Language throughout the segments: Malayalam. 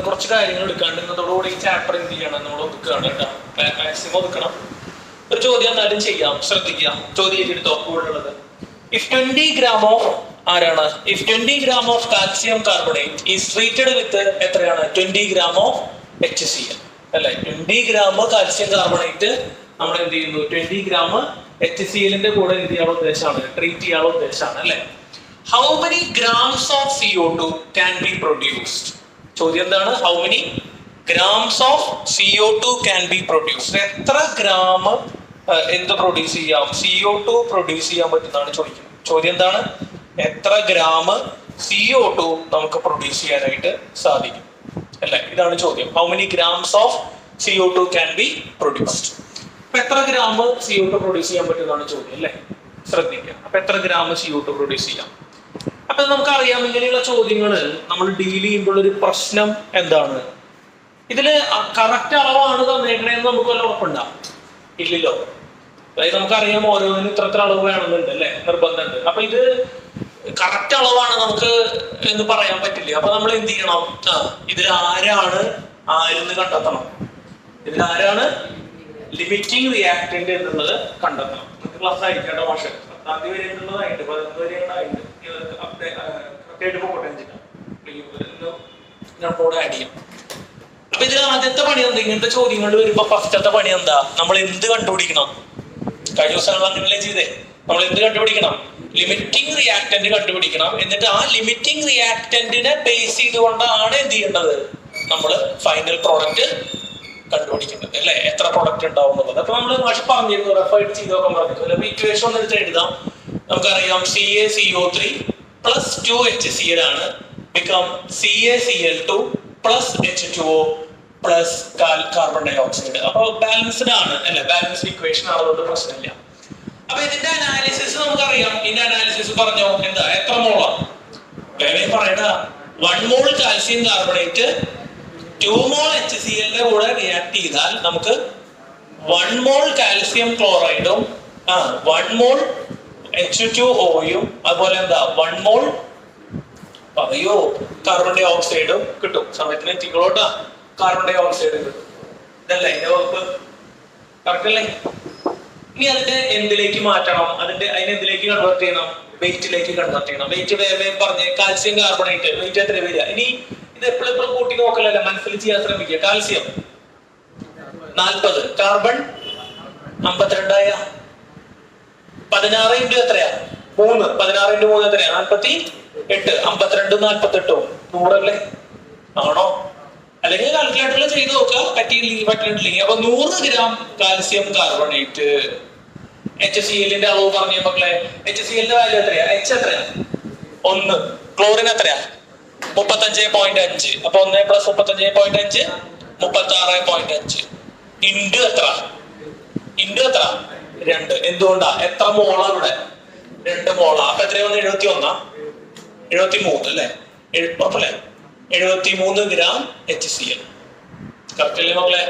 കുറച്ച് കാര്യങ്ങൾ എടുക്കാണ്ട് ഇന്നത്തോടുകൂടി ഈ ചാപ്റ്റർ എന്ത് ചെയ്യണം നമ്മൾ ഒതുക്കുകയാണ് കേട്ടോ. മാക്സിമം ഒതുക്കണം. ഒരു ചോദ്യം എന്നാലും ചെയ്യാം, ശ്രദ്ധിക്കാം. ചോദ്യം എഴുതിയെടുത്തോ കൂടുതലുള്ളത്. ഇഫ് 20 gram ഓഫ് ആരാണ് if 20 gram of calcium carbonate is treated with എത്രയാണ് 20 gram ഓഫ് HCl അല്ലെ. 20 gram കാൽസ്യം കാർബണേറ്റ് നമ്മൾ എന്ത് ചെയ്യുന്നു 20 gram HClന്റെ കൂടെ എന്ത് ചെയ്യാനുള്ള ഉദ്ദേശമാണ്, ട്രീറ്റ് ചെയ്യാനുള്ള ഉദ്ദേശമാണ് അല്ലെ. How many grams of CO2 can be produced? ചോദ്യം എന്താണ്? How many grams of CO2 can be produced? എത്ര ഗ്രാം എന്ത് പ്രൊഡ്യൂസ് ചെയ്യാം, CO2 പ്രൊഡ്യൂസ് ചെയ്യാൻ പറ്റുന്നതാണ് ചോദിക്കുന്നത്. ചോദ്യം എന്താണ്? എത്ര ഗ്രാം CO2 നമുക്ക് പ്രൊഡ്യൂസ് ചെയ്യാനായിട്ട് സാധിക്കും അല്ലെ, ഇതാണ് ചോദ്യം. How many grams of CO2 can be produced? അപ്പൊ എത്ര ഗ്രാം CO2 പ്രൊഡ്യൂസ് ചെയ്യാൻ പറ്റുന്നതാണ് ചോദ്യം അല്ലെ, ശ്രദ്ധിക്കുക. അപ്പൊ എത്ര ഗ്രാം CO2 പ്രൊഡ്യൂസ് ചെയ്യാം? അപ്പൊ നമുക്കറിയാം ഇങ്ങനെയുള്ള ചോദ്യങ്ങൾ നമ്മൾ ഡീൽ ചെയ്യുമ്പോൾ ഒരു പ്രശ്നം എന്താണ്, ഇതില് കറക്റ്റ് അളവാണ് തന്നേക്കണേന്ന് നമുക്ക് വല്ല ഉറപ്പുണ്ടാവും? ഇല്ലല്ലോ. അതായത് നമുക്കറിയാം ഓരോന്നിനും ഇത്ര അളവ് വേണമെന്നുണ്ട് അല്ലെ, നിർബന്ധമുണ്ട്. അപ്പൊ ഇത് കറക്റ്റ് അളവാണ് നമുക്ക് എന്ന് പറയാൻ പറ്റില്ല. അപ്പൊ നമ്മൾ എന്ത് ചെയ്യണം? ഇതിൽ ആരാണ് ആരെന്ന് കണ്ടെത്തണം. ഇതിൽ ആരാണ് ലിമിറ്റിംഗ് റിയാക്ടന്റ് എന്നുള്ളത് കണ്ടെത്തണം. നമുക്ക് ക്ലാസ് ആയിരിക്കേണ്ട ഭാഷ 10 വരെ എന്നുള്ളതായിട്ട് 11 വരെ കൃത്യമായിട്ട് പോകട്ടെ ആഡ് ചെയ്യാം. അപ്പൊ ഇതിൽ ആദ്യത്തെ പണി എന്താ? ഇങ്ങനത്തെ ചോദ്യങ്ങൾ വരുമ്പോ ഫസ്റ്റത്തെ പണി എന്താ? നമ്മൾ എന്ത് കണ്ടുപിടിക്കണം? കഴിഞ്ഞ ദിവസങ്ങൾ അങ്ങനെയല്ലേ ചെയ്തേ. നമ്മൾ എന്ത് കണ്ടുപിടിക്കണം? ലിമിറ്റിംഗ് റിയാക്ടന്റ് കണ്ടുപിടിക്കണം. എന്നിട്ട് ആ ലിമിറ്റിംഗ് റിയാക്ടന്റിനെ ബേസ് ചെയ്തുകൊണ്ടാണ് എന്ത് ചെയ്യേണ്ടത്, നമ്മൾ ഫൈനൽ പ്രോഡക്റ്റ് കണ്ടുപിടിക്കുന്നത് അല്ലെ, എത്ര പ്രോഡക്റ്റ് ഉണ്ടാവും എന്നുള്ളത്. അപ്പൊ നമ്മൾ മാഷ് പറഞ്ഞിരുന്നു, റെഫൈഡ് ചെയ്ത് നോക്കാൻ പറഞ്ഞു. അപ്പൊ ഇക്വേഷൻ ഒന്ന് എടുത്ത് എഴുതാം. നമുക്കറിയാം CaCO3 plus 2 HCl ആണ് become CaCl2 plus H2O plus carbon ഡൈ ഓക്സൈഡ്. അപ്പൊ ബാലൻസ്ഡ് ആണ് അല്ലെ, ബാലൻസ്ഡ് ഇക്വേഷൻ ആണതുകൊണ്ട് പ്രശ്നമില്ല. അപ്പൊ ഇതിന്റെ അനാലിസിസ് നമുക്കറിയാം. ഇതിന്റെ അനാലിസിസ് പറഞ്ഞോ എന്താ, എത്ര മോളാണ് വേണേ പറയണ. 1 mol calcium carbonate 2 mol HCl കൂടെ റിയാക്ട് ചെയ്താൽ നമുക്ക് 1 mol കാൽസ്യം ക്ലോറൈഡും 1 mol H2Oയും അതുപോലെ എന്താ 1 mol കാർബൺ ഡൈ ഓക്സൈഡും കിട്ടും. സമയത്തിന് എത്തിക്കോട്ടാ, കാർബൺ ഡൈ ഓക്സൈഡ് കിട്ടും. ഇതല്ലേ അതിന്റെ വകുപ്പ്, കറക്റ്റ് അല്ലേ? ഇനി അതിന്റെ എന്തിലേക്ക് മാറ്റണം, അതിനെന്തിലേക്ക് കൺവേർട്ട് ചെയ്യണം? വെയിറ്റിലേക്ക് കൺവേർട്ട് ചെയ്യണം. വെയിറ്റ് വേഗം പറഞ്ഞ് കാൽസ്യം കാർബണേറ്റ് വെയിറ്റ് എത്ര വരിക? ഇനി ഇത് എപ്പോഴും കൂട്ടി നോക്കലല്ല, മനസ്സിൽ ചെയ്യാൻ ശ്രമിക്കുക. കാൽസ്യം 40, കാർബൺ 52 16 ഇൻറ്റു എത്രയാ 3, 16 ഇൻറ്റു 3 എത്രയാ 48, 52 48 100 അല്ലേ? ആണോ? അല്ലെങ്കിൽ കാൽക്കുലേറ്ററിൽ ചെയ്ത് നോക്കുക, പറ്റിയില്ലെങ്കിൽ. അപ്പൊ 100 gram കാൽസ്യം കാർബണേറ്റ് HClന്റെ അളവ് പറഞ്ഞ മക്കളെ. HClന്റെ വാല്യൂ എത്രയാ? H എത്രയാ? 1. ക്ലോറിൻ എത്രയാ? 35.5. അപ്പൊ 1 + 35.5 36.5 ഇൻറ്റു എത്ര? 2. എന്തുകൊണ്ടാ? എത്ര മോളാ ഇവിടെ? 2 മോളാ. അപ്പൊ എത്രയാ? 71 73 അല്ലേ? 73 gram HCl. കറക്റ്റ് അല്ലേ മക്കളെ?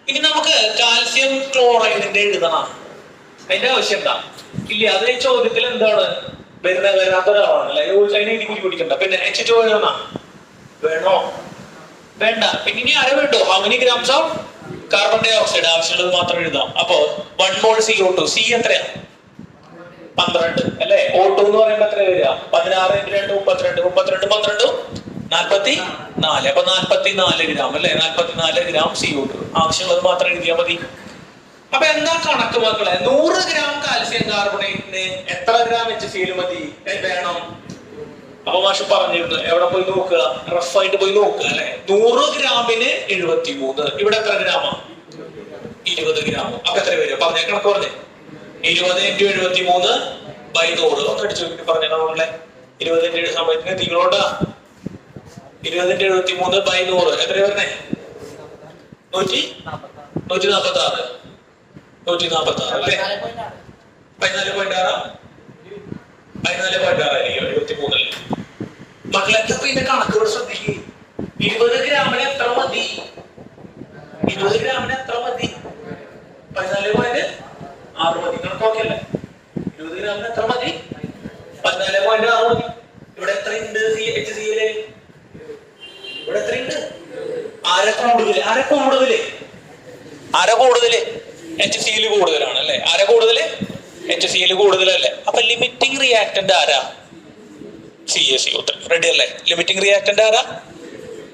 ഇനി നമുക്ക് കാൽസ്യം ക്ലോറൈഡിന്റെ എഴുതണം. അതിന്റെ ആവശ്യം എന്താ? ഇല്ല, അത് ഈ ചോദ്യത്തിൽ എന്താണ് വരാത്തൊരാളാണ് അല്ലെ, അതിനെ ഇനി കൂടി പിടിക്കണ്ട. പിന്നെ H2O എഴുതണം വേണോ? വേണ്ട. പിന്നെ ഇനി ആരെ വേണ്ടോ? How many grams of carbon ഡൈ ഓക്സൈഡ് ആവശ്യമുള്ളത് മാത്രം എഴുതാം. അപ്പൊ 1 mol CO2, C എത്രയാ? 12 അല്ലെ. O2 എന്ന് പറയുമ്പോ എത്ര വരിക? 16 × 2 32, 32 12 44. അപ്പൊ 44 gram അല്ലെ, 44 gram CO2 ആവശ്യമുള്ളത് മാത്രം എഴുതിയാൽ മതി. അപ്പൊ എന്താ കണക്ക് മക്കളെ? 100 gram കാൽസ്യം കാർബണേറ്റിന് എത്ര ഗ്രാം HCl മതി വേണം? അപ്പൊ മാഷ് പറഞ്ഞിരുന്നു, എവിടെ പോയി നോക്കുക? റഫായിട്ട് പോയി നോക്കുക അല്ലെ. 100 ഗ്രാമിന് 73. ഇവിടെ എത്ര ഗ്രാമാ? 20 gram. അപ്പൊ എത്ര വരും? പറഞ്ഞേ, കണക്ക് പറഞ്ഞേ. 20 × 73/100 ഒന്ന് അടിച്ചു നോക്കിട്ട് പറഞ്ഞേ നമ്മളെ. 20 സമയത്തിന് തികളോട്ടാ. 20 × 73/100 എത്ര പറഞ്ഞേ? 146 അല്ലേ? 14.6 14.6 മക്കളെ. പിന്നെ കണക്കുകൾ ശ്രദ്ധിക്കുക. 20 ഗ്രാമിന് എത്ര മതി? 20 ഗ്രാമിന് എത്ര മതി? 14.6 മതി. കണക്കോക്കല്ലേ? 20 ഗ്രാമിന് എത്ര മതി? 14.6 മതി. ഇവിടെ എത്ര ഉണ്ട് HCl? ഇവിടെ എത്രയുണ്ട്? ആരെ കൂടുതല് HCl കൂടുതലാണ് അല്ലെ? ആരെ കൂടുതല്? HCl കൂടുതലല്ലേ? അപ്പൊ ലിമിറ്റിംഗ് റിയാക്ടന്റ് ആരാ? CaCO3. റെഡി അല്ലേ? ലിമിറ്റിംഗ് റിയാക്ടന്റ് ആരാ?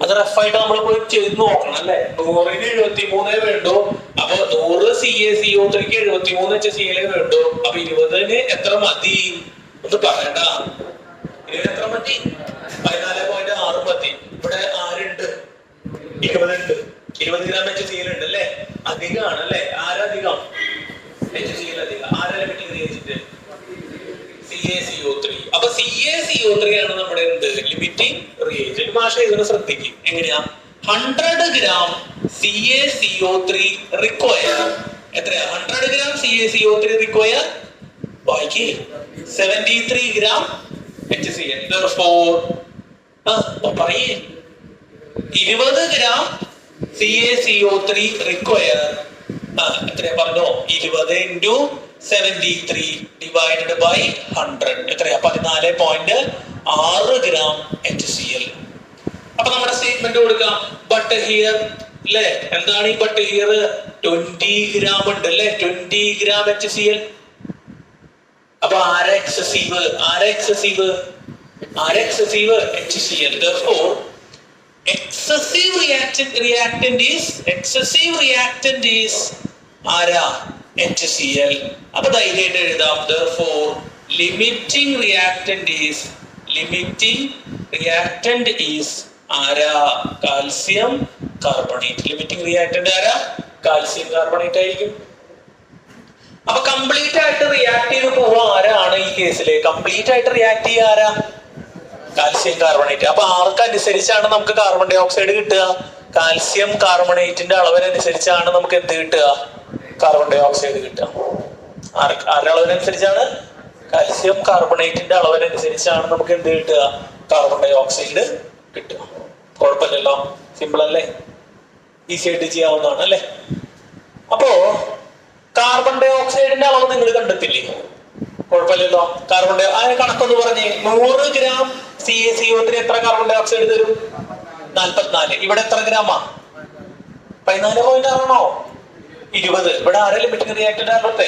അത് റഫായിട്ട് നമ്മൾ പോയി ചെയ്ത് നോക്കണം അല്ലെ? 100ന് 73 വേണ്ടു. അപ്പൊ 100 CaCO3ക്ക് 73 HCl വേണ്ടു. അപ്പൊ 20ന് എത്ര മതി? ഒന്ന് പറയണ്ട. 20 എത്ര മതി? 14.6 മതി. ഇവിടെ ആരുണ്ട്? 20 ഉണ്ട്. 20 ഗ്രാം HCl ഉണ്ട് അല്ലേ? അധികമാണ് അല്ലെ? ആരധികം? HCl അധികം. ആരാ ലിമിറ്റിംഗ് റിയേജന്റ്? CaCO3. അപ്പൊ CaCO3 ആണ് നമ്മുടെ എന്ത്? Limiting reagent. ഭാഷ ഇതിനെ ശ്രദ്ധിക്കും. എങ്ങനെയാ? 100 ഗ്രാം CaCO3 റിക്വയർ. എത്രയാ? 100 ഗ്രാം CaCO3 റിക്വയർ. ബാക്കി 73 ഗ്രാം HCl. Therefore പറയേ 20 ഗ്രാം CaCO3 റിക്വയർ. എത്രയാ പറഞ്ഞോ? 20 into 73 divided by 100. എത്രയാ? 14.6 ഗ്രാം HCl. അപ്പൊ നമ്മുടെ സ്റ്റേറ്റ്മെന്റ് കൊടുക്കാം. ബട്ട് ഹിയർ അല്ലെ? എന്താണ് ഈ ബട്ട് ഹിയർ? 20 ഗ്രാം ഉണ്ട് അല്ലെ? 20 ഗ്രാം HCl. അപ്പൊ ആരാ excessive? HCl. Therefore excessive reactant is ആരാ? HCl. അപ്പൊ ധൈര്യമായിട്ട് എഴുതാം. Therefore limiting reactant is ആരാ? Calcium carbonate. ലിമിറ്റിംഗ് റിയാക്ടന്റ് ആരാ? കാൽസ്യം കാർബണേറ്റ് ആയിരിക്കും. അപ്പൊ കംപ്ലീറ്റ് ആയിട്ട് റിയാക്ട് ചെയ്ത് പോവാ ആരാണ് ഈ കേസിൽ? കംപ്ലീറ്റ് ആയിട്ട് റിയാക്ട് ചെയ്യുക ആരാ? Calcium carbonate. അപ്പൊ ആർക്കനുസരിച്ചാണ് നമുക്ക് കാർബൺ ഡൈ ഓക്സൈഡ് കിട്ടുക? കാൽസ്യം കാർബണേറ്റിന്റെ അളവിനനുസരിച്ചാണ് നമുക്ക് എന്ത് കിട്ടുക? കാർബൺ ഡൈ ഓക്സൈഡ് കിട്ടുക. ആരുടെ അളവിനനുസരിച്ചാണ്? കാൽസ്യം കാർബണേറ്റിന്റെ അളവിനനുസരിച്ചാണ് നമുക്ക് എന്ത് കിട്ടുക? കാർബൺ ഡൈ ഓക്സൈഡ് കിട്ടുക. കുഴപ്പമില്ലല്ലോ, സിമ്പിൾ അല്ലേ? ഈസി ആയിട്ട് ചെയ്യാവുന്നതാണ് അല്ലേ? അപ്പോ കാർബൺ ഡൈ ഓക്സൈഡിന്റെ അളവ് നിങ്ങൾ കണ്ടെത്തില്ലേ? കുഴപ്പമില്ലല്ലോ. കാർബൺ ഡൈ കണക്കൊന്ന് പറഞ്ഞേ. 100 ഗ്രാം CaCO3 എത്ര കാർബൺ ഡൈ ഓക്സൈഡ് തരും? 44. ഇവിടെ എത്ര ഗ്രാമാ? 14.6 20. ഇവിടെ ആരെ ലിമിറ്റിംഗ് റിയാക്ടന്റ് ആരുടെ?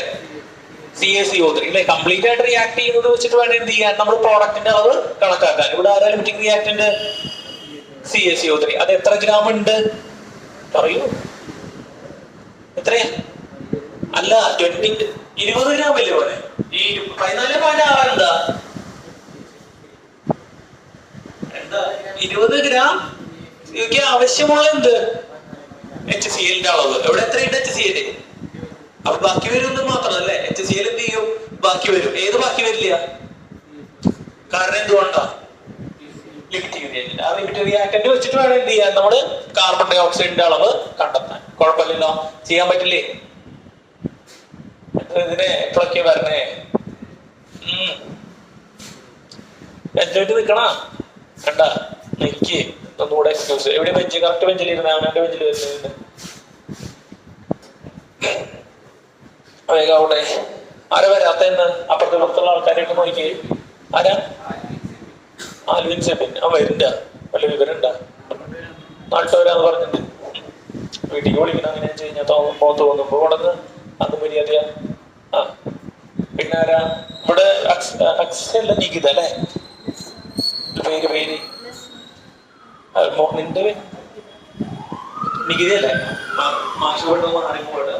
CaCO3 അല്ലെ? കംപ്ലീറ്റ് ആയിട്ട് റിയാക്ട് ചെയ്യുന്നത് വെച്ചിട്ട് വേണം എന്ത് ചെയ്യാൻ? നമ്മൾ പ്രോഡക്റ്റിന്റെ അളവ് കണക്കാക്കാൻ. ഇവിടെ ആരാ ലിമിറ്റിംഗ് റിയാക്ടന്റ്? CaCO3. അത് എത്ര ഗ്രാം ഉണ്ട് പറയൂ? എത്രയാ? അല്ല 20 ഗ്രാം അല്ലേ പോലെ? ഈ 14.6 എന്താ 20 ഗ്രാം ആവശ്യമുള്ള എന്ത്? HCl-ന്റെ അളവ്. എവിടെ എത്രയുണ്ട് HCl? അപ്പൊ ബാക്കി വരുന്നത് മാത്രമല്ലേ? HCl എന്ത് ചെയ്യും? ബാക്കി വരും. ഏത് ബാക്കി വരില്ല? കാരണം എന്തുകൊണ്ടാ? Limiting reactant. ആ ലിമിറ്റിംഗ് റിയാക്ടന്റ് വെച്ചിട്ട് വേണം എന്ത് ചെയ്യാൻ? നമ്മള് കാർബൺ ഡൈ ഓക്സൈഡിന്റെ അളവ് കണ്ടെത്താൻ. കുഴപ്പമില്ലല്ലോ, ചെയ്യാൻ പറ്റില്ലേ? ഇതിനെ എപ്പോഴൊക്കെ വരണേ? ബെഞ്ചായിട്ട് നിക്കണ കണ്ട എനിക്ക് ഒന്നുകൂടെ എക്സ്ക്യൂസ്. എവിടെ ബെഞ്ച്? കറക്റ്റ് ബെഞ്ചിലിരുന്ന അവന്റെ ബെഞ്ചിൽ വരുന്നത് വേഗം അവിടെ. ആരാ വരാത്തെന്ന്? അപ്പുറത്തെ പുറത്തുള്ള ആൾക്കാരെയൊക്കെ നോക്കി. ആരാ? ആൽവിൻ സെബിൻ. വരണ്ട വല്ല വിവരണ്ട? നാട്ടിലവരാന്ന് പറഞ്ഞിട്ട് വീട്ടിലേക്ക് വിളിക്കണം. അങ്ങനെ കഴിഞ്ഞാൽ തോന്നുമ്പോ കൊണ്ടത് അന്ന് മര്യാദയാ. പിന്നെ ആരാ ഇവിടെ? അക്സല്ല നികിത അല്ലേ? പേര് നിന്റെ നികിതയല്ലേ? മാഷ് പെട്ടെന്ന് മാറിപ്പോട്ടെ.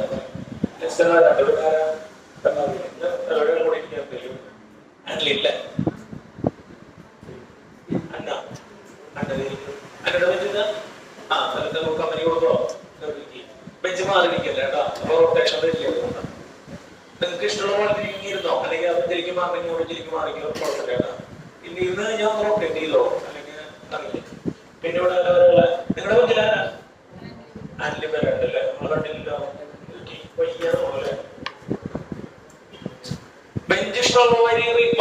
അല്ല കമ്പനി കൊടുക്കോ? ബെഞ്ച് മാറിയിരിക്കല്ലേ കേട്ടോ. അപ്പൊ റൊട്ടേഷൻ നിങ്ങൾക്ക് ഇഷ്ടമുള്ള പോലെ ഇരുന്നോ, അല്ലെങ്കിൽ അത് ശരിക്കും മാറിക്കോ ശരിക്കും മാറിക്കോ കുഴപ്പമില്ല കേട്ടോ. ഇനി ഇന്ന് ഞാൻ റൊട്ടേറ്റ് ചെയ്തോ അല്ലെങ്കിൽ അറിയില്ല. പിന്നെ ഇവിടെ നിങ്ങളുടെ ബെഞ്ചിലാരാ? ആന്റിലും വരാണ്ടല്ലേ? നമ്മൾ കണ്ടില്ലല്ലോ. വയ്യാതെ ബെഞ്ച് ഇഷ്ടമുള്ള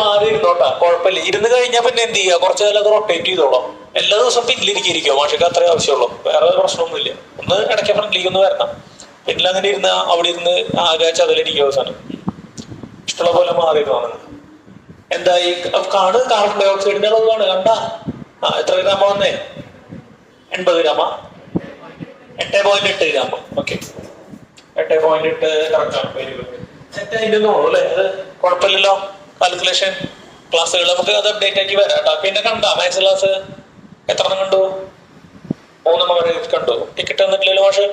മാറിയിരുന്നോട്ടാ, കുഴപ്പമില്ല. ഇരുന്ന് കഴിഞ്ഞാൽ പിന്നെ എന്ത് ചെയ്യുക? കുറച്ചു കാലം അത് റൊട്ടേറ്റ് ചെയ്തോളാം. എല്ലാ ദിവസവും പിന്നിലിരിക്കും. മാഷക്ക് അത്രേ ആവശ്യമുള്ളൂ, വേറെ പ്രശ്നമൊന്നുമില്ല. ഒന്ന് ഇടയ്ക്ക് ഫ്രണ്ടിലേക്ക് ഒന്ന് വരണം. പിന്നെ അങ്ങനെ ഇരുന്ന് അവിടെ ഇരുന്ന് ആകെ ചതിലിരിക്കും. അവസാനം ഇഷ്ടമുള്ള പോലെ മാറിയിരുന്നോ? എന്തായി കാർബൺ ഡൈ ഓക്സൈഡിന്റെ അളവ് കണ്ടാ? എത്ര ഗ്രാമ വന്നേ? 80 ഗ്രാമാ? 8.8 ഗ്രാം. ഓക്കെ, 8.8 കറക്റ്റാണ്. Very good. സെറ്റ് ആയിട്ട് തോന്നുന്നു അല്ലേ? അത് കുഴപ്പമില്ലല്ലോ. കാൽക്കുലേഷൻ ക്ലാസ്സുകൾ നമുക്ക് അത് അപ്ഡേറ്റ് ആക്കി വരാം കേട്ടോ. പിന്നെ കണ്ടാ മാത്സ് ക്ലാസ് എത്ര എണ്ണം കണ്ടു? 3 കണ്ടു. ടിക്കറ്റ് തന്നിട്ടില്ലല്ലോ മാഷ്.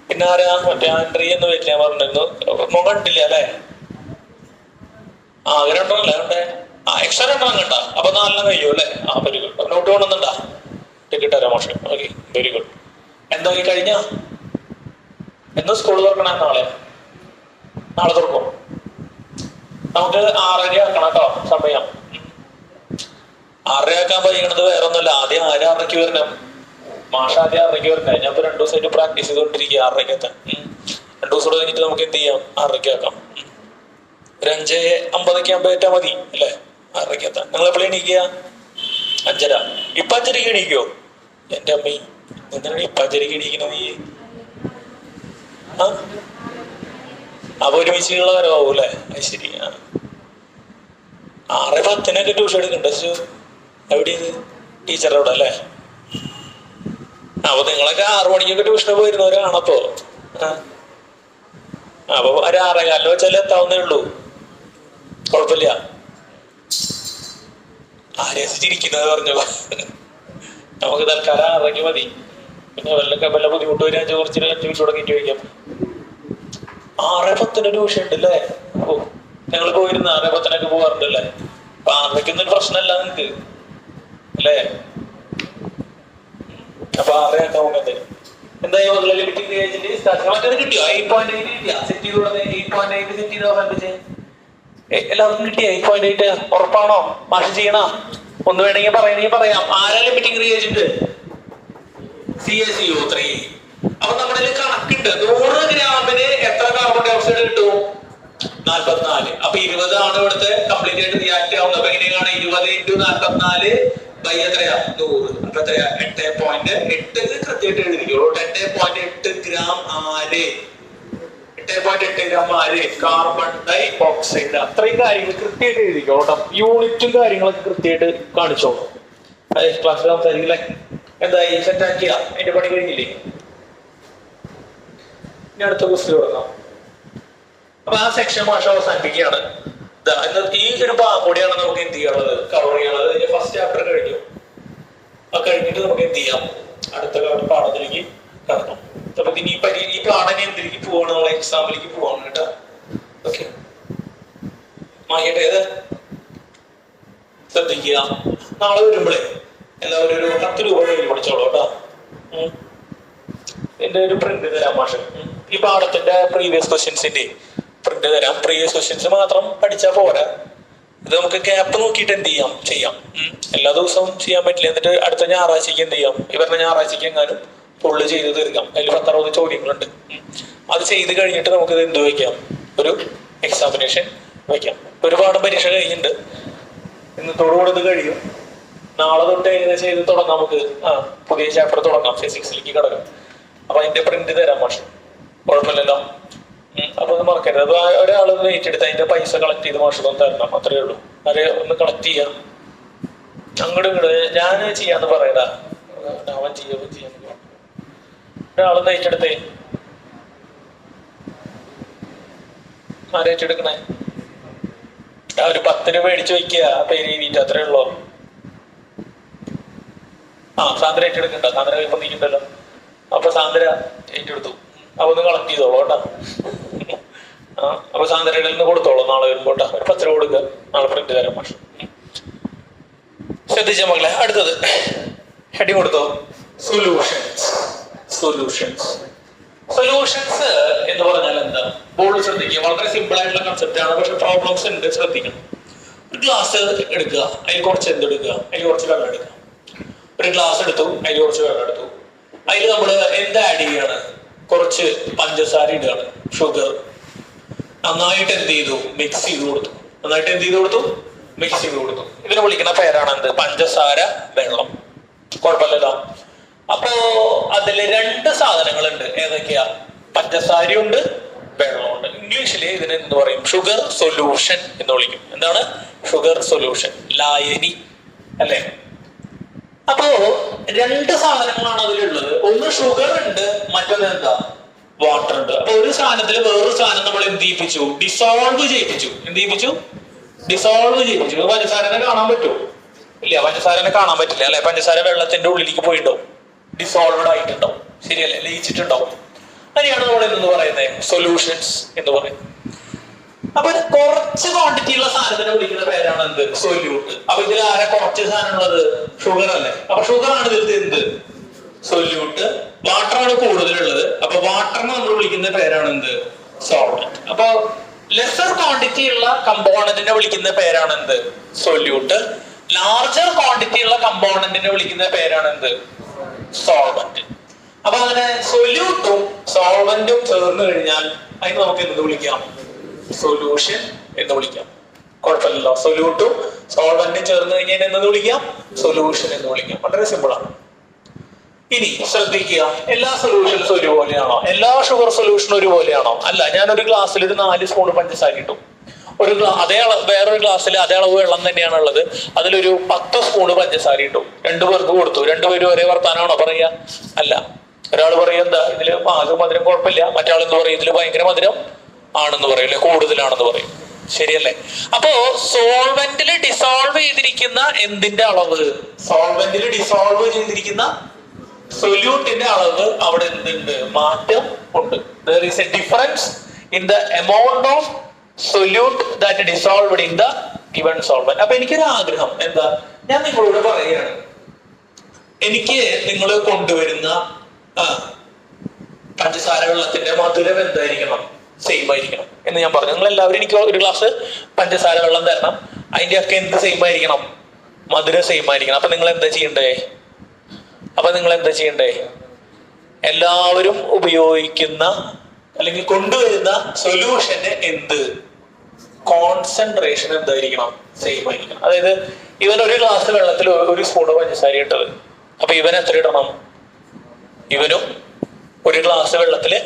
പിന്നെ ആരാ മറ്റേ ആൻഡ്രി എന്ന് വരില്ല പറഞ്ഞിരുന്നു, കണ്ടില്ല അല്ലേ? ആ 2 അല്ലേ ഉണ്ടേ? എക്സ്ട്രാ 2 കണ്ട. അപ്പൊ 4 കഴിയും അല്ലേ? Very good. നോട്ട് കൊണ്ടുവന്നുണ്ടാ? ടിക്കറ്റ് തരാം മാഷ്. Okay, very good. എന്താ കഴിഞ്ഞ എന്ന് സ്കൂൾ തുറക്കണേ? നാളെ തുറക്കും. നമുക്ക് 6:30 ആക്കണം കേട്ടോ സമയം. 6:30 ആക്കാൻ കഴിയണത് വേറെ ഒന്നുമില്ല. ആദ്യം 6:30 വരണം. മാഷ ആദ്യം 6:30 വരണേ. ഞാൻ ഇപ്പൊ 2 ദിവസമായിട്ട് പ്രാക്ടീസ് ചെയ്തോണ്ടിരിക്കുക 6:30 എത്താൻ. 2 ദിവസം കഴിഞ്ഞിട്ട് നമുക്ക് എന്ത് ചെയ്യാം? 6:30 ആക്കാം. ഒരു 5:50 ആകുമ്പോ ഏറ്റാ മതി അല്ലേ? 6:30 എത്താൻ. നിങ്ങൾ എപ്പോഴും എണീക്കുക? 5:30. ഇപ്പൊ 5:30 എണീക്കോ? എന്റെ അമ്മ എന്തിനാണ് ഇപ്പൊ 5:30 എണീക്കണത് നീ? അപ്പൊ ഒരുമിച്ചുള്ള വരവാവും അല്ലേ? അത് ശരി. 6:10 ട്യൂഷൻ എടുക്കണ്ട എവിടെയത്? ടീച്ചറുടെ അവിടെ അല്ലേ? അപ്പൊ നിങ്ങളൊക്കെ 6 മണിക്കൊക്കെ ട്യൂഷന് പോയിരുന്നവരാണപ്പോ. അപ്പൊ ഒരു 6:15 വെച്ചാൽ എത്താവുന്നേ ഉള്ളൂ. കുഴപ്പമില്ല. ആരെച്ചിരിക്കുന്നത് പറഞ്ഞു. നമുക്ക് തൽക്കാലം 6:30 മതി. പിന്നെ വല്ല ബുദ്ധിമുട്ട് വരാൻ കുറച്ച് 5 മിനിറ്റ് കൂടെ കയറ്റി വയ്ക്കാം. 6:10 ട്യൂഷൻ ഉണ്ട് അല്ലേ? ഓ, ഞങ്ങൾ പോയിരുന്ന 6:10 പോകാറുണ്ടല്ലേ? അപ്പൊ 6:00 പ്രശ്നമല്ല നിങ്ങക്ക് അല്ലേ? അപ്പൊ 6:00 നോക്കട്ടെ. എന്തായാലും മറ്റേത് കിട്ടിയോ? 8.8 കിട്ടിയാ? സെറ്റ് ചെയ്ത് കൊടുത്തേ. 8.8 സെറ്റ് ചെയ്തോ? എല്ലാവർക്കും കിട്ടിയ 8.8 ഉറപ്പാണോ? മാഷ് ചെയ്യണോ? ഒന്ന് വേണമെങ്കിൽ പറയാം. ആരാ ലിമിറ്റിംഗ് റിയേജന്റ്? CaCO3. അപ്പൊ നമ്മുടെ കണക്കുണ്ട്. 100 ഗ്രാമിന് എത്ര കാർബൺ ഡൈ ഓക്സൈഡ് കിട്ടും? 44. അപ്പൊ 20 ആണ് ഇവിടുത്തെ കംപ്ലീറ്റ് ആയിട്ട് റിയാക്ട് ആവുന്നത്. അപ്പൊ എങ്ങനെയാണ് 20 × 44 ബൈ എത്രയാ? 100. അപ്പൊ എത്രയാ? 8.8 കൃത്യമായിട്ട് എഴുതിക്കോളൂ. 8.8 ഗ്രാം ആര്? 8.8 ഗ്രാം ആര്? കാർബൺ ഡൈ ഓക്സൈഡ്. അത്രയും കാര്യങ്ങൾ കൃത്യമായിട്ട് എഴുതിക്കോട്ടോ. യൂണിറ്റും കാര്യങ്ങളൊക്കെ കൃത്യമായിട്ട് കാണിച്ചോളൂ. അതെ, ക്ലാസ്സിൽ സംസാരിക്കില്ലേ? എന്തായി? സെറ്റ് ആക്കിയ? അതിന്റെ പണി കഴിഞ്ഞില്ലേ? ഇനി അടുത്ത ക്വസ്റ്റ്യൻ തുടങ്ങാം. അപ്പൊ ആ സെക്ഷൻ മാഷ അവസാനിപ്പിക്കുകയാണ്. ഈ ഒരു ഭാഗം കൂടിയാണ് നമുക്ക് എന്ത് ചെയ്യാനുള്ളത്? കവർ ചെയ്യാനുള്ളത്. ഫസ്റ്റ് ചാപ്റ്റർ കഴിഞ്ഞു. കഴിഞ്ഞിട്ട് നമുക്ക് എന്ത് ചെയ്യാം? അടുത്ത പാഠത്തിലേക്ക് കടന്നു. അപ്പൊ ഇനി ഈ പാഠം എന്തിലേക്ക് പോവാണ്? നമ്മളെ എക്സാമ്പിലേക്ക് പോവാണ് കേട്ടോ. ഓക്കെ, മാറിയട്ടെ. ഏത് ശ്രദ്ധിക്കുക. നാളെ വരുമ്പോഴേ എല്ലാവരും ഒരു 10 രൂപ കയ്യിൽ പഠിച്ചോളൂ കേട്ടോ. എന്റെ ഒരു പ്രിന്റ് തരാം മാഷ്. ഈ പാഠത്തിന്റെ പ്രീവിയസ് ക്വസ്റ്റ്യൻസിന്റെ പ്രിന്റ് തരാം. പ്രീവിയസ് ക്വസ്റ്റ്യൻസ് മാത്രം പഠിച്ചാൽ പോരാ. ഇത് നമുക്ക് ഗ്യാപ്പ് നോക്കിയിട്ട് എന്ത് ചെയ്യാം. എല്ലാ ദിവസവും ചെയ്യാൻ പറ്റില്ല. എന്നിട്ട് അടുത്ത ഞായറാഴ്ചക്ക് എന്ത് ചെയ്യാം? ഇവരുടെ ഞായറാഴ്ചക്ക് എങ്ങാനും ഫുള്ള് ചെയ്ത് തീർക്കാം. അതിൽ 10-60 ചോദ്യങ്ങളുണ്ട്. അത് ചെയ്ത് കഴിഞ്ഞിട്ട് നമുക്ക് ഇത് എന്ത് വയ്ക്കാം? ഒരു എക്സാമിനേഷൻ വയ്ക്കാം. ഒരുപാട് പരീക്ഷ കഴിഞ്ഞിട്ടുണ്ട്. ഇന്നത്തോടുകൂടി ഇത് കഴിയും. നാളെ തൊട്ട് ഏകദേശം ചെയ്ത് തുടങ്ങാം. നമുക്ക് പുതിയ ചാപ്റ്റർ തുടങ്ങാം. ഫിസിക്സിലേക്ക് കിടക്കാം. അപ്പൊ അതിന്റെ പ്രിന്റ് തരാം മാഷ്. കുഴപ്പമില്ലല്ലോ. അപ്പൊ അത് മറക്കരുത്. അത് ഒരാള് വെയിറ്റ് എടുത്ത് അതിന്റെ പൈസ കളക്ട് ചെയ്ത് മാഷ് തരണം. അത്രേ ഉള്ളൂ. ആരെ ഒന്ന് കളക്ട് ചെയ്യാം. അങ്ങോട്ട് ഞാൻ ചെയ്യാന്ന് പറയടാ. അവൻ ചെയ്യാൻ ഒരാള് വെയിറ്റ് എടുത്തേ. ആരെ ഏറ്റെടുക്കണേ? ഒരു 10 രൂപ മേടിച്ചു വയ്ക്കുക. പേര് എഴുതിയിട്ട് അത്രേ ഉള്ളൂ. സാന്ദ്ര ഏറ്റെടുക്കണ്ട. സാന്ദ്ര ഇപ്പൊ നീക്കണ്ടല്ലോ. അപ്പൊ സാന്ദ്ര ഏറ്റെടുത്തു. അപ്പൊ ഒന്ന് കളക്ട് ചെയ്തോളൂ കേട്ടോ. അപ്പൊ സാന്ദ്രയുടെ നിന്ന് കൊടുത്തോളൂ. നാളെ വരുമ്പോട്ടാ ഒരു 10 രൂപ കൊടുക്കുക. നാളെ പ്രിന്റ് തരാം മാഷ്. ശ്രദ്ധിച്ച മക്കളെ. അടുത്തത് ഹെഡിങ് കൊടുത്തോ? സൊല്യൂഷൻസ് എന്ന് പറഞ്ഞാൽ എന്താ? ബോർഡ് ശ്രദ്ധിക്കുക. വളരെ സിമ്പിൾ ആയിട്ടുള്ള കൺസെപ്റ്റ് ആണ്. പക്ഷെ പ്രോബ്ലംസ് ഉണ്ട്, ശ്രദ്ധിക്കണം. ഒരു ഗ്ലാസ് എടുക്കുക. അതിൽ കുറച്ച് എന്തെടുക്കുക? അതിൽ കുറച്ച് വെള്ളം എടുക്കുക. ഒരു ഗ്ലാസ് എടുത്തു, അതിൽ കുറച്ച് വെള്ളം എടുത്തു. അതിൽ നമ്മൾ എന്ത് ആഡ് ചെയ്യാണ്? കുറച്ച് പഞ്ചസാര ഇടുകയാണ്, ഷുഗർ. നന്നായിട്ട് എന്ത് ചെയ്തു? മിക്സ് ചെയ്ത് കൊടുത്തു. മിക്സ് ചെയ്ത് കൊടുത്തു. ഇതിനെ വിളിക്കുന്ന പേരാണ് എന്ത്? പഞ്ചസാര വെള്ളം. കുഴപ്പമില്ലല്ലോ. അപ്പോ അതില് 2 സാധനങ്ങളുണ്ട്. ഏതൊക്കെയാ? പഞ്ചസാരയുണ്ട്, വെള്ളമുണ്ട്. ഇംഗ്ലീഷില് ഇതിന് എന്ത് പറയും? ഷുഗർ സൊല്യൂഷൻ എന്ന് വിളിക്കും. എന്താണ്? ഷുഗർ സൊല്യൂഷൻ, ലായനി അല്ലേ? അപ്പോ രണ്ട് സാധനങ്ങളാണ് അതിലുള്ളത്. ഒന്ന് ഷുഗർ ഉണ്ട്, മറ്റൊന്ന് എന്താ, വാട്ടർ ഉണ്ട്. അപ്പൊ ഒരു സാധനത്തിൽ വേറൊരു സാധനം നമ്മൾ എന്ത് ചെയ്യിപ്പിച്ചു, ഡിസോൾവ് ചെയ്യിപ്പിച്ചു. എന്ത് ചെയ്യിപ്പിച്ചു? ഡിസോൾവ് ചെയ്യിപ്പിച്ചു. പഞ്ചസാരനെ കാണാൻ പറ്റുമോ? ഇല്ല, പഞ്ചസാരനെ കാണാൻ പറ്റില്ല അല്ലെ. പഞ്ചസാര വെള്ളത്തിന്റെ ഉള്ളിലേക്ക് പോയിട്ടുണ്ടാവും, ഡിസോൾവഡ് ആയിട്ടുണ്ടാവും, ശരിയല്ലേ, ലയിച്ചിട്ടുണ്ടാവും. അതിനെയാണ് നമ്മൾ എന്തെന്ന് പറയുന്നത്, സൊല്യൂഷൻസ് എന്ന് പറയുന്നത്. അപ്പൊ കുറച്ച് ക്വാണ്ടിറ്റി ഉള്ള സാധനത്തിനെ വിളിക്കുന്ന പേരാണ് എന്ത്, സൊല്യൂട്ട്. അപ്പൊ ഇതിൽ ആരെ കുറച്ച് സാധനം ഉള്ളത്, ഷുഗർ അല്ലേ. അപ്പൊ ഷുഗർ ആണ് ഇതിൽ എന്ത്, സൊല്യൂട്ട്. വാട്ടർ ആണ് കൂടുതലുള്ളത്, അപ്പൊ വാട്ടറിനെ നമ്മൾ വിളിക്കുന്ന പേരാണ് എന്ത്, സോൾവെന്റ്. അപ്പൊ ലെസർ ക്വാണ്ടിറ്റി ഉള്ള കമ്പോണന്റിനെ വിളിക്കുന്ന പേരാണ് എന്ത്, സൊല്യൂട്ട്. ലാർജർ ക്വാണ്ടിറ്റി ഉള്ള കമ്പോണന്റിനെ വിളിക്കുന്ന പേരാണ് എന്ത്, സോൾവെന്റ്. അപ്പൊ അങ്ങനെ സൊല്യൂട്ടും സോൾവെന്റും ചേർന്ന് കഴിഞ്ഞാൽ അതിന് നമുക്ക് എന്ത് വിളിക്കാം, സൊല്യൂഷൻ എന്ന് വിളിക്കാം. കുഴപ്പമില്ലല്ലോ. സൊല്യൂട്ടും സോൾവെന്റും ചേർന്ന് കഴിഞ്ഞാൽ എന്നത് വിളിക്കാം, സൊല്യൂഷൻ എന്ന് വിളിക്കാം. വളരെ സിമ്പിൾ ആണ്. ഇനി ശ്രദ്ധിക്കുക, എല്ലാ സൊല്യൂഷൻസും ഒരുപോലെയാണോ? എല്ലാ ഷുഗർ സൊല്യൂഷനും ഒരുപോലെയാണോ? അല്ല. ഞാനൊരു ഗ്ലാസ്സിൽ ഒരു 4 സ്പൂൺ പഞ്ചസാര ഇട്ടു. അതേ വേറൊരു ഗ്ലാസ്സിൽ അതേ അളവ് വെള്ളം തന്നെയാണ് ഉള്ളത്, അതിലൊരു 10 സ്പൂൺ പഞ്ചസാര ഇട്ടു. രണ്ടുപേർക്ക് കൊടുത്തു. രണ്ടുപേരും ഒരേ വർത്താനാണോ പറയാ? അല്ല. ഒരാൾ പറയും എന്താ ഇതില് ആകെ മധുരം കുഴപ്പമില്ല, മറ്റാൾ എന്ന് പറയും ഇതില് ഭയങ്കര മധുരം ആണെന്ന് പറയും, അല്ലെ കൂടുതലാണെന്ന് പറയും, ശരിയല്ലേ? അപ്പോ സോൾവെന്റിൽ ഡിസോൾവ് ചെയ്തിരിക്കുന്ന എന്തിന്റെ അളവ്, സോൾവെന്റിൽ ഡിസോൾവ് ചെയ്തിരിക്കുന്ന സൊല്യൂട്ടിന്റെ അളവ് അവിടെ എന്തുണ്ട്, മാറ്റം ഉണ്ട്. There is a difference in the amount of solute that dissolved in the given solvent. അപ്പൊ എനിക്കൊരു ആഗ്രഹം എന്താ, ഞാൻ നിങ്ങളോട് പറയുകയാണ്, എനിക്ക് നിങ്ങൾ കൊണ്ടുവരുന്ന പഞ്ചസാര വെള്ളത്തിന്റെ മധുരം എന്തായിരിക്കണം, സെയിം ആയിരിക്കണം എന്ന് ഞാൻ പറഞ്ഞു. നിങ്ങൾ എല്ലാവരും എനിക്ക് ഒരു ഗ്ലാസ് പഞ്ചസാര വെള്ളം തരണം, അതിന്റെ ഒക്കെ എന്ത് സെയിം ആയിരിക്കണം, മധുരം സെയിം ആയിരിക്കണം. അപ്പൊ നിങ്ങൾ എന്താ ചെയ്യണ്ടേ, എല്ലാവരും ഉപയോഗിക്കുന്ന അല്ലെങ്കിൽ കൊണ്ടുവരുന്ന സൊല്യൂഷന് എന്ത്, കോൺസെൻട്രേഷൻ എന്തായിരിക്കണം, സെയിം ആയിരിക്കണം. അതായത് ഇവൻ ഒരു ഗ്ലാസ് വെള്ളത്തിൽ 1 സ്പൂൺ പഞ്ചസാര ഇട്ടത്, അപ്പൊ ഇവൻ എത്ര ഇടണം, ഇവനും ഒരു ഗ്ലാസ് വെള്ളത്തില്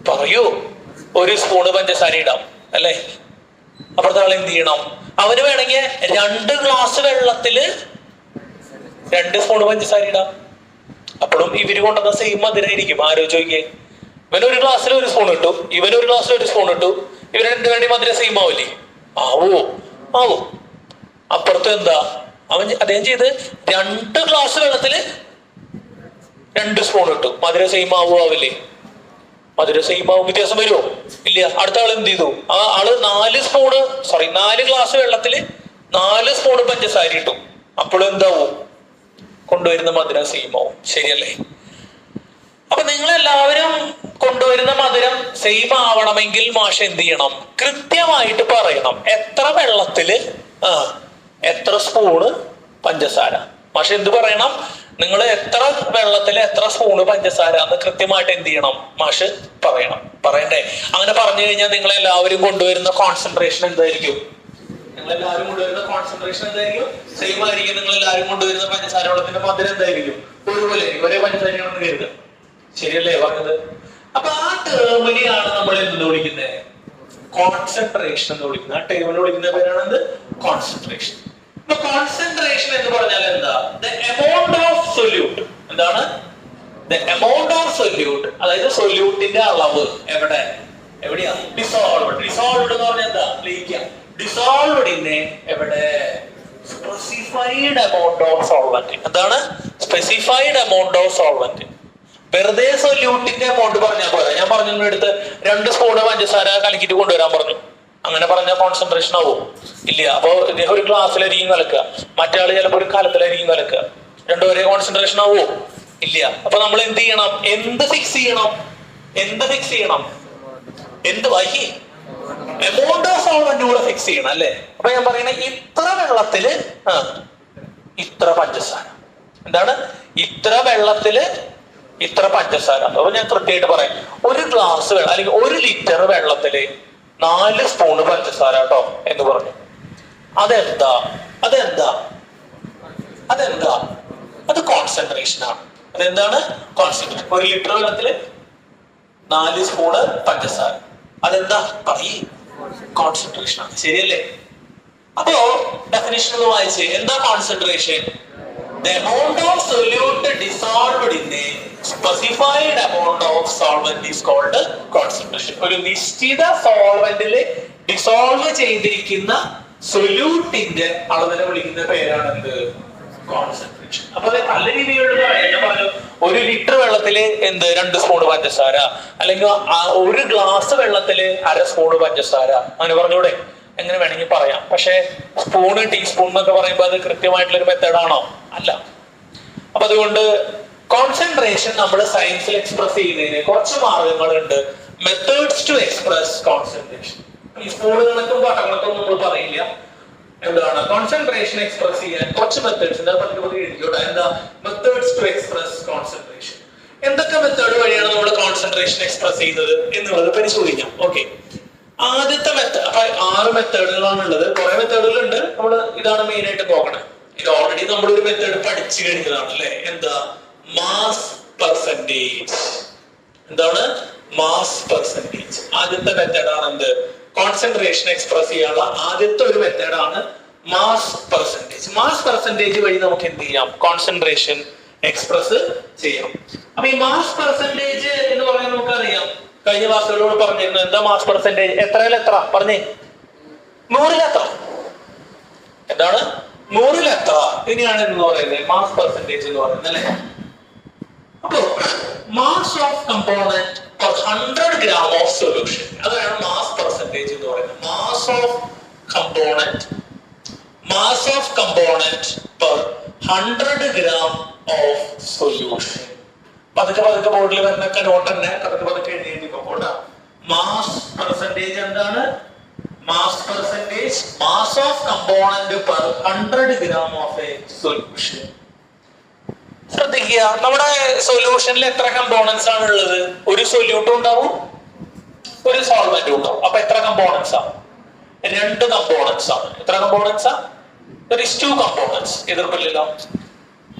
പറയൂ 1 സ്പൂൺ പഞ്ചസാര ഇടാം അല്ലെ. അപ്പുറത്തെ ആൾ എന്ത് ചെയ്യണം, അവന് വേണമെങ്കിൽ 2 ഗ്ലാസ് വെള്ളത്തില് 2 സ്പൂൺ പഞ്ചസാര ഇടാം. അപ്പോഴും ഇവര് കൊണ്ടുവന്ന സെയിം മധുരമായിരിക്കും. ആലോചിക്കേ, ഇവനൊരു ഗ്ലാസ്സിൽ 1 സ്പൂൺ ഇട്ടു, ഇവനൊരു ഗ്ലാസ്സിൽ 1 സ്പൂൺ ഇട്ടു, ഇവർ രണ്ടുപേരുടെയും മധുരം സെയിം ആവില്ലേ? ആവും. അപ്പുറത്തും എന്താ, അദ്ദേഹം ചെയ്ത് 2 ഗ്ലാസ് വെള്ളത്തില് 2 സ്പൂൺ ഇട്ടു, മധുരം സെയിം ആവില്ലേ? മധുരം സെയിം ആവും, വ്യത്യാസം വരുമോ? ഇല്ല. അടുത്ത ആൾ എന്ത് ചെയ്തു, ആ ആള് 4 ഗ്ലാസ് വെള്ളത്തില് 4 സ്പൂൺ പഞ്ചസാര ഇട്ടു, അപ്പോഴും എന്താവും, കൊണ്ടുവരുന്ന മധുരം സെയിം ആവും, ശരിയല്ലേ? അപ്പൊ നിങ്ങളെല്ലാവരും കൊണ്ടുവരുന്ന മധുരം സെയിം ആവണമെങ്കിൽ മാഷ് എന്ത് ചെയ്യണം, കൃത്യമായിട്ട് പറയണം എത്ര വെള്ളത്തില് എത്ര സ്പൂണ് പഞ്ചസാര. മാഷ് എന്ത് പറയണം, നിങ്ങൾ എത്ര വെള്ളത്തില് എത്ര സ്പൂണ് പഞ്ചസാര എന്ന് കൃത്യമായിട്ട് എന്ത് ചെയ്യണം, മാഷ് പറയണ്ടേ? അങ്ങനെ പറഞ്ഞു കഴിഞ്ഞാൽ നിങ്ങളെല്ലാവരും കൊണ്ടുവരുന്ന കോൺസെൻട്രേഷൻ എന്തായിരിക്കും, സെയിം ആയിരിക്കും. നിങ്ങൾ എല്ലാവരും കൊണ്ടുവരുന്ന പഞ്ചസാര വെള്ളത്തിന്റെ മധുരം എന്തായിരിക്കും, ഒരുപോലെ ഒരേ പഞ്ചസാരയാണെന്ന് കരുതുക, ശരിയല്ലേ പറഞ്ഞത്? അപ്പൊ ആ ടേമിനെയാണ് നമ്മൾ എന്ത് വിളിക്കുന്നത്, കോൺസെൻട്രേഷൻ എന്ന് വിളിക്കുന്നത്. ആ ടേമിനെ വിളിക്കുന്ന പേരാണ് എന്ത്, കോൺസെൻട്രേഷൻ. അപ്പൊ കോൺസെൻട്രേഷൻ എന്ന് പറഞ്ഞാൽ എന്താ, ദ എമൗണ്ട് ഓഫ് സൊല്യൂട്ട്. എന്താണ് ദ എമൗണ്ട് ഓഫ് സൊല്യൂട്ട്? അതായത് സൊല്യൂട്ടിന്റെ അളവ് എവിടെയാ, ഡിസോൾവ്ഡ് എന്ന് പറഞ്ഞാൽ എന്താ, ഡിസോൾവ്ഡ് ഇൻ എവിടെ, സ്പെസിഫൈഡ് എമൗണ്ട് ഓഫ് സോൾവെന്റ്. എന്താണ് സ്പെസിഫൈഡ് എമൗണ്ട് ഓഫ് സോൾവെന്റ്? വെറുതെ സൊല്യൂട്ടിന്റെ എമൗണ്ട് പറഞ്ഞാൽ പോരാ. ഞാൻ പറഞ്ഞു നിങ്ങളുടെ അടുത്ത് 2 സ്പൂൺ പഞ്ചസാര കലക്കിട്ട് കൊണ്ടുവരാൻ പറഞ്ഞു, അങ്ങനെ പറഞ്ഞ കോൺസെൻട്രേഷൻ ആവും? ഇല്ല. അപ്പൊ ഇദ്ദേഹം ഒരു ഗ്ലാസ്സിലായിരിക്കും കലക്കുക, മറ്റാള് ചിലപ്പോൾ ഒരു കലത്തിലായിരിക്കും കലക്കുക, രണ്ടും ഒരേ കോൺസെൻട്രേഷൻ ആവോ? ഇല്ല. അപ്പൊ നമ്മൾ എന്ത് ചെയ്യണം, എന്ത് ഫിക്സ് ചെയ്യണം, എന്ത് വൈകി, എമൗണ്ട് ഓഫ് സോൾവെന്റ് കൂടെ ഫിക്സ് ചെയ്യണം അല്ലെ. അപ്പൊ ഞാൻ പറയണ ഇത്ര വെള്ളത്തില് ഇത്ര പഞ്ചസാര, എന്താണ് ഇത്ര വെള്ളത്തില് ഇത്ര പഞ്ചസാര. അപ്പൊ ഞാൻ കൃത്യമായിട്ട് പറയാം, 1 ഗ്ലാസ് വെള്ളം അല്ലെങ്കിൽ 1 ലിറ്റർ വെള്ളത്തില് 4 സ്പൂണ് പഞ്ചസാര കേട്ടോ എന്ന് പറഞ്ഞു. അതെന്താ അത് കോൺസെൻട്രേഷൻ ആണ്. അതെന്താണ് കോൺസെൻട്രേഷൻ? 1 ലിറ്റർ വെള്ളത്തില് 4 സ്പൂണ് പഞ്ചസാര, അതെന്താ കോൺസെൻട്രേഷൻ ആണ്, ശരിയല്ലേ? അപ്പോ ഡെഫിനിഷൻ ഒന്ന് വായിച്ചേ, എന്താ concentration? The amount of solute dissolved in a specified amount of solvent is called concentration. ഒരു നിശ്ചിത സോൾവെന്റിൽ ഡിസോൾവ് ചെയ്തിരിക്കുന്ന സൊല്യൂട്ടിന്റെ അളവിനെ വിളിക്കുന്ന പേരാണ് എന്ത്? കോൺസെൻട്രേഷൻ. അപ്പൊ അത് നല്ല രീതിയിലുള്ള പറഞ്ഞു, 1 ലിറ്റർ വെള്ളത്തില് എന്ത് 2 സ്പൂൺ പഞ്ചസാര, അല്ലെങ്കിൽ 1 ഗ്ലാസ് വെള്ളത്തില് 1/2 സ്പൂൺ പഞ്ചസാര, അങ്ങനെ പറഞ്ഞൂടെ? എങ്ങനെ വേണമെങ്കിൽ പറയാം. പക്ഷെ സ്പൂണ് ടീസ്പൂൺ എന്നൊക്കെ പറയുമ്പോൾ അത് കൃത്യമായിട്ടുള്ള ഒരു മെത്തേഡാണോ? അല്ല. അപ്പൊ അതുകൊണ്ട് കോൺസെൻട്രേഷൻ നമ്മൾ സയൻസിൽ എക്സ്പ്രസ് ചെയ്യുന്നതിന് കുറച്ച് മാർഗങ്ങളുണ്ട്. Methods to express concentration. ഈ സ്പൂണ് കണക്കും പട്ടങ്ങളൊക്കെ നമ്മൾ പറയില്ല. എന്താണ് കോൺസെൻട്രേഷൻ എക്സ്പ്രസ് ചെയ്യാൻ കുറച്ച് മെത്തേഡ്സ് എഴുതിയോട്ടെ. എന്താ മെത്തേഡ്സ് ടു എക്സ്പ്രസ് കോൺസെൻട്രേഷൻ? എന്തൊക്കെ മെത്തേഡ് വഴിയാണ് നമ്മൾ കോൺസെൻട്രേഷൻ എക്സ്പ്രസ് ചെയ്യുന്നത് എന്നുള്ളത് പരിശോധിക്കാം. ഓക്കെ, ആദ്യത്തെ മെത്തേഡ്. അപ്പൊ 6 മെത്തേഡുകളാണ് ഉള്ളത്. കുറെ മെത്തേഡുകളുണ്ട്. നമ്മൾ ഇതാണ് മെയിൻ ആയിട്ട് നോക്കണേ. ഇത് ഓൾറെഡി നമ്മൾ ഒരു മെത്തേഡ് പഠിച്ചു കഴിഞ്ഞതാണ് അല്ലെ? എന്താ? Mass percentage. എന്താണ്? Mass percentage. ആദ്യത്തെ മെത്തേഡാണ് എന്ത്? കോൺസെൻട്രേഷൻ എക്സ്പ്രസ് ചെയ്യാനുള്ള ആദ്യത്തെ ഒരു മെത്തേഡാണ് മാസ് പെർസെന്റേജ്. മാസ് പെർസെന്റേജ് വഴി നമുക്ക് എന്ത് ചെയ്യാം? കോൺസെൻട്രേഷൻ എക്സ്പ്രസ് ചെയ്യാം. അപ്പൊ ഈ മാസ് പെർസെന്റേജ് എന്ന് പറയുന്നത് നമുക്കറിയാം, കഴിഞ്ഞ ക്ലാസ്സുകളോട് പറഞ്ഞിരുന്നു. എന്താ മാസ് പെർസെന്റേജ്? എത്രയിൽ എത്ര പറഞ്ഞേ? 100ൽ എത്ര? എന്താണ്? 100ൽ എത്ര? ഇനിയാണ് എന്ന് പറയുന്നത് മാസ് പെർസെന്റേജ് എന്ന് പറയുന്നത് അല്ലെ? അപ്പോ mass of component per 100 gram of solution, അതാണ് മാസ് പെർസെന്റേജ് എന്ന് പറയുന്നത്. Mass of component per 100 gram of solution. പതുക്കെ ബോർഡിൽ വരുന്നൊക്കെ നോട്ട് തന്നെ പതുക്കെ എഴുതിയിരിക്കോട്ടെ. മാസ് പെർസെന്റേജ് എന്താണ്? Mass percentage mass of component per 100 gram of a solution. ശ്രദ്ധിക്കുക, നമ്മുടെ സൊല്യൂഷനിൽ എത്ര കമ്പോണൻസ് ആണ് ഉള്ളത്? ഒരു സൊല്യൂട്ടും ഉണ്ടാവും, ഒരു സോൾവെന്റും ഉണ്ടാവും. അപ്പൊ എത്ര കമ്പോണൻസ് ആണ്? 2 കമ്പോണൻസ് ആണ്. എത്ര കമ്പോണൻസ്? 2 കമ്പോണൻസ്. എതിർപ്പില്ലല്ലോ.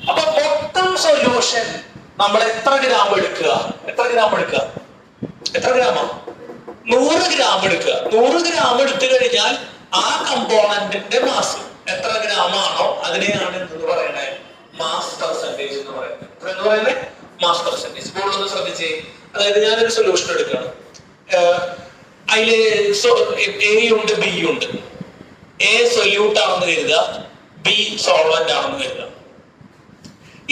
അപ്പൊ മൊത്തം സൊല്യൂഷൻ നമ്മൾ എത്ര ഗ്രാം എടുക്കുക? എത്ര ഗ്രാമാണ്? 100 ഗ്രാം എടുക്കുക. 100 ഗ്രാം എടുത്തു കഴിഞ്ഞാൽ ആ കമ്പോണന്റിന്റെ മാസ് എത്ര ഗ്രാം ആണോ അതിനെയാണ് എന്ന് പറയുന്നത് മാസ് പെർസെന്റേജ് എന്ന് പറയുന്നത്. Mass percentage. ഇപ്പോൾ ഒന്ന് ശ്രദ്ധിച്ചേ. അതായത് ഞാനൊരു സൊല്യൂഷൻ എടുക്കണം. അതില് എ ഉണ്ട്, ബി ഉണ്ട്. എ സൊല്യൂട്ട് ആണെന്ന് കരുതുക, ബി സോൾവെന്റ് ആണെന്ന് കരുതുക.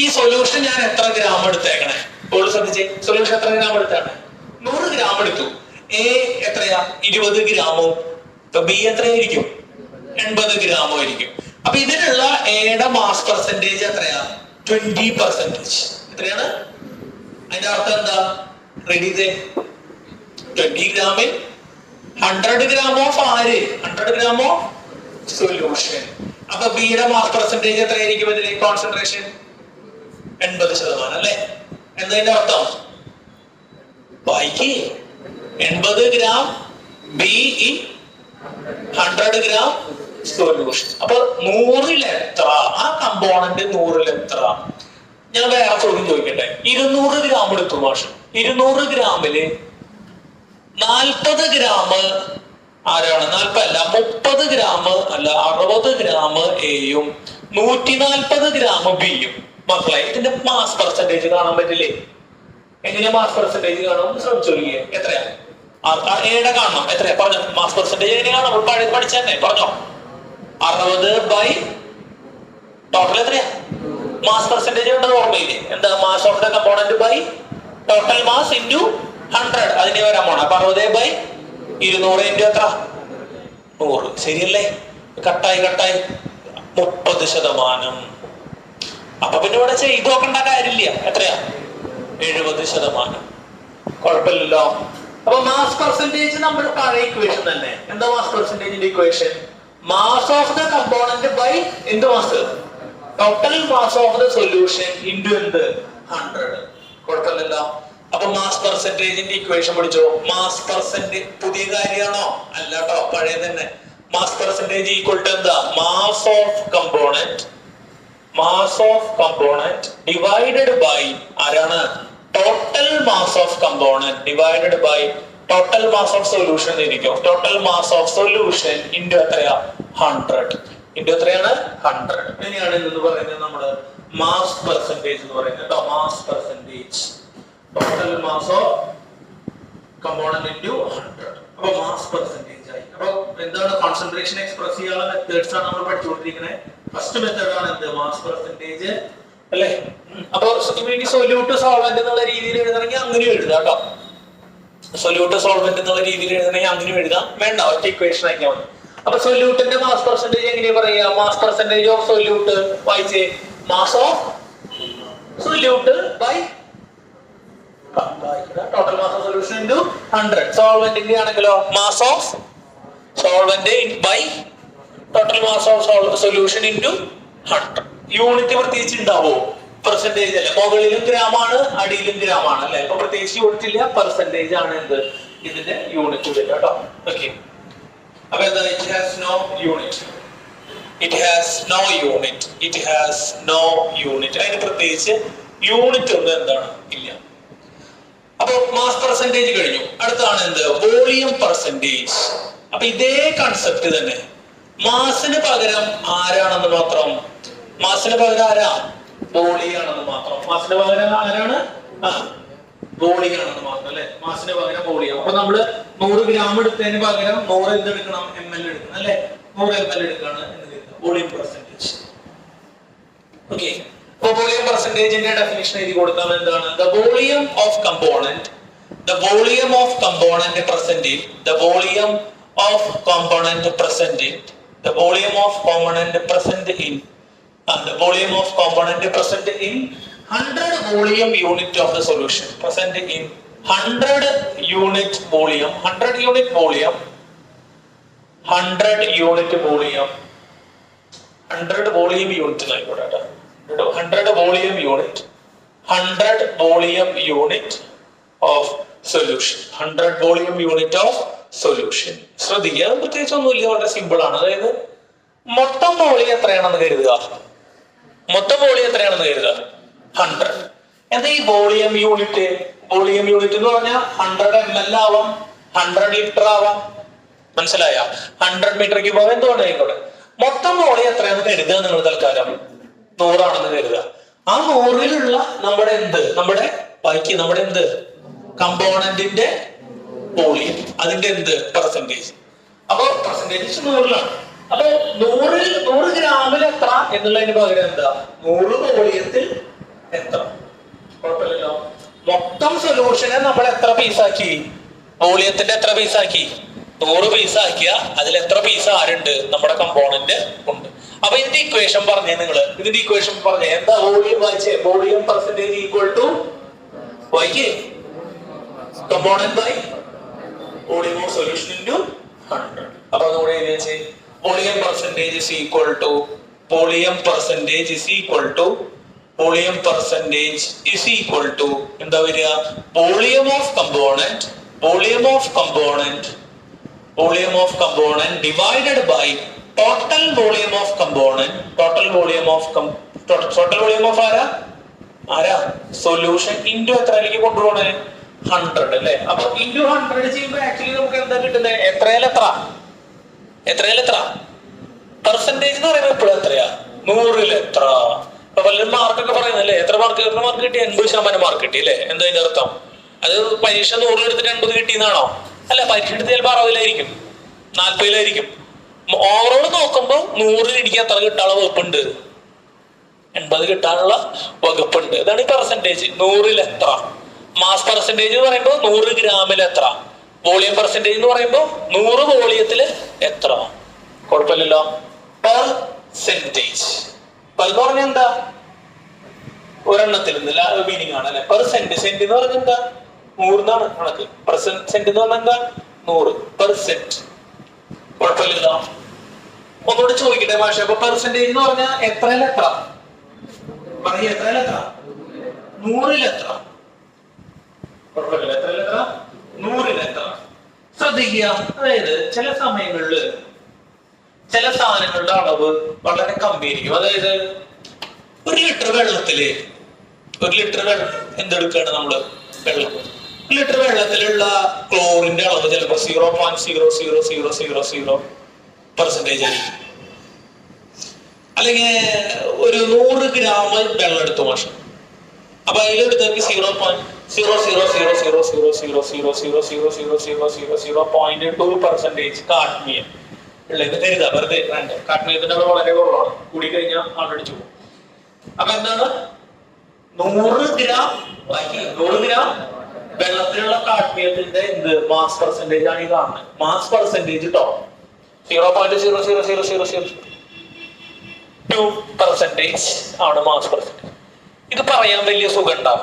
ഈ സൊല്യൂഷൻ ഞാൻ എത്ര ഗ്രാം എടുത്തേക്കണേ? ഇപ്പോൾ ശ്രദ്ധിച്ചേ, സൊല്യൂഷൻ എത്ര ഗ്രാം എടുത്തേക്കണേ? 100 ഗ്രാം എടുത്തു. എ എത്രയാ? 20 ഗ്രാമോ. ബി എത്രയായിരിക്കും? 80 ഗ്രാമോ ആയിരിക്കും. അപ്പൊ ഇതിലുള്ള എയുടെ മാസ് പെർസെന്റേജ് എത്രയാ? 20%. എത്രയാണ്? അതിന്റെ അർത്ഥം എന്താ? റെഡി? 20 ഗ്രാമിൽ 100 ഗ്രാം ഓഫ് ആര്? 100 ഗ്രാം ഓഫ് സൊല്യൂഷൻ. അപ്പൊ ബിയുടെ മാസ് പെർസെന്റേജ് എത്രയായിരിക്കും? ഇതിലെ കോൺസെൻട്രേഷൻ 80% അല്ലെ? എന്നതിന്റെ അർത്ഥം ബാക്കി 80 gram be in 100 gram solution. അപ്പൊ 100ൽ എത്ര? ആ കമ്പോണന്റ് 100ൽ എത്ര? ഞാൻ വേറെ ചോദ്യം ചോദിക്കട്ടെ. 200 ഗ്രാം എടുത്തു മാഷ്. 200 ഗ്രാമില് 40 ഗ്രാം ആരാണ്? 40 അല്ല, 30 ഗ്രാം അല്ല, 60 ഗ്രാം എയും 140 ഗ്രാം ബിയും. മക്കളെ, ഇതിന്റെ മാസ് പെർസെന്റേജ് കാണാൻ പറ്റില്ലേ? എങ്ങനെ മാസ് പെർസെന്റേജ് കാണാൻ ശ്രമിച്ചോളിയേ? എത്രയാ? എയുടെ കാണണം. എത്രയാ? പറഞ്ഞോ. മാസ് പെർസെന്റേജ് എങ്ങനെ കാണാം? പഴയത് പഠിച്ചു തന്നെ പറഞ്ഞോ. 60 ടോട്ടൽ എത്രയാ? മാസ് പെർസെന്റേജ് ഉണ്ടത് ഓർമ്മയില്ലേ? എന്താ? Mass of the component by total mass into 100. അതിന്റെ വരാൻ പോണം. അപ്പൊ 60/200 ഇൻറ്റു എത്ര? 100. ശരിയല്ലേ? കട്ടായി 30%. അപ്പൊ പിന്നെ ഇവിടെ ചെയ്ത് നോക്കേണ്ട കാര്യമില്ല. എത്രയാ? 70%. കുഴപ്പമില്ലല്ലോ. അപ്പൊ മാസ് പെർസെന്റേജ് നമ്മുടെ പഴയ ഇക്വേഷൻ തന്നെ. എന്താ മാസ് പെർസെന്റേജിന്റെ equation? Mass of the component by എന്ത് mass? Total mass of the solution into എന്ത്? 100. കുഴപ്പമില്ലല്ലോ. അപ്പൊ മാസ് പെർസെന്റേജിന്റെ ഇക്വേഷൻ പഠിച്ചോ. മാസ് പെർസെന്റേജ് പുതിയ കാര്യമാണോ? അല്ല കേട്ടോ, പഴയ തന്നെ. മാസ് പെർസെന്റേജ് ഈക്വൽ ടു എന്താ? Mass of component divided by ആരാണ്? Total mass of component divided by total mass of solution ഇരിക്കും. Total mass of solution into എത്രയാ? 100. ഇൻറ്റു എത്രയാണ്? 100. ഇങ്ങനെയാണ് എന്ന് പറയുന്നത് നമ്മള് മാസ് പെർസെന്റേജ് എന്ന് പറയുന്നത് കേട്ടോ. Mass percentage, total mass of component into 100. അപ്പൊ മാസ് പെർസെന്റേജ് ആയി. അപ്പൊ എന്താണ് കോൺസെൻട്രേഷൻ എക്സ്പ്രസ് ചെയ്യാനുള്ള മെത്തേഡ്സ് ആണ് നമ്മൾ പഠിച്ചുകൊണ്ടിരിക്കുന്നത്. ഫസ്റ്റ് മെത്തേഡ് ആണ് എന്ത്? മാസ് പെർസെന്റേജ് അല്ലേ. അപ്പൊ ഇനി സൊല്യൂട്ട് സോൾവെന്റ് എന്നുള്ള രീതിയിൽ എഴുതണമെങ്കിൽ അങ്ങനെ എഴുതാം കേട്ടോ. സൊല്യൂട്ട് സോൾവെന്റ് എന്നുള്ള രീതിയിൽ എഴുതണമെങ്കിൽ അങ്ങനെ എഴുതാം. വേണ്ട, ഒറ്റ ഇക്വേഷൻ ആക്കിയാൽ മതി. അപ്പൊ സൊല്യൂട്ടിന്റെ മാസ് പെർസെന്റേജ് എങ്ങനെയാ പറയാ? മാസ് പെർസെന്റേജ് ഓഫ് സൊല്യൂട്ട് വായിച്ചേ, mass of solute by total mass of solution into 100. സോൾവെന്റിന്റെ ആണെങ്കിലോ mass of solvent by total mass of solution into 100. Unit പ്രത്യേകിച്ച് ഉണ്ടാവോ? പെർസെന്റേജ് അല്ലേ, മുകളിലും ഗ്രാമാണ് അടിയിലും ഗ്രാമാണ് അല്ലെ. അപ്പൊ പ്രത്യേകിച്ച് യൂണിറ്റ് ഇല്ല, പെർസെന്റേജ് ആണ് എന്ത് ഇതിന്റെ യൂണിറ്റ് വരിക കേട്ടോ. ഓക്കെ, അപ്പൊ എന്താ? It has no unit. It has no unit. It has no unit. അതിന് പ്രത്യേകിച്ച് യൂണിറ്റ് ഒന്നും എന്താണ് ഇല്ല. അപ്പൊ മാസ് പെർസെന്റേജ് കഴിഞ്ഞു. അടുത്താണ് എന്ത്? Volume percentage. അപ്പൊ ഇതേ കൺസെപ്റ്റ് തന്നെ. മാസിന് പകരം ആരാണെന്ന് മാത്രം, മാസിന് പകരം ആരാ? വോളിയാണെന്ന് മാത്രം. മാസിന് പകരം ആരാണ്? വോളിയാണെന്ന് മാത്രം അല്ലെ. മാസിന് പകരം വോളിയം. അപ്പൊ നമ്മള് 100 ഗ്രാം എടുത്തതിന് പകരം 100 എന്തെടുക്കണം? ml എടുക്കണം അല്ലെ. 100 ml എടുക്കാണ് എന്ന് കരുതുക. Volume percentage. ഓക്കെ, അപ്പൊ വോളിയം പെർസെന്റേജിന്റെ ഡെഫിനിഷൻ എഴുതി കൊടുത്താൽ എന്താണ്? The volume of component, the volume of component present in, the volume of component present in, the volume of component present in, the volume of component present in 100 volume unit of the solution. Present in 100 unit volume, 100 unit volume, 100 unit volume, 100 volume unit like that. 100 volume unit, 100 volume unit of solution, 100 volume unit of solution. ശ്രദ്ധിക്കുക, പ്രത്യേകിച്ചൊന്നുമില്ല, വളരെ സിമ്പിൾ ആണ്. അതായത് മൊത്തം വോളിയം എത്രയാണെന്ന് കരുതുക. മൊത്തം വോളിയം എത്രയാണെന്ന് കരുതുക? 100. എന്താ ഈ വോളിയം യൂണിറ്റ്? വോളിയം യൂണിറ്റ് എന്ന് പറഞ്ഞാൽ 100 ml ആവാം, 100 ലിറ്റർ ആവാം. മനസ്സിലായ? 100 മീറ്റർ ക്യൂബ് ആവാം, എന്തുകൊണ്ട് ആയിക്കോട്ടെ. മൊത്തം വോളിയം എത്രയാണെന്ന് കരുതുക. നിങ്ങൾ തൽക്കാലം 100 ആണെന്ന് കരുതുക. ആ 100ലുള്ള നമ്മുടെ എന്ത്? നമ്മുടെ ബാക്കി നമ്മുടെ എന്ത്? കമ്പോണന്റിന്റെ വോളിയം, അതിന്റെ എന്ത്? പെർസെന്റേജ്. അപ്പൊ പെർസെന്റേജ് 100ലാണ്. അപ്പൊ 100 ഗ്രാമിൽ എത്ര എന്നുള്ളതിന് പകരം എന്താ? 100 വോളിയത്തിൽ എത്ര? കുഴപ്പമില്ലല്ലോ. മൊത്തം സൊല്യൂഷനെ നമ്മൾ എത്ര പീസാക്കി? വോളിയത്തിന്റെ എത്ര പീസാക്കി? 100 പീസാക്കിയ അതിൽ എത്ര പീസ് ആരുണ്ട്? നമ്മുടെ കമ്പോണന്റ് ഉണ്ട്. അപ്പൊ ഇതിന്റെ ഇക്വേഷൻ പറഞ്ഞേ നിങ്ങൾ. ഇതിന്റെ ഇക്വേഷൻ പറഞ്ഞേ എന്താ? വോളിയം വായിച്ചേ. വോളിയം പെർസെന്റേജ് ഈക്വൽ ടു വായിക്കേ, component by volume of solution into 100. അപ്പൊ അതുകൂടെ എഴുതി വെച്ചേ. Volume percentage is equal to, volume percentage is equal to, volume percentage is equal to എന്താ വരിക? Volume of component, volume of component, volume of component divided by total volume of component, total volume of total volume of ആരാ? സൊല്യൂഷൻ ഇൻറ്റു എത്രയിലേക്ക് കൊണ്ടുപോകണേ? 100 അല്ലേ. അപ്പൊ ഇൻറ്റു 100 ചെയ്യുമ്പോൾ ആക്ച്വലി നമുക്ക് എന്താ കിട്ടുന്നത്? എത്രയിലെത്ര? എത്രയിലെത്ര? പെർസെന്റേജ് എന്ന് പറയുമ്പോൾ ഇപ്പോഴും എത്രയാ? 100ൽ എത്ര? ഇപ്പൊ പലരും മാർക്കൊക്കെ പറയുന്നല്ലേ, എത്ര മാർക്ക് കിട്ടി? 80% മാർക്ക് കിട്ടി അല്ലേ. എന്താ അതിന്റെ അർത്ഥം? അത് പരീക്ഷ 100 എടുത്തിട്ട് 80 കിട്ടിയെന്നാണോ? അല്ല, പരീക്ഷ എടുത്ത് ചിലപ്പോൾ 60-ലായിരിക്കും, 40-ലായിരിക്കും. ഓവറോൾ നോക്കുമ്പോൾ 100 എനിക്ക് എത്ര കിട്ടാനുള്ള വകുപ്പുണ്ട്? 80 കിട്ടാനുള്ള വകുപ്പുണ്ട്. ഇതാണ് ഈ പെർസെന്റേജ്. 100ൽ എത്ര? മാസ് പെർസെന്റേജ് എന്ന് പറയുമ്പോൾ 100 ഗ്രാമിൽ എത്ര? വോളിയം പെർസെന്റേജ് എന്ന് പറയുമ്പോൾ 100 വോളിയത്തില് എത്ര? കുഴപ്പമില്ലല്ലോ. പെർസെന്റേജ് എന്ന് പറഞ്ഞാൽ എന്താ? ഒരെണ്ണത്തിൽ മീനിങ് ആണ് അല്ലെ. പെർസെന്റ്, സെന്റ് എന്ന് പറഞ്ഞാൽ എന്താ? 100 എന്നാണ് കണക്ക്. സെന്റ് എന്ന് പറഞ്ഞാൽ എന്താ? 100 പെർസെന്റ്. കുഴപ്പമില്ലല്ലോ. ഒന്നുകൂടെ ചോദിക്കട്ടെ മാഷെ, അപ്പൊ പെർസെന്റേജ് എന്ന് പറഞ്ഞാൽ എത്രയിലെത്ര? പറയ, എത്രയിലെത്ര? 100ലെത്ര? കുഴപ്പമില്ല. എത്രയിലെത്ര? 100ലെത്ര? ശ്രദ്ധിക്കുക. അതായത് ചില സമയങ്ങളില് ചില സാധനങ്ങളുടെ അളവ് വളരെ കമ്മിയായിരിക്കും. അതായത് 1 ലിറ്റർ വെള്ളത്തില്, 1 ലിറ്റർ വെള്ളം എന്തെടുക്കാണ് നമ്മള്? വെള്ളം. 1 ലിറ്റർ വെള്ളത്തിലുള്ള ക്ലോറിന്റെ അളവ് ചിലപ്പോൾ 0.00000% ആയിരിക്കും. അല്ലെങ്കിൽ ഒരു 100 ഗ്രാം വെള്ളം എടുത്തു മാഷ്. അപ്പൊ അതിലെടുത്തേക്ക് 0.00000000000000000.2% കാഡ്മിയം ഉള്ളത് കരുതാ. വെറുതെ കാഡ്മിയത്തിന്റെ അളവ് വളരെ കുറവാണ്, കൂടി കഴിഞ്ഞാൽ ആളടിച്ചു പോകും. അപ്പൊ എന്താണ് 100 ഗ്രാം വെള്ളത്തിലുള്ള കാഡ്മിയത്തിന്റെ എന്ത് മാസ് പെർസെന്റേജ് ആണ് ഈ കാണുന്നത്. മാസ് പെർസെന്റേജ് ട്ടോ 0.0000002% ആണ് മാസ് പെർസെന്റേജ്. ഇത് പറയാൻ വലിയ സുഖമുണ്ടാ?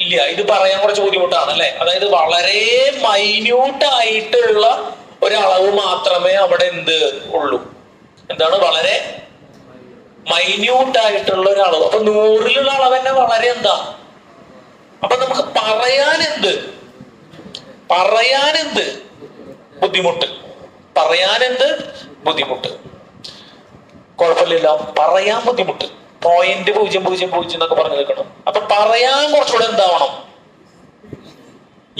ഇല്ല. ഇത് പറയാൻ കുറച്ച് ബുദ്ധിമുട്ടാണ് അല്ലെ. അതായത് വളരെ മൈന്യൂട്ട് ആയിട്ടുള്ള ഒരളവ് മാത്രമേ അവിടെ എന്ത് ഉള്ളൂ. എന്താണ് വളരെ മൈന്യൂട്ട് ആയിട്ടുള്ള ഒരളവ്. അപ്പൊ 100-ലുള്ള അളവ് തന്നെ വളരെ എന്താ. അപ്പൊ നമുക്ക് പറയാനെന്ത് ബുദ്ധിമുട്ട്. കുഴപ്പമില്ലല്ലോ, പറയാൻ ബുദ്ധിമുട്ട്. 0.000 എന്നൊക്കെ പറഞ്ഞു വെക്കണം. അപ്പൊ പറയാൻ കുറച്ചുകൂടെ എന്താവണം,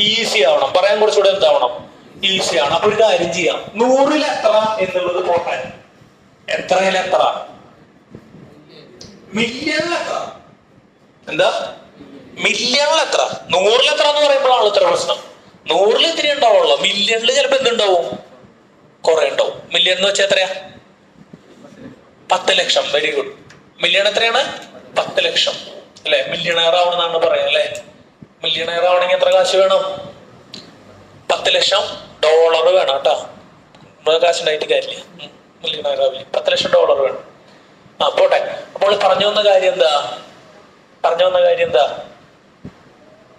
ഈസി ആവണം. ഈസി ആണ്. അപ്പൊ ഒരു കാര്യം ചെയ്യാം, 100-ൽ എത്ര എന്നുള്ളത് പോട്ടെ, എത്രയിൽ എത്ര, മില്യണിൽ എത്ര, എന്താ മില്യണിൽ എത്ര. 100-ൽ എത്ര എന്ന് പറയുമ്പോഴാണ് ഇത്ര പ്രശ്നം. 100-ൽ ഇത്തിരി ഉണ്ടാവുള്ളൂ, മില്യണിൽ ചിലപ്പോ എന്തുണ്ടാവും, കുറെ ഉണ്ടാവും. മില്യൺ എന്ന് വെച്ചാൽ എത്രയാ? 10 ലക്ഷം. Very good. മില്യൺ എത്രയാണ്? 10 ലക്ഷം അല്ലെ. മില്യണയർ ആവണമെന്നാണ് പറയാ അല്ലെ. മില്യണയർ ആവണമെങ്കിൽ എത്ര കാശ് വേണം? 10 ലക്ഷം ഡോളർ വേണം കേട്ടോ. കാശുണ്ടായിട്ട് കാര്യമില്ല, മില്യണയർ ആവില്ല. 10 ലക്ഷം ഡോളർ വേണം. പോട്ടെ. അപ്പോൾ പറഞ്ഞു വന്ന കാര്യം എന്താ?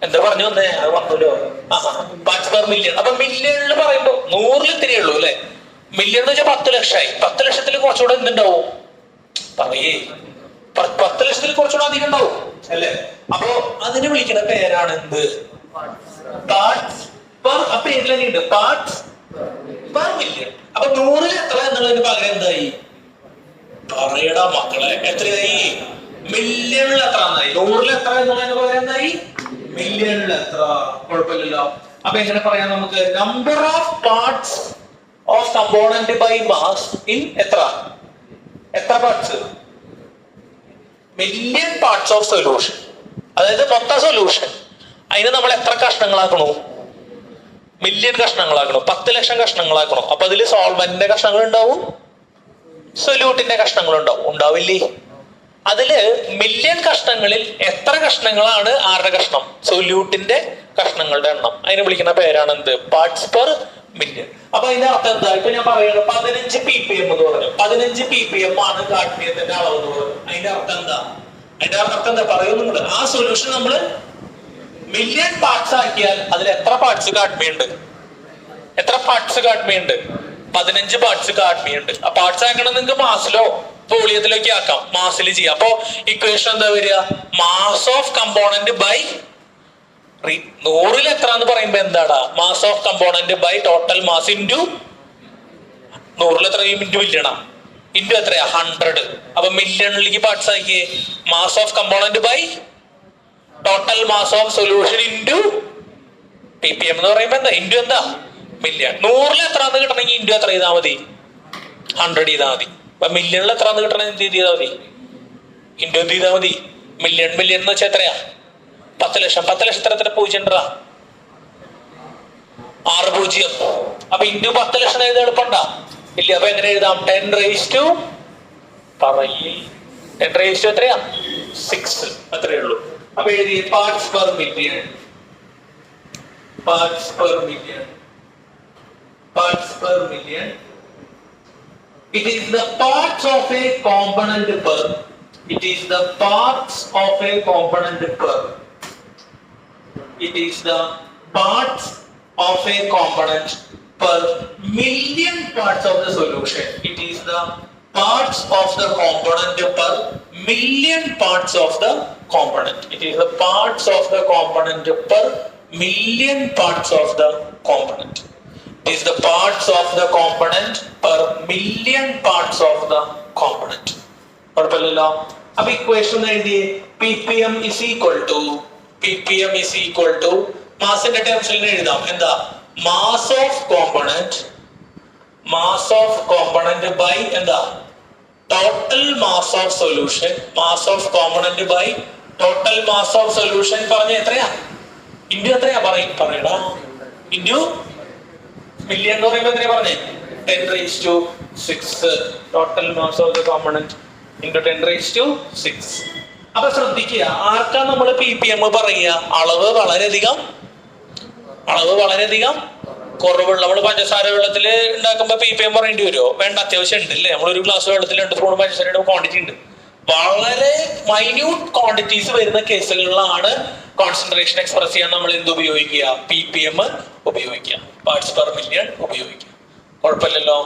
എന്താ പറഞ്ഞു വന്നേ? അത് പറഞ്ഞല്ലോ, പാർട്സ് പെർ മില്യൺ. അപ്പൊ മില്യണിൽ പറയുമ്പോ 100-ൽ ഇത്തിരിയേ ഉള്ളൂ അല്ലെ. മില്യൺ എന്ന് വെച്ചാൽ 10 ലക്ഷമായി. 10 ലക്ഷത്തിൽ കുറച്ചുകൂടെ എന്തുണ്ടാവും പറയേ? 10 ലക്ഷത്തിൽ കുറച്ചുകൂടെ അധികം ഉണ്ടാവും അല്ലെ. അപ്പൊ അതിന് വിളിക്കുന്ന പേരാണ് എന്ത്? Parts per. അപ്പൊ പേരിൽ തന്നെ ഉണ്ട് പാർട്സ് പെർ മില്യൺ. അപ്പൊ 100-ൽ എത്ര എന്നുള്ളതിന് പകരം എന്തായി? പറയടാ മക്കളെ, എത്രയായി? മില്യണിൽ എത്ര എന്നായി. 100-ൽ എത്ര എന്നുള്ളതിന് പകരം എന്തായി? മില്യണിൽ എത്ര. കുഴപ്പമില്ലല്ലോ. അപ്പൊ എങ്ങനെ പറയാം നമുക്ക്? Number of parts of component by mass in എത്ര parts? Million parts of solution. അതായത് മൊത്തം സൊല്യൂഷൻ, അതിന് നമ്മൾ എത്ര കഷ്ണങ്ങളാക്കണോ? മില്യൺ കഷ്ണങ്ങളാക്കണോ? 10 ലക്ഷം കഷ്ണങ്ങളാക്കണോ? അപ്പൊ അതില് സോൾവെന്റിന്റെ കഷ്ണങ്ങൾ ഉണ്ടാവും, സൊല്യൂട്ടിന്റെ കഷ്ണങ്ങൾ ഉണ്ടാവില്ലേ? അതില് മില്യൺ കഷ്ണങ്ങളിൽ എത്ര കഷ്ണങ്ങളാണ് ആരുടെ കഷ്ണം? സൊല്യൂട്ടിന്റെ കഷ്ണങ്ങളുടെ എണ്ണം. അതിനെ വിളിക്കുന്ന പേരാണ് എന്ത്? Parts per million. അപ്പൊ അതിന്റെ അർത്ഥം എന്താ? ഇപ്പൊ ഞാൻ പറയുന്നത് 15 ppm എന്ന് പറഞ്ഞു. 15 ppm ആണ് കാഡ്മിയത്തിന്റെ അളവ് എന്ന് പറഞ്ഞു. അതിന്റെ അർത്ഥം എന്താ? പറയുന്നുണ്ട്. ആ സൊല്യൂഷൻ നമ്മള് മില്യൺ പാർട്സ് ആക്കിയാൽ അതിൽ എത്ര പാർട്സ് കാഡ്മിയം ഉണ്ട്? 15 പാർട്സ് കാഡ്മിയം ഉണ്ട്. ആ പാർട്സ് ആക്കണം നിങ്ങൾക്ക് മാസിലോ വോളിയത്തിലൊക്കെ ആക്കാം. മാസിൽ ചെയ്യാം. അപ്പൊ ഇക്വേഷൻ എന്താ വരിക? മാസ് ഓഫ് കമ്പോണന്റ് ബൈ 100-ൽ എത്ര എന്ന് പറയുമ്പോ എന്താടാ? Mass of component by total mass into 100-ൽ എത്ര ഇൻറ്റു മില്യണാ? ഇൻറ്റു എത്രയാ? 100. അപ്പൊ മില്യണിലേക്ക് പാർട്സ് ആക്കിയേ. Mass of component by total mass of solution into ppm എന്ന് പറയുമ്പോ എന്താ? ഇൻറ്റു എന്താ? മില്യൺ. 100-ൽ എത്ര എന്ന് കിട്ടണമെങ്കിൽ ഇൻറ്റു എത്ര ചെയ്താൽ മതി? 100 ചെയ്താൽ മതി. അപ്പൊ മില്യണിൽ എത്ര എന്ന് കിട്ടണമെങ്കിൽ എന്ത് ചെയ്താൽ മതി? ഇൻറ്റു എന്ത് ചെയ്താൽ മതി? മില്യൺ എന്ന് വെച്ചാൽ എത്രയാ? 10 ലക്ഷം. 10 ലക്ഷത്തിൽ എത്ര പൂജ്യം ഉണ്ടാ? 6 പൂജ്യം. അപ്പൊ ഇൻറ്റു 10 ലക്ഷം എഴുതാൻ എളുപ്പമുണ്ടാ? ഇല്ല. അപ്പൊ എങ്ങനെ എഴുതാം? 10 raised to എത്രയാ? 6. അത്രയേ ഉള്ളൂ. അപ്പൊ എഴുതി parts per million. It is the parts of a component per. It is the parts of a component per million parts of the solution. It is the parts of the component per million parts of the component. It is the parts of the component per million parts of the component. It is the parts of the component per million parts of the component. കുഴപ്പമില്ലല്ലോ. അപ്പൊ ഇക്വേഷൻ എഴുതിയേ. ppm is equal to മാസിന്റെ ടേംസിൽ എഴുതാം. എന്താ? Mass of component mass of component by എന്താ total mass of solution. Mass of component by total mass of solution പറഞ്ഞ എത്രയാ? ഇൻഡു എത്രയാ പറയടാ? ഇൻഡു മില്യൺ എന്ന് പറയുമ്പോ എത്രയാ പറഞ്ഞേ? 10⁻6 total mass of the component into 10�6. അപ്പൊ ശ്രദ്ധിക്കുക, ആർക്കാ നമ്മൾ ppm പറയുക? അളവ് വളരെയധികം കുറവുള്ള. നമ്മൾ പഞ്ചസാര വെള്ളത്തിൽ ഉണ്ടാക്കുമ്പോ ppm പറയേണ്ടി വരുമോ? വേണ്ട, അത്യാവശ്യം ഉണ്ട് അല്ലേ? നമ്മളൊരു ഗ്ലാസ് വെള്ളത്തിൽ 2 സ്പൂൺ പഞ്ചസാരയുടെ ക്വാണ്ടിറ്റി ഉണ്ട്. വളരെ മൈന്യൂട്ട് ക്വാണ്ടിറ്റീസ് വരുന്ന കേസുകളിലാണ് കോൺസെൻട്രേഷൻ എക്സ്പ്രസ് ചെയ്യാൻ നമ്മൾ എന്ത് ഉപയോഗിക്കുക? ppm ഉപയോഗിക്കുക, പാർട്സ് പെർ മില്യൺ ഉപയോഗിക്കുക. കുഴപ്പമില്ലല്ലോ.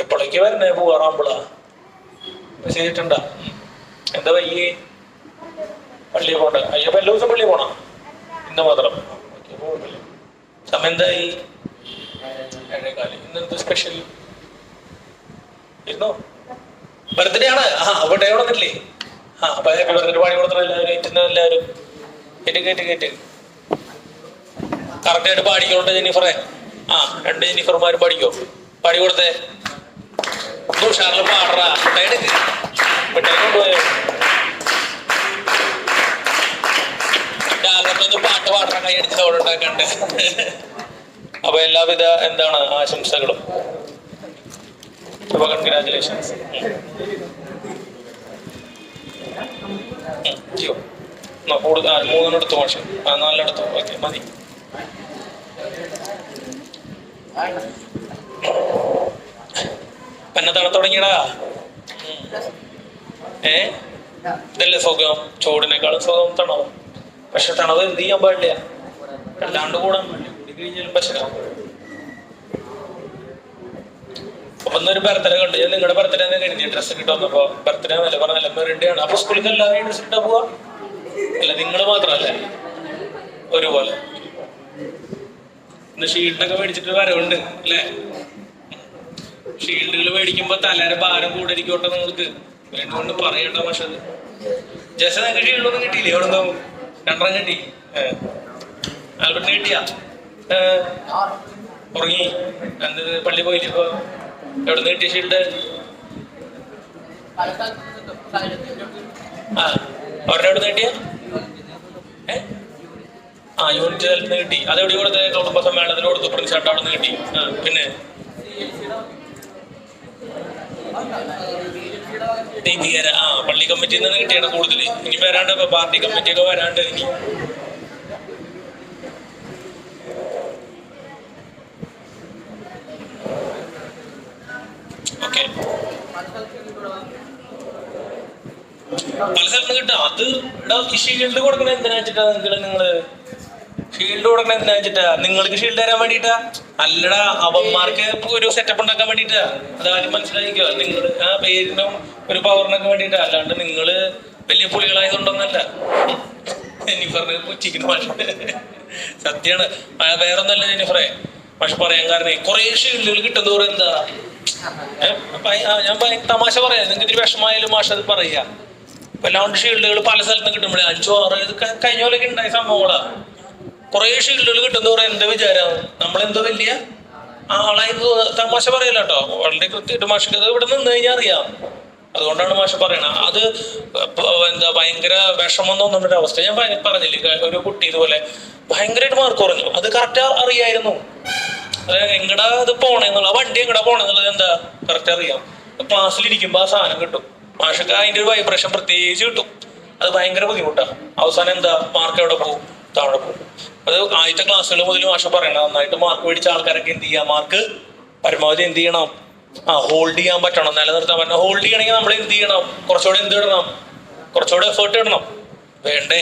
എപ്പോഴേക്ക് വരണേ? പോവാറാകുമ്പോളാ ചെയ്തിട്ടുണ്ടാ? എന്താ വയ്യേ? പള്ളിയിൽ പോണ്ട? അയ്യപ്പ എല്ലാ ദിവസം പള്ളിയിൽ പോണം? ഇന്ന് മാത്രം? സമയം എന്തായി? 7:15. ഇന്നെന്ത് സ്പെഷ്യൽ? ഇരുന്നോ? ബർത്ത്ഡേ ആണ്. അപ്പൊ ഡേ കൊടുത്തില്ലേ? അപ്പൊ ഹാപ്പി ബർത്ത്ഡേ പാടി കൊടുത്തോ എല്ലാവരും? എല്ലാവരും കേട്ട് കറക്റ്റ് ആയിട്ട് പാടിക്കോട്ടെ ജെന്നിഫറെ. 2 ജെന്നിഫർമാരും പാടി കൊടുത്തേ. ഉഷാറിൽ പാടറാ. മിഠായി കൊണ്ടുപോയോ? രാവിലെ പാട്ട് പാടണം, കൈയടിച്ച് തോടുണ്ടാക്കണ്ട്. അപ്പൊ എല്ലാവിധ എന്താണ് ആശംസകളും. അപ്പൊ കൺഗ്രാജുലേഷൻസ്. കൂടുതൽ 3 എടുത്തു മാഷ്. 4 എടുത്തു. ഓക്കെ, മതി. പിന്നെ തണുത്ത് തുടങ്ങിയടാ. ഇതല്ലേ സുഖം? ചൂടിനേക്കാളും സുഖം തണവ്. പക്ഷെ തണവ് എന്ത് ചെയ്യാൻ പാടില്ല, അല്ലാണ്ട് കൂടാൻ പാടില്ല. കൂടി കഴിഞ്ഞാലും പ്രശ്നം. അപ്പൊ ഇന്നൊരു ബർത്ത്ഡേ കണ്ടു. ഞാൻ നിങ്ങളുടെ ബർത്ത്ഡേ കഴിഞ്ഞ ഡ്രസ്സ് കിട്ടുന്നപ്പോ ബർത്ത്ഡേ നല്ല പറഞ്ഞ മെറിൻ്റെയാണ്. അപ്പൊ സ്കൂളിൽ എല്ലാവരും ഡ്രസ് ഇട്ടാ പോവാ? അല്ല, നിങ്ങൾ മാത്രല്ലേ ഒരുപോലെ? ഇന്ന് ഷീൽഡൊക്കെ മേടിച്ചിട്ട് വരവുണ്ട് അല്ലേ? ഷീൽഡുകൾ മേടിക്കുമ്പോ തലേരെ ഭാരം കൂടെ ഇരിക്കോട്ടെ നിങ്ങൾക്ക്. വേണ്ടുകൊണ്ട് പറയണ്ട. പക്ഷെ ജസ നിങ്ങൾക്ക് ഷീൽഡൊന്നും കിട്ടിയില്ലേ? എവിടെ നിന്നും 2 കിട്ടി. ആൽബർട്ടിന് കിട്ടിയാ? ഉറങ്ങി? എന്ത് പള്ളി പോയില്ലേ? ഇപ്പൊ എവിടെ നിന്ന് കിട്ടിയ ഷീൽഡ്? അവരുടെ എവിടെ നിന്ന് കിട്ടിയ? യൂണിറ്റ് തലത്തിൽ നിന്ന് കിട്ടി. അതെവിടെ കൊടുത്ത്? കുടുംബ സമ്മേളനത്തിന് കൊടുത്തു. പ്രിൻസാട്ട് അവിടെ നിന്ന് കിട്ടി. പിന്നെ പള്ളി കമ്മിറ്റിയിൽ നിന്ന് കിട്ടിയാണ് കൂടുതൽ. ഇനി വരാണ്ട് പാർട്ടി കമ്മിറ്റിയൊക്കെ വരാണ്ട് ഇനി. ഓക്കെ, പല സ്ഥലത്ത് കിട്ടാം. അത് ഷീൽഡ് കൊടുക്കണ എന്തിനാ വെച്ചിട്ടാ? നിങ്ങള് ഷീൽഡ് കൊടുക്കണ എന്തിനാ വെച്ചിട്ടാ? നിങ്ങൾക്ക് ഷീൽഡ് തരാൻ വേണ്ടിട്ടാ? അല്ലടാ, അവന്മാർക്ക് ഒരു സെറ്റപ്പ് ഉണ്ടാക്കാൻ വേണ്ടിട്ടാ. അതാദ്യം മനസ്സിലാക്കിക്കോ. നിങ്ങള് ആ പേരിനും ഒരു പവറിനൊക്കെ വേണ്ടിട്ടാ. അല്ലാണ്ട് നിങ്ങള് വലിയ പുളികളായതുകൊണ്ടൊന്നല്ല. ജെന്നിഫറിന് പുച്ഛിക്കുന്ന ഭാഷ സത്യാണ്. വേറൊന്നല്ല ജെന്നിഫറെ. പക്ഷെ പറയാൻ കാരണം കുറെ ഷീൽഡുകൾ കിട്ടുന്നതോറും എന്താ, ഞാൻ തമാശ പറയാം. നിങ്ങൾക്ക് ഇത്തിരി വിഷമായാലും മാഷ അത് പറയാ. ഇപ്പൊ അല്ലാണ്ട് ഷീൽഡുകൾ പല സ്ഥലത്തും കിട്ടുമ്പോഴേ 5, 6 കഴിഞ്ഞ പോലെയൊക്കെ ഉണ്ടായ സംഭവങ്ങളാ. കുറെ ഷീൽഡുകൾ കിട്ടുന്നതോറും എന്താ വിചാരം? നമ്മളെന്തോ വലിയ ആളായി തമാശ പറയല്ലോ കേട്ടോ. വളരെ കൃത്യമായിട്ട് മാഷക്ക് ഇവിടെ നിന്ന് കഴിഞ്ഞാൽ അറിയാം. അതുകൊണ്ടാണ് മാഷ പറയണത്. അത് എന്താ ഭയങ്കര വിഷമം തോന്നുന്ന ഒരു അവസ്ഥ. ഞാൻ പറഞ്ഞില്ലേ, ഒരു കുട്ടി ഇതുപോലെ ഭയങ്കരമായിട്ട് മാർക്ക് കുറഞ്ഞു. അത് കറക്റ്റ് അറിയായിരുന്നു. അതായത് എങ്ങടാ അത് പോണെന്നുള്ള, വണ്ടി എങ്ങടാ പോണെന്നുള്ളത് എന്താ കറക്റ്റ് അറിയാം. ക്ലാസ്സിലിരിക്കുമ്പോ ആ സാധനം കിട്ടും. മാഷക്ക് അതിന്റെ ഒരു വൈബ്രേഷൻ പ്രത്യേകിച്ച് കിട്ടും. അത് ഭയങ്കര ബുദ്ധിമുട്ടാണ്. അവസാനം എന്താ, മാർക്ക് എവിടെ പോകും? താഴെ പോകും. അത് ആദ്യത്തെ ക്ലാസ്സുകൾ മുതൽ മാഷ പറയണം. നന്നായിട്ട് മാർക്ക് മേടിച്ച ആൾക്കാരൊക്കെ എന്ത് ചെയ്യാം? മാർക്ക് പരമാവധി എന്ത് ചെയ്യണം? ഹോൾഡ് ചെയ്യാൻ പറ്റണം, നിലനിർത്താൻ പറ്റണം. ഹോൾഡ് ചെയ്യണമെങ്കിൽ നമ്മൾ എന്ത് ചെയ്യണം? കുറച്ചുകൂടെ എന്ത് ഇടണം? കുറച്ചുകൂടെ എഫേർട്ട് ഇടണം. വേണ്ടേ?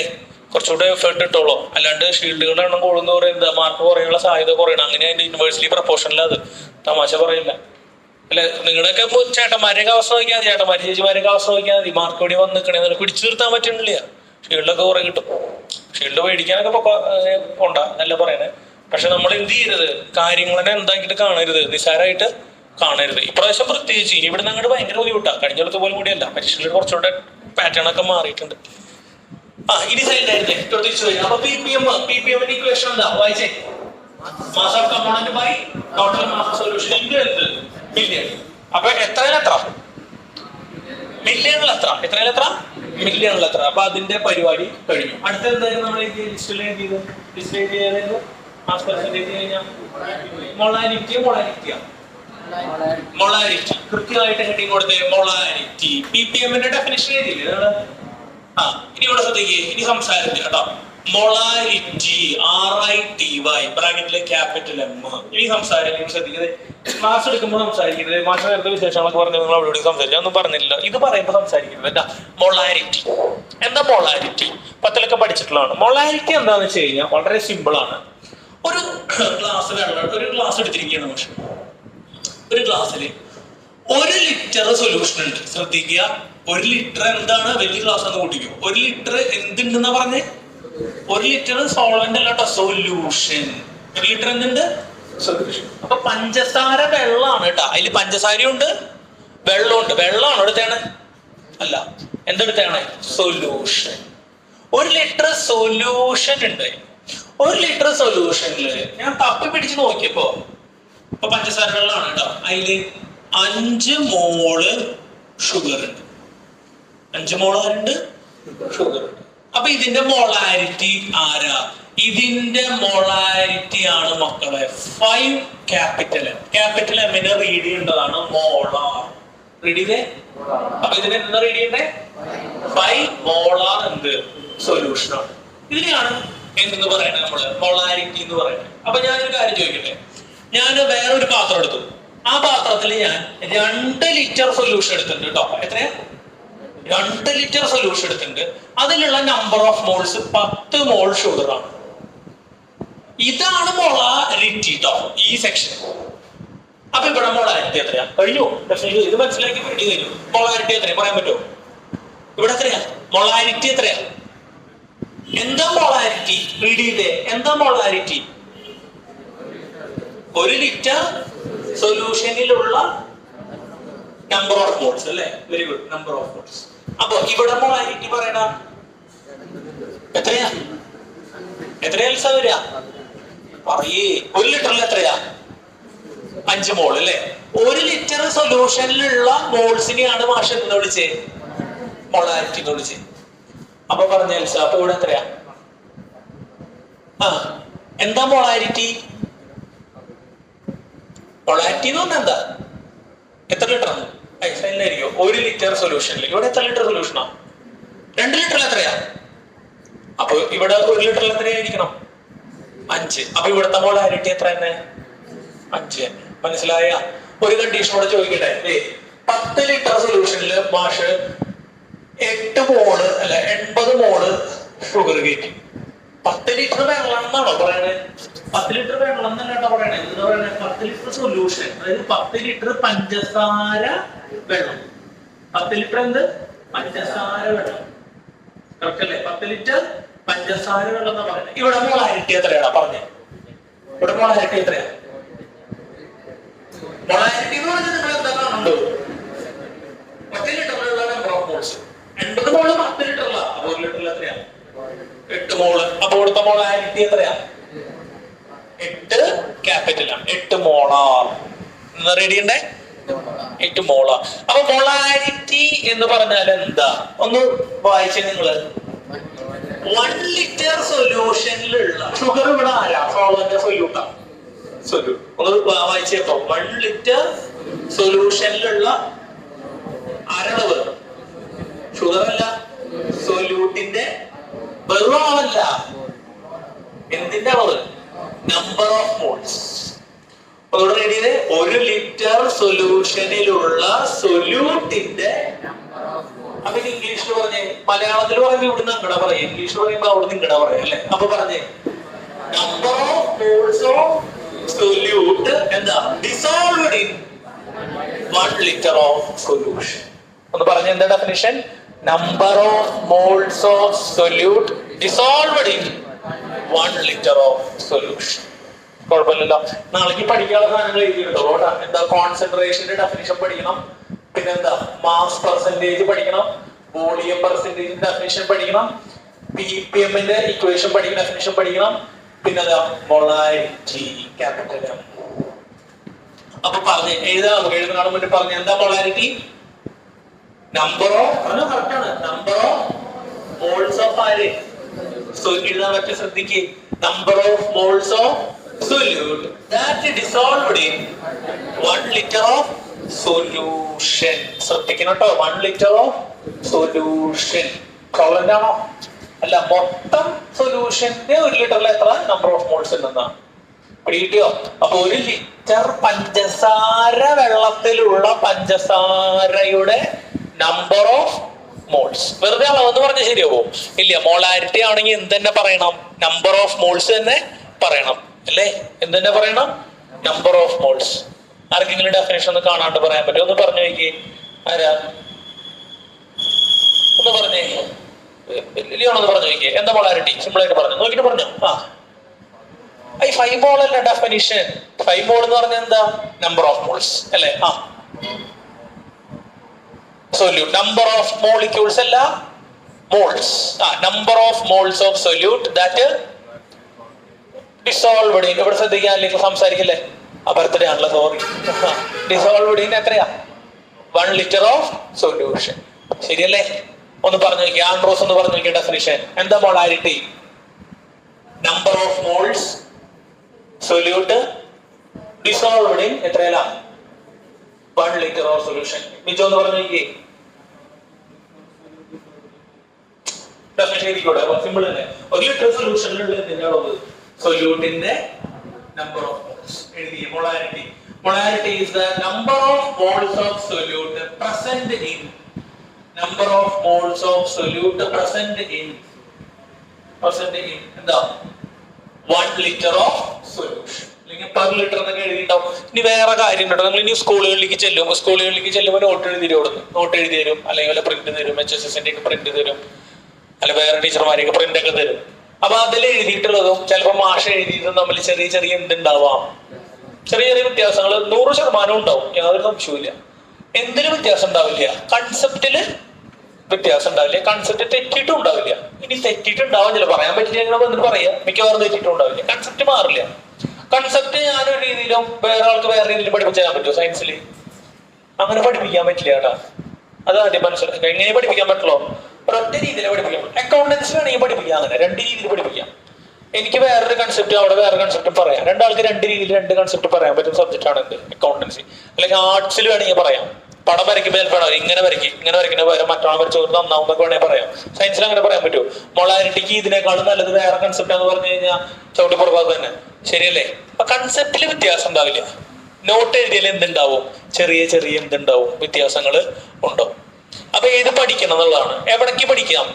കുറച്ചുകൂടെ എഫേർട്ട് ഇട്ടോളൂ. അല്ലാണ്ട് ഷീൽഡുകളുടെ എണ്ണം കൂടുന്ന എന്താ മാർക്ക് കുറയാനുള്ള സാധ്യത കുറയണം. അങ്ങനെ അതിന്റെ യൂണിവേഴ്സിറ്റി പ്രൊപ്പോഷനിൽ അത് തമാശ പറയില്ല അല്ലെ? നിങ്ങളുടെയൊക്കെ ചേട്ടന്മാരെയൊക്കെ അവസ്ഥ നോക്കിയാൽ മതി, ചേട്ടന്മാരെ ചേച്ചിമാരെയൊക്കെ അവസ്ഥ നോക്കിയാൽ മതി. മാർക്ക് കൂടി വന്ന് നിൽക്കണേ പിടിച്ചു നിർത്താൻ പറ്റുന്നില്ല. ഷീൽഡൊക്കെ കുറെ കിട്ടും. ഷീൽഡ് മേടിക്കാനൊക്കെ പോണ്ട എന്നല്ല പറയണേ. പക്ഷെ നമ്മൾ എന്ത് ചെയ്യരുത്? കാര്യങ്ങളെ എന്താക്കിയിട്ട് കാണരുത്, നിസ്സാരമായിട്ട് കാണരുത്. ഇപ്രാവശ്യം പ്രത്യേകിച്ച് ഇനി ഇവിടെ അങ്ങോട്ട് ഭയങ്കര ബുദ്ധിമുട്ടാണ്. കഴിഞ്ഞിടത്ത് പോലും കൂടിയല്ല, പരീക്ഷയിൽ കുറച്ചുകൂടെ പാറ്റേൺ ഒക്കെ മാറിയിട്ടുണ്ട്. ഇനി സൈഡ് ആയിരുന്നേ തിരിച്ചു വരും. അപ്പൊ ppm ഇക്വേഷൻ എന്താ വായിച്ചേ? Mass of component by total mass of solution into എന്ത് മില്യൺ. അപ്പൊ എത്രയിൽ എത്ര മില്യണിൽ എത്ര എത്രയിൽ എത്ര മില്യണിൽ എത്ര. അപ്പൊ അതിന്റെ പരിപാടി കഴിഞ്ഞു. അടുത്ത എന്തായാലും നമ്മൾ ലിസ്റ്റിൽ എഴുതിയത് ലിസ്റ്റ് എഴുതിയത് മാസ് പെർസെന്റേജ് കഴിഞ്ഞാൽ മൊളാരിറ്റി കൃത്യമായിട്ട് ഹെഡിങ് കൊടുത്തേ മൊളാരിറ്റി. ppmന്റെ ഡെഫിനിഷൻ എഴുതിയില്ലേ നിങ്ങള്? ഇനി ഇവിടെ ശ്രദ്ധിക്കേ, ഇനി സംസാരിക്കുക കേട്ടോ. മൊളാരിറ്റി RITY ബ്രാക്കറ്റിലെ ക്യാപിറ്റൽ M. ഇനി സംസാരിക്കുന്നത് ശ്രദ്ധിക്കുന്നത്, ക്ലാസ് എടുക്കുമ്പോൾ സംസാരിക്കുന്നത് മാഷ നേരത്തെ വിശേഷങ്ങളൊക്കെ പറഞ്ഞു നിങ്ങൾ അവിടെ സംസാരിച്ചു ഒന്നും പറഞ്ഞില്ല. ഇത് പറയുമ്പോൾ സംസാരിക്കുന്നത് എന്താ മൊളാരിറ്റി. എന്താ മൊളാരിറ്റി? 10ലൊക്കെ പഠിച്ചിട്ടുള്ളതാണ്. മൊളാരിറ്റി എന്താണെന്ന് വെച്ച് കഴിഞ്ഞാൽ വളരെ സിമ്പിൾ ആണ്. ഒരു ഗ്ലാസ് വെള്ളം, ഒരു ഗ്ലാസ് എടുത്തിരിക്കുകയാണ് പക്ഷെ ഒരു ഗ്ലാസ്സില് 1 ലിറ്റർ സൊല്യൂഷൻ ഉണ്ട്. ശ്രദ്ധിക്കുക, 1 ലിറ്റർ എന്താണ്? വലിയ ഗ്ലാസ് എന്ന് കൂട്ടിക്കും. 1 ലിറ്റർ എന്തുണ്ടെന്നാ പറഞ്ഞേ? 1 ലിറ്റർ സോൾവെന്റ് അല്ല കേട്ടോ, സൊല്യൂഷൻ. 1 ലിറ്റർ എന്തുണ്ട്? സൊല്യൂഷൻ. അപ്പൊ പഞ്ചസാര വെള്ളമാണ് കേട്ടോ. അതിൽ പഞ്ചസാരയുണ്ട്, വെള്ളമുണ്ട്. വെള്ളമാണ് എടുത്തേണ്? അല്ല, എന്തെടുത്താണ്? സൊല്യൂഷൻ. 1 ലിറ്റർ സൊല്യൂഷൻ ഉണ്ട്. 1 ലിറ്റർ സൊല്യൂഷനില് ഞാൻ തപ്പി പിടിച്ച് നോക്കിയപ്പോ ഇപ്പൊ പഞ്ചസാര വെള്ളമാണ് കേട്ടോ, അതില് 5 മോള് ഷുഗർ ഉണ്ട്. 5 മോള് ആരുണ്ട്? ഷുഗർ ഉണ്ട്. അപ്പൊ ഇതിന്റെ മൊളാരിറ്റി ആരാ? ഇതിന്റെ മൊളാരിറ്റി ആണ് മക്കളെ 5 ക്യാപിറ്റൽ M. ക്യാപിറ്റൽ എമ്മിനെ റീഡ് ചെയ്യേണ്ടതാണ് മോളാർ. റീഡ് ചെയ്തേ. അപ്പൊ ഇതിനെ എന്താ റീഡ് ചെയ്യണ്ടേ? 5 മോളാർ എന്ത് സൊല്യൂഷൻ ആണ്. ഇതിനെയാണ് എന്തെന്ന് പറയണേ നമ്മള് മൊളാരിറ്റി എന്ന് പറയുന്നത്. അപ്പൊ ഞാനൊരു കാര്യം ചോദിക്കട്ടെ, ഞാൻ വേറൊരു പാത്രം എടുത്തു. ആ പാത്രത്തിൽ ഞാൻ 2 ലിറ്റർ സൊല്യൂഷൻ എടുത്തിട്ടുണ്ട് കേട്ടോ. എത്രയാ? 2 ലിറ്റർ സൊല്യൂഷൻ എടുത്തിട്ടുണ്ട്. അതിലുള്ള number of moles 10 mole sugar ആണ്. ഇതാണ് മൊളാരിറ്റി കേട്ടോ, ഈ സെക്ഷൻ. അപ്പൊ ഇവിടെ മൊളാരിറ്റി എത്രയാ? കഴിഞ്ഞു. ഇത് മനസ്സിലാക്കി കഴിഞ്ഞു. മൊളാരിറ്റി എത്രയാ പറയാൻ പറ്റുമോ? ഇവിടെ എത്രയാ മൊളാരിറ്റി? എത്രയാ? എന്താ മൊളാരിറ്റി? റീഡ് ചെയ്തേ. എന്താ മൊളാരിറ്റി? 1 ലിറ്റർ സൊല്യൂഷനിലുള്ള നമ്പർ ഓഫ് മോൾസ് അല്ലേ? Very good, number of moles. അപ്പൊ ഇവിടെ മൊളാരിറ്റി പറയണ എത്രയാ? എത്രയാ വരിക? പറയേ. 1 ലിറ്ററിൽ എത്രയാ? 5 മോൾ അല്ലേ? 1 ലിറ്റർ സൊല്യൂഷനിലുള്ള മോൾസിനെയാണ് മാഷ് എന്ന് വിളിച്ചേ? മൊളാരിറ്റി എന്ന് വിളിച്ചേ. അപ്പൊ പറഞ്ഞ എൽസ, അപ്പൊ ഇവിടെ എത്രയാ? എന്താ മൊളാരിറ്റി? മൊളാരിറ്റി എന്ന് പറഞ്ഞാൽ എന്താ? എത്ര ലിറ്റർ ആണ്? 1 ലിറ്റർ സൊല്യൂഷനിൽ ഇവിടെ എത്ര ലിറ്റർ സൊല്യൂഷനാ? 2 ലിറ്ററിൽ എത്രയാ? അപ്പൊ ഇവിടെ 1 ലിറ്ററിൽ എത്രയായിരിക്കണം? 5. അപ്പൊ ഇവിടുത്തെ മൊളാരിറ്റി എത്ര തന്നെ? 5 തന്നെ. മനസ്സിലായ? ഒരു കണ്ടീഷനോടെ ചോദിക്കട്ടെ. 10 ലിറ്റർ സൊല്യൂഷനിൽ മാഷ് 8 മോള് അല്ല 80 മോള് ഷുഗർ കയറ്റി. 10 ലിറ്റർ വെള്ളം എന്നാണോ പറയണേ? 10 ലിറ്റർ വെള്ളം എന്നല്ലാട്ടോ പറയണേ. എന്താ പറയണേ? 10 ലിറ്റർ സൊല്യൂഷൻ, അതായത് 10 ലിറ്റർ പഞ്ചസാര വെള്ളം. 10 ലിറ്റർ എന്ത്? പഞ്ചസാര വെള്ളം. കറക്റ്റ് അല്ലേ? 10 ലിറ്റർ പഞ്ചസാര വെള്ളം എന്നാ പറയണേ. ഇവിടെ മൊളാരിറ്റി എത്രയാടാ പറഞ്ഞേ? ഇവിടെ മൊളാരിറ്റി എത്രയാ? മൊളാരിറ്റി എന്ന് പറഞ്ഞാൽ നിങ്ങൾ എന്താ കാണുന്നുണ്ടോ? 10 ലിറ്ററിലുള്ള നമ്പർ ഓഫ് മോൾസ്. 80 മോള് 10 ലിറ്ററില. അപ്പൊ 1 ലിറ്ററിൽ എത്രയാ? 8 മോള്. അപ്പൊ ഇവിടുത്തെ മൊളാരിറ്റി എത്രയാ? 8 ക്യാപിറ്റൽ ആണ്. 8 മോളാർ. റെഡി ഉണ്ടേ? 8 മോളാർ. അപ്പൊ മൊളാരിറ്റി എന്ന് പറഞ്ഞാൽ എന്താ? ഒന്ന് വായിച്ചേ നിങ്ങള്. 1 ലിറ്റർ സൊല്യൂഷനിലുള്ള ഷുഗർ ഇവിടെ ആരാ? സോൾവെന്റ് സൊല്യൂട്ടാ. സൊല്യൂട്ട്. ഒന്ന് വായിച്ചേപ്പോ 1 ലിറ്റർ സൊല്യൂഷനിലുള്ള ആരളവ്? ഷുഗർ അല്ല, സൊല്യൂട്ടിന്റെ വെറും അളവല്ല. എന്തിന്റെ അളവ്? Number of moles. റെഡി ചെയ്ത് 1 ലിറ്റർ സൊല്യൂഷനിലുള്ള സൊല്യൂട്ടിന്റെ. അപ്പൊ ഇംഗ്ലീഷിൽ പറഞ്ഞേ, മലയാളത്തിൽ പറയുമ്പോ ഇവിടുന്ന് ഇങ്ങടെ പറയാം, ഇംഗ്ലീഷിൽ പറയുമ്പോ അവിടുന്ന് ഇങ്ങടെ പറയാം അല്ലെ? അപ്പൊ പറഞ്ഞേ number of moles of solute എന്താ? Dissolved in 1 litre of solution. ഒന്ന് പറഞ്ഞ എന്താ definition? Number of moles of solute dissolved in 1 litre of solution. കുഴപ്പമില്ലല്ലോ. നാളേക്ക് പഠിക്കാനുള്ള സാധനങ്ങൾ എഴുതിയിട്ടോ. എന്താ? കോൺസെൻട്രേഷന്റെ ഡെഫിനിഷൻ പഠിക്കണം. പിന്നെന്താ? മാസ് പെർസെന്റേജ് പഠിക്കണം. വോളിയം പെർസെന്റേജിന്റെ ഡെഫിനിഷൻ പഠിക്കണം. ppmന്റെ ഇക്വേഷൻ പഠിക്കണം, ഡെഫിനിഷൻ പഠിക്കണം. പിന്നെ മൊളാരിറ്റി ക്യാപിറ്റൽ എം. അപ്പൊ പറഞ്ഞ് എഴുതുന്നതിന് മുന്നേ പറഞ്ഞ എന്താ മൊളാരിറ്റി? നമ്പർ ഓഫ് കറക്റ്റാണ്, നമ്പർ ഓഫ് മോൾസ് ഓഫ് ആര് എഴുതാൻ പറ്റി ശ്രദ്ധിക്ക്. Number of moles of solute that dissolved in 1 liter of solution. ശ്രദ്ധിക്കണം കേട്ടോ, 1 liter ഓഫ് സൊല്യൂഷൻ. കോളന്റ് ആണോ? അല്ല, മൊത്തം സൊല്യൂഷന്റെ 1 ലിറ്ററിൽ എത്ര നമ്പർ ഓഫ് മോൾസ് ഉണ്ടെന്നാണ് പിടികിട്ടിയോ? അപ്പൊ 1 ലിറ്റർ പഞ്ചസാര, വെള്ളത്തിലുള്ള പഞ്ചസാരയുടെ നമ്പർ ഓഫ് മോൾസ്. വെറുതെ അളവെന്ന് പറഞ്ഞ ശരിയാവോ? ഇല്ല. മോളാരിറ്റി ആണെങ്കിൽ എന്ത് തന്നെ പറയണം? നമ്പർ ഓഫ് മോൾസ് തന്നെ പറയണം അല്ലേ? എന്ത് തന്നെ പറയണം? Number of moles. ആർക്കെങ്കിലും ഡെഫിനേഷൻ ഒന്ന് കാണാണ്ട് പറയാൻ പറ്റും? ഒന്ന് പറഞ്ഞു നോക്കി. ആരാ? ഒന്ന് പറഞ്ഞേ. ലിയോണൊന്ന് പറഞ്ഞു നോക്കിയേ. എന്താ മോളാരിറ്റി? സിമ്പിൾ ആയിട്ട് പറഞ്ഞു നോക്കിട്ട് പറഞ്ഞു. ഈ 5 മോൾ അല്ല ഡെഫിനിഷൻ. 5 മോൾ എന്ന് പറഞ്ഞാൽ എന്താ? നമ്പർ ഓഫ് മോൾസ് അല്ലേ? solute number of molecules അല്ല, moles. Number of moles of solute that dissolved in. ഇവിടെ ശ്രദ്ധിക്കാൻ അല്ലെങ്കിൽ സംസാരിക്കില്ലേ? ബർത്ത്ഡേ ആണല്ലോ, സോറി. ഡിസോൾവ്ഡ് ഇൻ എത്രയാ? 1 liter ഓഫ് സൊല്യൂഷൻ. ശരിയല്ലേ? ഒന്ന് പറഞ്ഞു നോക്കി. ആൻഡ്രോസ് ഒന്ന് പറഞ്ഞു നോക്കിയ ഡെഫിനിഷൻ എന്താ? Molarity number of moles solute dissolved in എത്രയല്ല? 1 liter ഓഫ് സൊല്യൂഷൻ. മിജോ ഒന്ന് പറഞ്ഞു നോക്കി. ഡെഫിനിഷൻ എഴുതിക്കോട്ടെ, സിമ്പിൾ അല്ലേ? 1 ലിറ്റർ സൊല്യൂഷനിലുള്ള എന്തിനാണുള്ളത്? സൊല്യൂട്ടിന്റെ നമ്പർ ഓഫ് മോൾസ് എഴുതി. Molarity molarity is the number of moles of solute present in number of moles of solute present in എന്താ? 1 liter of solution. അല്ലെങ്കിൽ per liter എന്നൊക്കെ എഴുതിയിട്ടുണ്ടാവും. ഇനി വേറെ കാര്യം കേട്ടോ, നിങ്ങൾ ഇനി സ്കൂളുകളിലേക്ക് ചെല്ലുമ്പോൾ നോട്ട് എഴുതി തരും, അല്ലെങ്കിൽ വല്ല പ്രിന്റ് തരും, HSSന്റെ ഒക്കെ പ്രിന്റ് തരും, അല്ല വേറെ ടീച്ചർമാരെയൊക്കെ പ്രിന്റ് ഒക്കെ തരും. അപ്പൊ അതിൽ എഴുതിയിട്ടുള്ളതും ചിലപ്പോൾ മാഷ് എഴുതിയതും തമ്മിൽ ചെറിയ എന്തുണ്ടാവാം? ചെറിയ വ്യത്യാസങ്ങൾ 100% ഉണ്ടാവും, യാതൊരു സംശയവുമില്ല. എന്തിനും വ്യത്യാസം ഉണ്ടാവില്ല? കൺസെപ്റ്റില് വ്യത്യാസം ഉണ്ടാവില്ല, കൺസെപ്റ്റ് തെറ്റിയിട്ടും ഉണ്ടാവില്ല. ഇനി തെറ്റിയിട്ടുണ്ടാവും, ചില പറയാൻ പറ്റില്ല, എന്നിട്ട് പറയാം. മിക്കവാറും തെറ്റിയിട്ടും ഉണ്ടാവില്ല. കൺസെപ്റ്റ് മാറില്ല. കൺസെപ്റ്റ് ഞാനൊരു രീതിയിലും വേറെ ആൾക്ക് വേറെ രീതിയിലും പഠിപ്പിച്ചാൻ പറ്റുമോ? സയൻസിൽ അങ്ങനെ പഠിപ്പിക്കാൻ പറ്റില്ല കേട്ടോ. അത് ആദ്യം മനസ്സിലാക്കുക. എങ്ങനെ പഠിപ്പിക്കാൻ പറ്റുള്ളൂ? ഒരൊറ്റ രീതിയിൽ പഠിപ്പിക്കാൻ പറ്റും. അക്കൗണ്ടൻസി വേണമെങ്കിൽ പഠിപ്പിക്കാം, അങ്ങനെ 2 രീതിയിൽ പഠിപ്പിക്കാം. എനിക്ക് വേറൊരു കൺസെപ്റ്റ്, അവിടെ വേറെ കൺസെപ്റ്റും പറയാം. രണ്ടാൾക്ക് 2 രീതിയിൽ 2 കൺസെപ്റ്റ് പറയാൻ പറ്റും സബ്ജക്റ്റ് ആണ് എന്ത്? അക്കൗണ്ടൻസി. അല്ലെങ്കിൽ ആർട്സിൽ വേണമെങ്കിൽ പറയാം. പടം വരയ്ക്കുമ്പോൾ ചിലപ്പോൾ ഇങ്ങനെ വരയ്ക്കുന്ന പകരം മറ്റൊരാൾ വരച്ച് നന്നാവും എന്നൊക്കെ വേണമെങ്കിൽ പറയാം. സയൻസിൽ അങ്ങനെ പറയാൻ പറ്റുമോ? മൊളാരിറ്റിക്ക് ഇതിനേക്കാളും നല്ലത് വേറെ കൺസെപ്റ്റ് എന്ന് പറഞ്ഞു കഴിഞ്ഞാൽ ചവിട്ടി പുറപ്പാത് തന്നെ. ശരിയല്ലേ? അപ്പൊ കൺസെപ്റ്റിൽ വ്യത്യാസം ഉണ്ടാവില്ല. നോട്ട് എഴുതിയാൽ എന്തുണ്ടാവും? ചെറിയ എന്തുണ്ടാവും? വ്യത്യാസങ്ങൾ ഉണ്ടാവും. അപ്പൊ ഏത് പഠിക്കണം എന്നുള്ളതാണ്. എവിടേക്ക് പഠിക്കാം?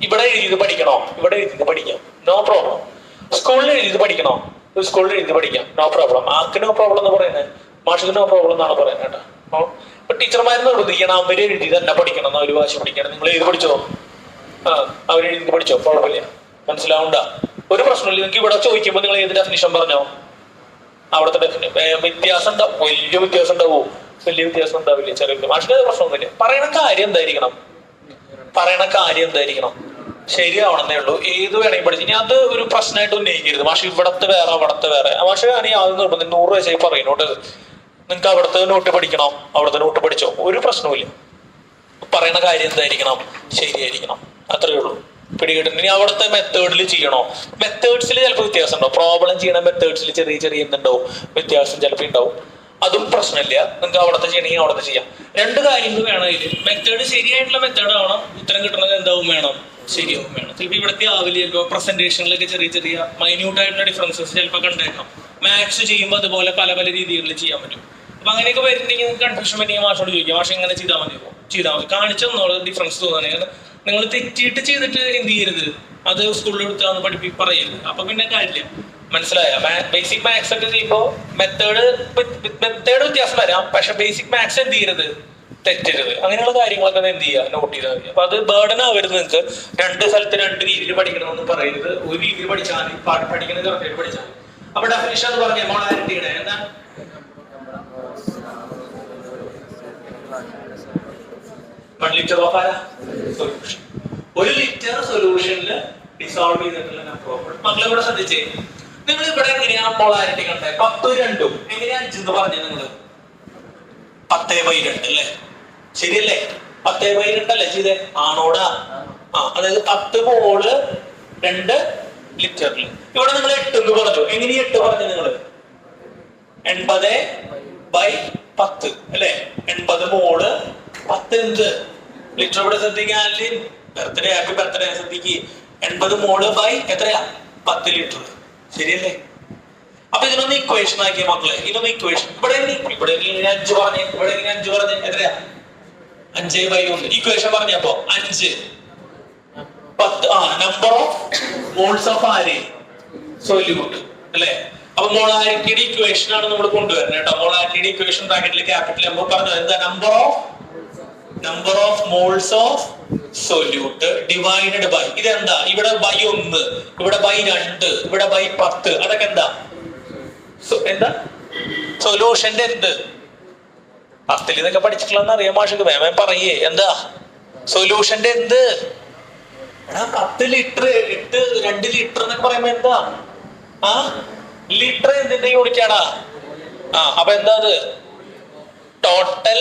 ഇവിടെ എഴുതിയത് പഠിക്കണോ? ഇവിടെ എഴുതിയത് പഠിക്കാം, നോ പ്രോബ്ലം. സ്കൂളിൽ എഴുതിയത് പഠിക്കണോ? സ്കൂളിൽ എഴുതി പഠിക്കാം, നോ പ്രോബ്ലം. ആർക്ക് നോ പ്രോബ്ലം എന്ന് പറയുന്നത്? മാഷിക്ക് നോ പ്രോബ്ലം എന്നാണ് പറയുന്നത് കേട്ടോ. ഇപ്പൊ ടീച്ചർമാർ നിർബന്ധിക്കണം അവര് എഴുതി തന്നെ പഠിക്കണം എന്ന്, അവര് വാശി പിടിക്കണം. നിങ്ങൾ എഴുതി പഠിച്ചോ? അവരെഴുതി പഠിച്ചോ? കുഴപ്പമില്ല, മനസ്സിലാവണ്ട, ഒരു പ്രശ്നമില്ല. നിങ്ങൾക്ക് ഇവിടെ ചോദിക്കുമ്പോൾ നിങ്ങൾ ഏത് ഡെഫിനിഷൻ പറഞ്ഞോ? അവിടുത്തെ വ്യത്യാസം ഉണ്ടാവും. വലിയ വ്യത്യാസം ഉണ്ടാവോ? വലിയ വ്യത്യാസം ഉണ്ടാവില്ല, ചെറിയ. മാഷിന് പ്രശ്നമൊന്നുമില്ല. പറയണ കാര്യം എന്തായിരിക്കണം? ശരിയാവണമെന്നേ ഉള്ളൂ. ഏത് വേണമെങ്കിൽ പഠിച്ചു. ഇനി അത് ഒരു പ്രശ്നമായിട്ട് ഉന്നയിക്കരുത്. മാഷ് ഇവിടത്തെ വേറെ അവിടത്തെ വേറെ. മാഷ് ആണെങ്കിൽ ആദ്യം നിർബന്ധം 100 വയസ്സായി പറയുന്നോട്ട് നിങ്ങൾക്ക് അവിടുത്തെ നോട്ട് പഠിക്കണം, അവിടുത്തെ നോട്ട് പഠിച്ചോ, ഒരു പ്രശ്നവുമില്ല. പറയണ കാര്യം എന്തായിരിക്കണം? ശരിയായിരിക്കണം, അത്രയേ ഉള്ളൂ. പിടികിട്ടുന്നു. ഇനി അവിടുത്തെ മെത്തേഡിൽ ചെയ്യണോ? മെത്തേഡ്സിൽ ചിലപ്പോൾ വ്യത്യാസം ഉണ്ടാവും. പ്രോബ്ലം ചെയ്യണ മെത്തേഡ്സിൽ ചെറിയ എന്തുണ്ടാവും? വ്യത്യാസം ചിലപ്പോൾ ഉണ്ടാവും. അതും പ്രശ്നമില്ല. നിങ്ങൾക്ക് അവിടുത്തെ ചെയ്യണമെങ്കിൽ അവിടുത്തെ ചെയ്യാം. 2 കാര്യങ്ങൾ വേണം ഇതിൽ. മെത്തേഡ് ശരിയായിട്ടുള്ള മെത്തേഡ് ആവണം. ഉത്തരം കിട്ടുന്നത് എന്താവും വേണം? ശരിയാവും വേണം. ചിലപ്പോൾ ഇവിടുത്തെ ആവില്ല, ചിലപ്പോൾ പ്രസന്റേഷനിലൊക്കെ ചെറിയ മൈന്യൂട്ട് ആയിട്ടുള്ള ഡിഫറൻസസ് ചിലപ്പോൾ കണ്ടേക്കാം. മാത്സ് ചെയ്യുമ്പോൾ അതുപോലെ പല രീതികളിൽ ചെയ്യാൻ പറ്റും. അപ്പൊ അങ്ങനെയൊക്കെ വരുന്നുണ്ടെങ്കിൽ നിങ്ങൾക്ക് കൺഫ്യൂഷൻ പറ്റിയെങ്കിൽ മാഷോട് ചോദിക്കാം, മാഷ് ഇങ്ങനെ ചെയ്താൽ മതി, കാണിച്ചു തന്നോളൂ. ഡിഫറൻസ് തോന്നുകയാണെങ്കിൽ നിങ്ങൾ തെറ്റിയിട്ട് ചെയ്തിട്ട് എന്ത് ചെയ്യരുത്, അത് സ്കൂളിൽ എടുത്താന്ന് പറയരുത്. അപ്പൊ പിന്നെ കാര്യമില്ല. മനസ്സിലായ? ബേസിക് മാത്സ് ഒക്കെ ചെയ്യുമ്പോൾ മെത്തേഡ് വ്യത്യാസം വരാം, പക്ഷെ ബേസിക് മാത്സ് എന്ത് ചെയ്യരുത്? തെറ്റരുത്. അങ്ങനെയുള്ള കാര്യങ്ങളൊക്കെ എന്ത് ചെയ്യുക? നോട്ട് ചെയ്താൽ മതി. അപ്പൊ അത് ബേർഡൻ ആവരുത്. നിങ്ങൾക്ക് 2 സ്ഥലത്ത് 2 രീതിയിൽ പഠിക്കണമെന്ന് പറയരുത്. ഒരു രീതിയിൽ പഠിച്ചാൽ മതി, പഠിക്കുന്നത് കറക്റ്റായിട്ട് പഠിച്ചാൽ മതി. അപ്പൊ ഡെഫിനിഷൻ എന്ന് പറഞ്ഞ മോളാരിറ്റിയുടെ എന്താ? Litre of solution. 1 ലിറ്റർ സൊല്യൂഷനിൽ ഡിസോൾവ് ചെയ്തിട്ടുള്ള നമ്പർ ഓഫ്. മക്കളെ കൂടെ ശ്രദ്ധിച്ചേ, നിങ്ങൾ ഇവിടെ എങ്ങനെയാ പോളാരിറ്റി കണ്ടേ? 10 2 എങ്ങനെയാ 5 എന്ന് പറഞ്ഞത് നിങ്ങള്? 10/2 അല്ലേ? ശരിയല്ലേ? 10/2 അല്ലേ ചെയ്തേ? ആണോടാ? അതായത് 10 മോള് 2 ലിറ്ററിൽ. ഇവിടെ നിങ്ങൾ 8 എന്ന് പറഞ്ഞു. എങ്ങനെയാ 8 പറഞ്ഞു നിങ്ങള്? 80/10 അല്ലെ? 80 മോള് 10 എന്ത് ലിറ്റർ. ഇവിടെ ശ്രദ്ധിക്കാൻ ബർത്ത്ഡേ, ഹാപ്പി ബർത്ത്ഡേ ശ്രദ്ധിക്ക്. 80 മോള് ബൈ എത്രയാ? 10 ലിറ്റർ. ശരിയല്ലേ? അപ്പൊ ഇതിനൊന്ന് ഇക്വേഷൻ ആക്കിയ മക്കളെ. ഇതിനൊന്ന് ഇക്വേഷൻ. ഇവിടെ 5 പറഞ്ഞേ, ഇവിടെ 5 പറഞ്ഞേ എത്രയാ? 5/1. ഇക്വേഷൻ പറഞ്ഞപ്പോ 5 10 നമ്പർ ഓഫ് മോൾസ് ഓഫ് ആര്? സൊല്യൂട്ട് അല്ലെ? അപ്പൊ മോളാരിറ്റിയുടെ ഇക്വേഷൻ ആണ് നമ്മൾ കൊണ്ടുവരുന്നത് കേട്ടോ. മോളാരിറ്റിയുടെ ഇക്വേഷൻ ബ്രാക്കറ്റിൽ ക്യാപിറ്റൽ എം പറഞ്ഞു. എന്താ? Number of moles of solute divided by ഇതെന്താ? ഇവിടെ ബൈ 1, ഇവിടെ ബൈ 2, ഇവിടെ ബൈ 10. അതൊക്കെ എന്താ? എന്താ സൊല്യൂഷന്റെ എന്ത്? 10 ഇതൊക്കെ പഠിച്ചിട്ടുള്ളതെന്ന് അറിയാം മാഷക്ക്. വേമൻ പറയേ എന്താ സൊല്യൂഷന്റെ എന്ത്? 10 ലിറ്റർ 2 ലിറ്റർ എന്നൊക്കെ പറയുമ്പോ എന്താ? ലിറ്റർ എന്തിന്റെ യൂണിറ്റ് ആടാ? അപ്പൊ എന്താ അത്? ടോട്ടൽ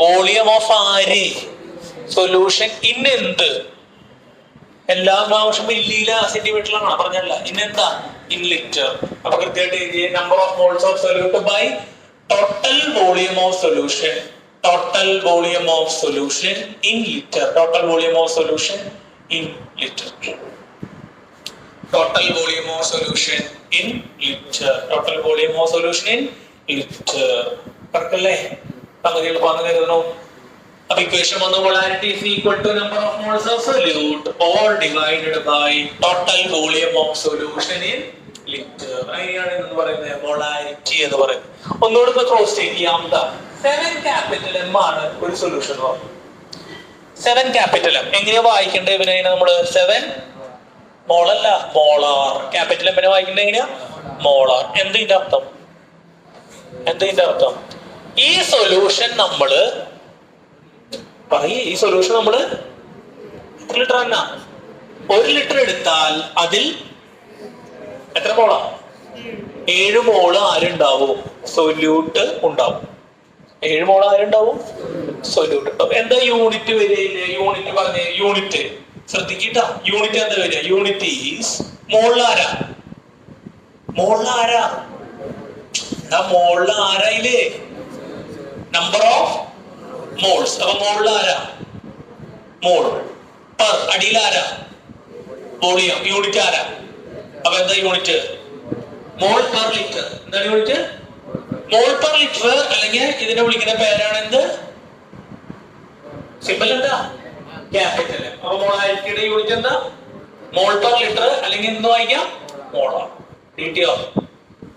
വോളിയം ഓഫ് ആര്? സൊല്യൂഷൻ ഇൻ എന്ത്? എല്ലാ പ്രാവശ്യം മില്ലിയില സെന്റിമീറ്ററിലാണ് പറഞ്ഞല്ല. ഇന്നെന്താ? In litre. അപ്പൊ കൃത്യമായിട്ട് number of moles of solute by total volume of solution. Total volume of solution in litre. Total volume of solution in liter. Total volume of solution in liter. Total volume of solution in liter. കറക്റ്റല്ലേ? അങ്ങനെ എളുപ്പമാണ് കരുതണോ? അപ്പൊ ഇക്വേഷൻ വന്ന molarity is equal to number of moles of solute or divided by total volume of solution in liter. അങ്ങനെയാണ് എന്ന് പറയുന്നത് molarity എന്ന് പറയുന്നത്. ഒന്നുകൂടി ക്രോസ് ചെക്ക് ചെയ്യാം. 7 capital M ആണ് ഒരു സൊല്യൂഷൻ. 7 ക്യാപിറ്റൽ എം എങ്ങനെയാ വായിക്കേണ്ടത്? ഇവനെ നമ്മള് 7 മോളല്ല മോളാർ. ക്യാപിറ്റൽ എമ്മിനെ വായിക്കേണ്ടത് എങ്ങനെയാ? മോളാർ. എന്തിന്റെ അർത്ഥം? ഈ സൊല്യൂഷൻ നമ്മള് ഈ സൊല്യൂഷൻ നമ്മള് എത്ര ലിറ്റർ തന്നെ? 1 ലിറ്റർ എടുത്താൽ അതിൽ എത്ര മോളാ? 7 മോള് ആരുണ്ടാവും? സൊല്യൂട്ട് ഉണ്ടാവും. 7 മോള് ആരുണ്ടാവും? സൊല്യൂട്ട് ഉണ്ടാവും. എന്താ യൂണിറ്റ് വരില്ലേ? യൂണിറ്റ് പറഞ്ഞേ. യൂണിറ്റ് ശ്രദ്ധിക്കട്ട. യൂണിറ്റ് എന്താ വരിക? യൂണിറ്റ് ഈസ് മോളിലാരാ? മോളിലാരായില്ലേ? Number of moles. അപ്പൊ മോളിലാരാ? മോൾ. പെർ അടിയിലാരാ? വോളിയം. യൂണിറ്റ് ആരാ? അപ്പൊ എന്താ യൂണിറ്റ്? Mole per litre. എന്താണ് യൂണിറ്റ്? Mole per litre. അല്ലെങ്കിൽ ഇതിനെ വിളിക്കുന്ന പേരാണ് എന്ത്? സിമ്പിൾ എന്താ? ക്യാപിറ്റൽ. അപ്പൊ മോളാരിറ്റിയുടെ യൂണിറ്റ് എന്താ? മോൾ പെർ ലിറ്റർ. അല്ലെങ്കിൽ എന്ത് വായിക്കാം? മോളാർ. കിട്ടിയോ?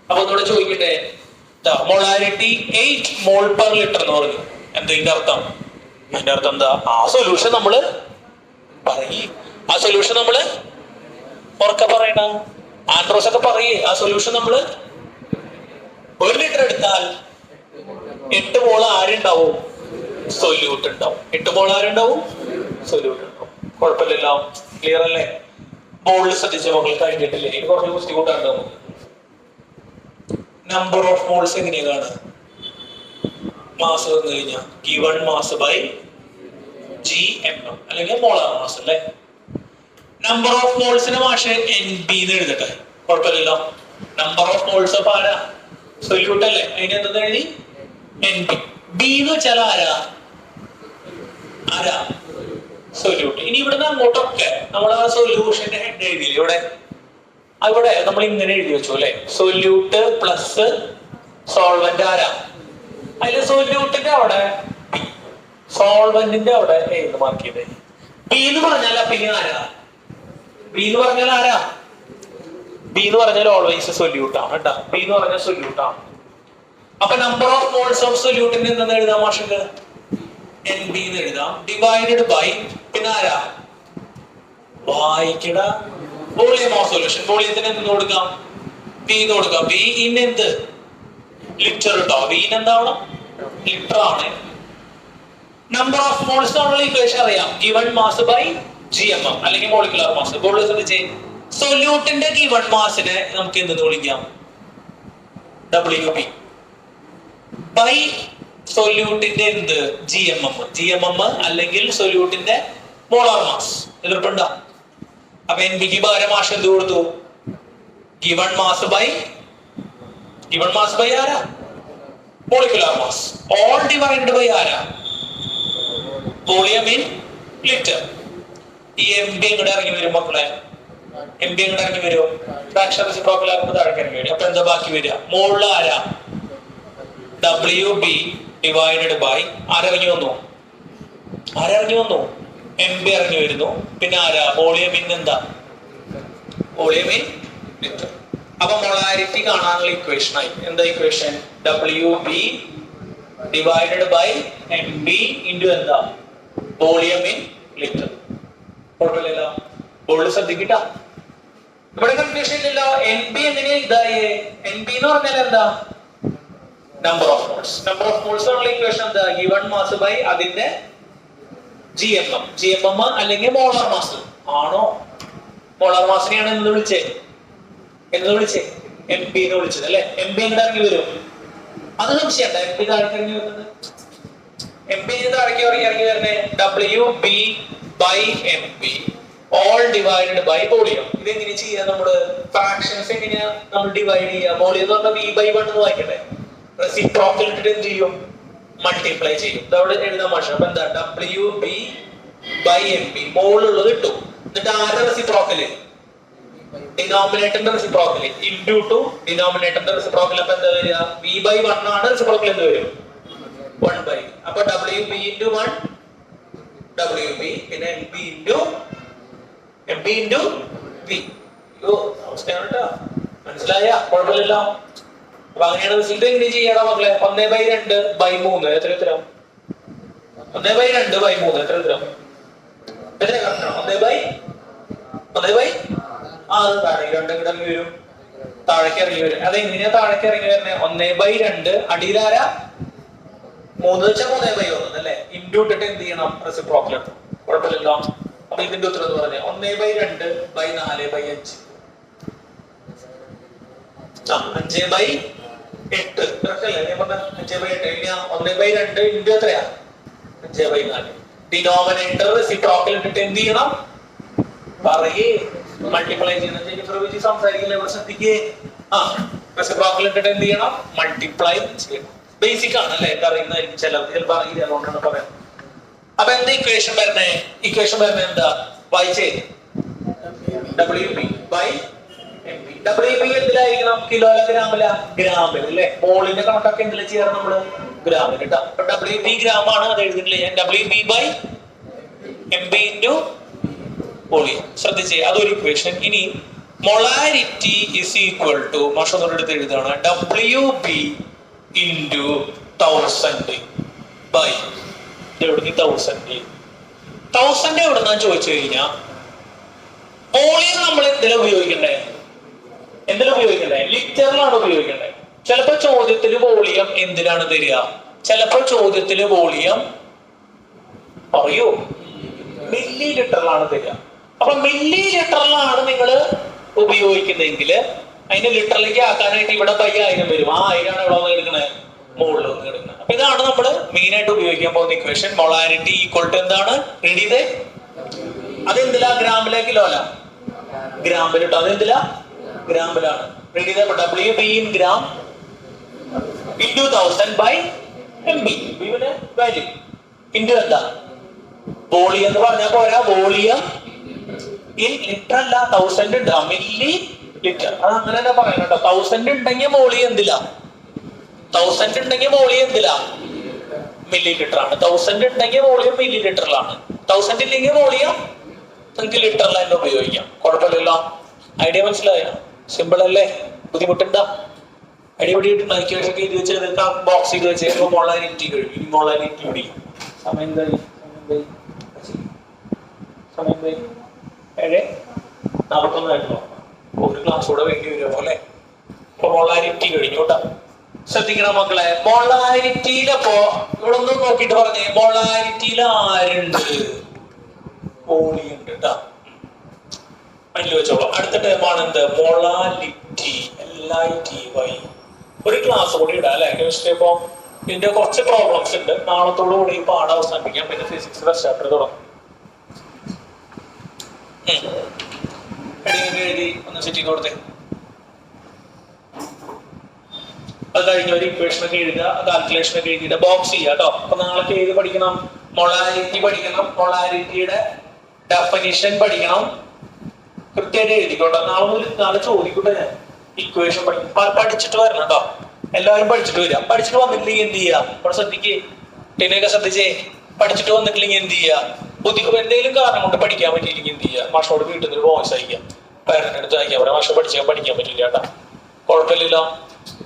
അപ്പൊ ഒന്നുകൂടെ ചോദിക്കട്ടെ. മോളാരിറ്റി 8 മോൾ പെർ ലിറ്റർ എന്ന് പറഞ്ഞു. എന്തിന്റെ അർത്ഥം? അതിന്റെ അർത്ഥം എന്താ? ആ സൊല്യൂഷൻ നമ്മള് ഉറക്കെ പറയണ ആൻഡ്രോസ് ഒക്കെ പറയേ. ആ സൊല്യൂഷൻ നമ്മള് 1 ലിറ്റർ എടുത്താൽ 8 മോള് ആരുണ്ടാവും? സൊല്യൂട്ട് ഉണ്ടാവും. 8 മോള് ആരുണ്ടാവും? സൊല്യൂട്ട് ഉണ്ടാവും. കുഴപ്പമില്ലല്ലോ. ക്ലിയർ അല്ലേ? ബോളിൽ ശ്രദ്ധിച്ച മക്കൾ കഴിഞ്ഞിട്ടില്ലേ? ഇത് കുറച്ച് കുസ്തി കൂട്ടാണ്ട് നമുക്ക്. നമ്പർ ഓഫ് മോൾസ് എങ്ങനെയാ കാണുക? മാസ് വന്നു കഴിഞ്ഞാൽ given മാസ് ബൈ gmm അല്ലെങ്കിൽ മോളാർ മാസ് അല്ലേ? നമ്പർ ഓഫ് മോൾസിന്റെ മാഷ NB എന്ന് എഴുതട്ടെ. കുഴപ്പമില്ലല്ലോ. നമ്പർ ഓഫ് മോൾസ് ഓഫ് ആരാ? സൊല്യൂട്ട് അല്ലേ? അതിന് എന്താ എഴുതി? NB. B എന്ന് വെച്ചാൽ ആരാ? സൊല്യൂട്ട്. ഇനി ഇവിടുന്ന് അങ്ങോട്ടൊക്കെ നമ്മൾ ആ സൊല്യൂഷന്റെ ഹെഡ് എഴുതിയില്ലേ ഇവിടെ? അവിടെ നമ്മൾ ഇങ്ങനെ എഴുതി വെച്ചു അല്ലെ? സൊല്യൂട്ട് പ്ലസ് സോൾവെന്റ് ആരാ? അതില് സൊല്യൂട്ടിന്റെ അവിടെ സോൾവെന്റിന്റെ അവിടെ ഏത് മാർക്ക് ചെയ്തേ? ബി എന്ന് പറഞ്ഞാൽ പിന്നെ ആരാ? ബി എന്ന് പറഞ്ഞാൽ ഓൾവേസ് സൊല്യൂട്ട് ആണ് കേട്ടോ. ബി എന്ന് പറഞ്ഞാൽ സൊല്യൂട്ട് ആണ്. അപ്പൊ നമ്പർ ഓഫ് മോൾസ് ഓഫ് സൊല്യൂട്ടിന് എന്തെന്ന് എഴുതാം മാഷക്ക്? NB എന്ന് എഴുതാം. ഡിവൈഡഡ് ബൈ പിന്നെ ആരാ? വായിക്കട വോളിയം ഓഫ് സൊല്യൂഷൻ. വോളിയത്തിന് എന്ത് കൊടുക്കാം? B എന്ന് കൊടുക്കാം. B ഇൻ എന്ത്? ലിറ്റർ കേട്ടോ. V എന്താവണം? ലിറ്റർ ആണ്. നമ്പർ ഓഫ് മോൾസ് നമ്മൾ ഇക്വേഷൻ അറിയാം. ഗിവൺ മാസ് ബൈ gmm അല്ലെങ്കിൽ മോളിക്കുലർ മാസ്. ബോളിൽ ശ്രദ്ധിച്ചേ. സൊല്യൂട്ടിന്റെ ഗിവൺ മാസിനെ നമുക്ക് എന്തെന്ന് വിളിക്കാം? WB ബൈ സൊല്യൂട്ടിന്റെ എന്ത്? GMM അല്ലെങ്കിൽ സൊല്യൂട്ടിന്റെ മോളാർ മാസ്. എതിർപ്പുണ്ടോ? അപ്പൊ NBക്ക് പകരം മാഷ് എന്ത് കൊടുത്തു? ഗിവൺ മാസ് ബൈ ആരാ? Molecular mass. Whole divided by ആരാ? Volume in litre. ഈ MB ഇങ്ങോട്ട് ഇറങ്ങി വരും മക്കളെ. MB ഇങ്ങോട്ട് ഇറങ്ങി വരും. ഫ്രാക്ഷൻ റെസിപ്രോക്കൽ ആകുമ്പോൾ താഴേക്ക് ഇറങ്ങി വരും. അപ്പൊ എന്താ ബാക്കി വരിക? മോളിൽ ആരാ? WB ഡിവൈഡഡ് ബൈ ആരിറങ്ങി വന്നു? MB ഇറങ്ങി വരുന്നു. പിന്നെ ആരാ? വോളിയം ഇൻ എന്താ? Volume in litre. അപ്പൊ മൊളാരിറ്റി കാണാനുള്ള ഇക്വേഷൻ ആയി. എന്താ equation? WB divided by MB into എന്താ? Volume in litre. കുഴപ്പമില്ലല്ലോ. ബോൾഡ് ശ്രദ്ധിക്കട്ടാ. ഇവിടെ കൺഫ്യൂഷൻ ഇല്ലല്ലോ. NB എങ്ങനെയാ ഇതായേ? NB എന്ന് പറഞ്ഞാൽ എന്താ? നമ്പർ ഓഫ് മോൾസ് ഉള്ള ഇക്വേഷൻ എന്താ? ഗിവൺ മാസ് ബൈ അതിന്റെ GMM അല്ലെങ്കിൽ മോളാർ മാസ് ആണോ? മോളാർ മാസിനെയാണ് എന്ന് വിളിച്ചേ MB എന്ന് വിളിച്ചത് അല്ലെ? MB എങ്ങനെ ഇറങ്ങി വരും? അത് സംശയണ്ട. MB താഴേക്ക് ഇറങ്ങി വരുന്നത്. MB താഴേക്ക് ഇറങ്ങി വരുന്നേ WB by MB whole divided by volume. ഇതെങ്ങനെ ചെയ്യാം? നമ്മള് ഫ്രാക്ഷൻസ് എങ്ങനെയാ നമ്മൾ ഡിവൈഡ് ചെയ്യാം? വോളിയം എന്ന് പറഞ്ഞാൽ V/1 എന്ന് വായിക്കട്ടെ. റെസിപ്രോക്കൽ ഇട്ടിട്ട് എന്ത് ചെയ്യും? മൾട്ടിപ്ലൈ ചെയ്യും. ഇതവിടെ എഴുതാൻ മാഷ്. അപ്പൊ എന്താ? WB ബൈ MB മോളുള്ളത് ഇട്ടു. എന്നിട്ട് ആരുടെ റെസിപ്രോക്കല്? ഡിനോമിനേറ്ററിന്റെ റെസിപ്രോക്കൽ ഇൻറ്റു ടു ഡിനോമിനേറ്ററിന്റെ റെസിപ്രോക്കൽ. അപ്പൊ എന്താ വരിക? V/1 ആണ് റെസിപ്രോക്കൽ. എന്ത് വരും? 1/. അപ്പൊ WB ഇൻറ്റു 1 WB പിന്നെ MB ഇൻറ്റു V. അവസ്ഥയാണ് കേട്ടോ. മനസ്സിലായ? കുഴപ്പമില്ലല്ലോ. അപ്പൊ അങ്ങനെയാണ് റിസൾട്ട് എങ്ങനെ ചെയ്യണം മക്കളെ? 1/2 ബൈ 3 എത്ര ഉത്തരം? 1/2 ബൈ 3 എത്ര ഉത്തരം? എത്ര കറക്റ്റാണ്? 1 ബൈ അത് താഴേക്ക് 2 ഇറങ്ങി വരും. താഴേക്ക് ഇറങ്ങി വരും. അതെങ്ങനെയാ താഴേക്ക് ഇറങ്ങി വരുന്നത്? 1/2 അടിയിലാരാ? 3 വെച്ചാൽ 3/1 അല്ലെ? ഇൻറ്റു ഇട്ടിട്ട് എന്ത് ചെയ്യണം? റെസിപ്രോക്കൽ എടുത്തു. കുഴപ്പമില്ലല്ലോ. അപ്പൊ ഇതിന്റെ ഉത്തരം എന്ന് പറഞ്ഞാൽ 1/2 ബൈ 4/5. 5/8 അല്ലേ? 5/8. 1/2 ഇൻറ്റു എത്രയാ? 5/4. ഡിനോമിനേറ്റർ റെസിപ്രോക്കൽ ഇട്ടിട്ട് എന്ത് ചെയ്യണം? പറയേ. മൾട്ടിപ്ലൈ ചെയ്യുന്ന സംസാരിക്കില്ല. ഇവിടെ ശ്രദ്ധിക്കേ. റെസിപ്രോക്കൽ ഇട്ടിട്ട് എന്ത് ചെയ്യണം? മൾട്ടിപ്ലൈ ചെയ്യണം. ബേസിക് ആണ് അല്ലെ? അറിയുന്നതായിരിക്കും ചിലർക്ക്. ചിലപ്പോൾ അറിയില്ല. അതുകൊണ്ടാണ് പറയാം. അപ്പൊ എന്താ ഇക്വേഷൻ വരുന്നേ? ഇക്വേഷൻ വരുന്നത് എന്താ? വായിച്ചേ. WB by MB. WB എന്തിലായിരിക്കണം? കിലോയില ഗ്രാമില? ഗ്രാമിൽ അല്ലെ? മോളിന്റെ കണക്കൊക്കെ എന്തിലാ ചെയ്യാറ് നമ്മള്? ഗ്രാമിൽ കേട്ടോ. അപ്പൊ WB ഗ്രാം ആണ്. അത് എഴുതിട്ടില്ല ഞാൻ. WB by MB into volume. ശ്രദ്ധിച്ചേ. അതൊരു ഇക്വേഷൻ. ഇനി മൊളാരിറ്റി ഇസ് ഈക്വൽ ടു മാഷൊന്നോട് എടുത്ത് എഴുതാണ് WB ഇൻറ്റു 1000 ബൈ 1000 എവിടെന്നാ ചോദിച്ചു കഴിഞ്ഞാൽ വോളിയം നമ്മൾ എന്തിനാ ഉപയോഗിക്കണ്ടേ? ലിറ്ററിലാണ് ഉപയോഗിക്കണ്ടേ. ചിലപ്പോ ചോദ്യത്തിൽ വോളിയം എന്തിനാണ് തരിക? ചിലപ്പോ ചോദ്യത്തിൽ വോളിയം പറയൂ മില്ലി ലിറ്ററിലാണ് തരിക. അപ്പൊ മില്ലി ലിറ്ററിലാണ് നിങ്ങൾ ഉപയോഗിക്കുന്നതെങ്കിൽ അതിന് ലിറ്ററിലേക്ക് ആക്കാനായിട്ട് ഇവിടെ 1000 വരും. ആ 1000 എവിടെ വന്ന് എടുക്കണേ? മുകളിൽ വന്ന് എടുക്കണം. അപ്പൊ ഇതാണ് നമ്മൾ മെയിൻ ആയിട്ട് ഉപയോഗിക്കാൻ പോകുന്ന ഇക്വേഷൻ. മൊളാരിറ്റി ഈക്വൽ ടു എന്താണ്? റെഡി ചെയ്തേ. അതെന്തിലാ? ഗ്രാമിലെ കിലോല? ഗ്രാമിൽ ഇട്ടോ. അതെന്തിലാ? ഗ്രാമിലാണ്. റെഡി ചെയ്ത WB in gram into 1000 by MB. Value into എന്താ? വോളിയം എന്ന് പറഞ്ഞാൽ പോരാ. വോളിയം ഇൻ ലിറ്റർ അല്ല. 1000 ഉണ്ട്. Millilitre. അത് അങ്ങനെ തന്നെ പറയണം കേട്ടോ. 1000 ഉണ്ടെങ്കിൽ വോളിയം എന്തിലാ? 1000 ഉണ്ടെങ്കിൽ വോളിയം എന്തിലാ? മില്ലി ലിറ്റർ ആണ്. 1000 ഉണ്ടെങ്കിൽ വോളിയം മില്ലി ലിറ്ററിലാണ്. 1000 ഇല്ലെങ്കിൽ വോളിയം നിങ്ങൾക്ക് ലിറ്ററിൽ തന്നെ ഉപയോഗിക്കാം. കുഴപ്പമില്ലല്ലോ. ഐഡിയ മനസ്സിലായോ? സിമ്പിൾ അല്ലേ? ബുദ്ധിമുട്ടുണ്ടാ? ഐഡിയ പിടിയിട്ടുണ്ടോ? ഇക്വേഷൻ ഇത് വെച്ച് ബോക്സ് ചെയ്ത് വെച്ച് മൊളാരിറ്റി കഴിയും. ഇനി മൊളാരിറ്റി പിടിക്കും. സമയം 7:41 ആയിട്ടുള്ളൂ. ഒരു ക്ലാസ് കൂടെ വേണ്ടി വരും അല്ലെ? ഇപ്പൊ മൊളാരിറ്റി കഴിഞ്ഞു കേട്ടോ. ശ്രദ്ധിക്കണം മക്കളെ. മൊളാരിറ്റിയിലപ്പോ ഇവിടെ ഒന്നും നോക്കിട്ട് പറഞ്ഞേ. മൊളാരിറ്റിയിൽ ആരുണ്ട്? വോളിയം ഉണ്ട് കേട്ടോ. മൈൻഡിൽ വെച്ചോളൂ. അടുത്ത ടേമാണ് എന്ത്? മൊളാലിറ്റി. LITY. ഒരു ക്ലാസ് കൂടി ഇടാം അല്ലെ കെമിസ്ട്രി. ഇപ്പൊ ഇതിന്റെ കുറച്ച് പ്രോബ്ലംസ് ഉണ്ട്. നാളത്തോടു കൂടി ഈ പാഠം അവസാനിപ്പിക്കാം. പിന്നെ ഫിസിക്സ് ഫസ്റ്റ് ചാപ്റ്റർ തുടങ്ങും. എഴുതി ഒന്ന് സെറ്റ് ചെയ്ത് കൊടുത്തേ. അത് കഴിഞ്ഞ ഒരു ഇക്വേഷൻ ഒക്കെ എഴുതുക, കാൽക്കുലേഷൻ ഒക്കെ എഴുതിയിട്ട് ബോക്സ് ചെയ്യുക കേട്ടോ. അപ്പൊ നാളെ ഏത് പഠിക്കണം? മൊളാരിറ്റി പഠിക്കണം. മൊളാരിറ്റിയുടെ ഡെഫിനിഷൻ പഠിക്കണം. കൃത്യമായിട്ട് എഴുതിക്കോട്ടെ. നാളെ ചോദിക്കട്ടെ. ഞാൻ ഇക്വേഷൻ പഠിച്ചിട്ട് വരണം കേട്ടോ. എല്ലാവരും പഠിച്ചിട്ട് വരിക. പഠിച്ചിട്ട് വന്നിട്ടില്ലെങ്കിൽ എന്ത് ചെയ്യുക? ഇവിടെ ശ്രദ്ധിക്കേ, പിന്നെയൊക്കെ ശ്രദ്ധിച്ചേ. പഠിച്ചിട്ട് വന്നിട്ടില്ലെങ്കിൽ എന്ത് ചെയ്യുക? എന്തെങ്കിലും കാരണം കൊണ്ട് പഠിക്കാൻ പറ്റിയില്ലെങ്കിൽ എന്ത് ചെയ്യുക? മാഷോട് വീട്ടിൽ നിന്ന് വോയിസ് അയക്കാം, പേരന്റെ അടുത്ത് അയക്കാം. പറയാം മാഷ പഠിക്കാൻ പറ്റില്ല കേട്ടാ, കുഴപ്പമില്ലല്ലോ,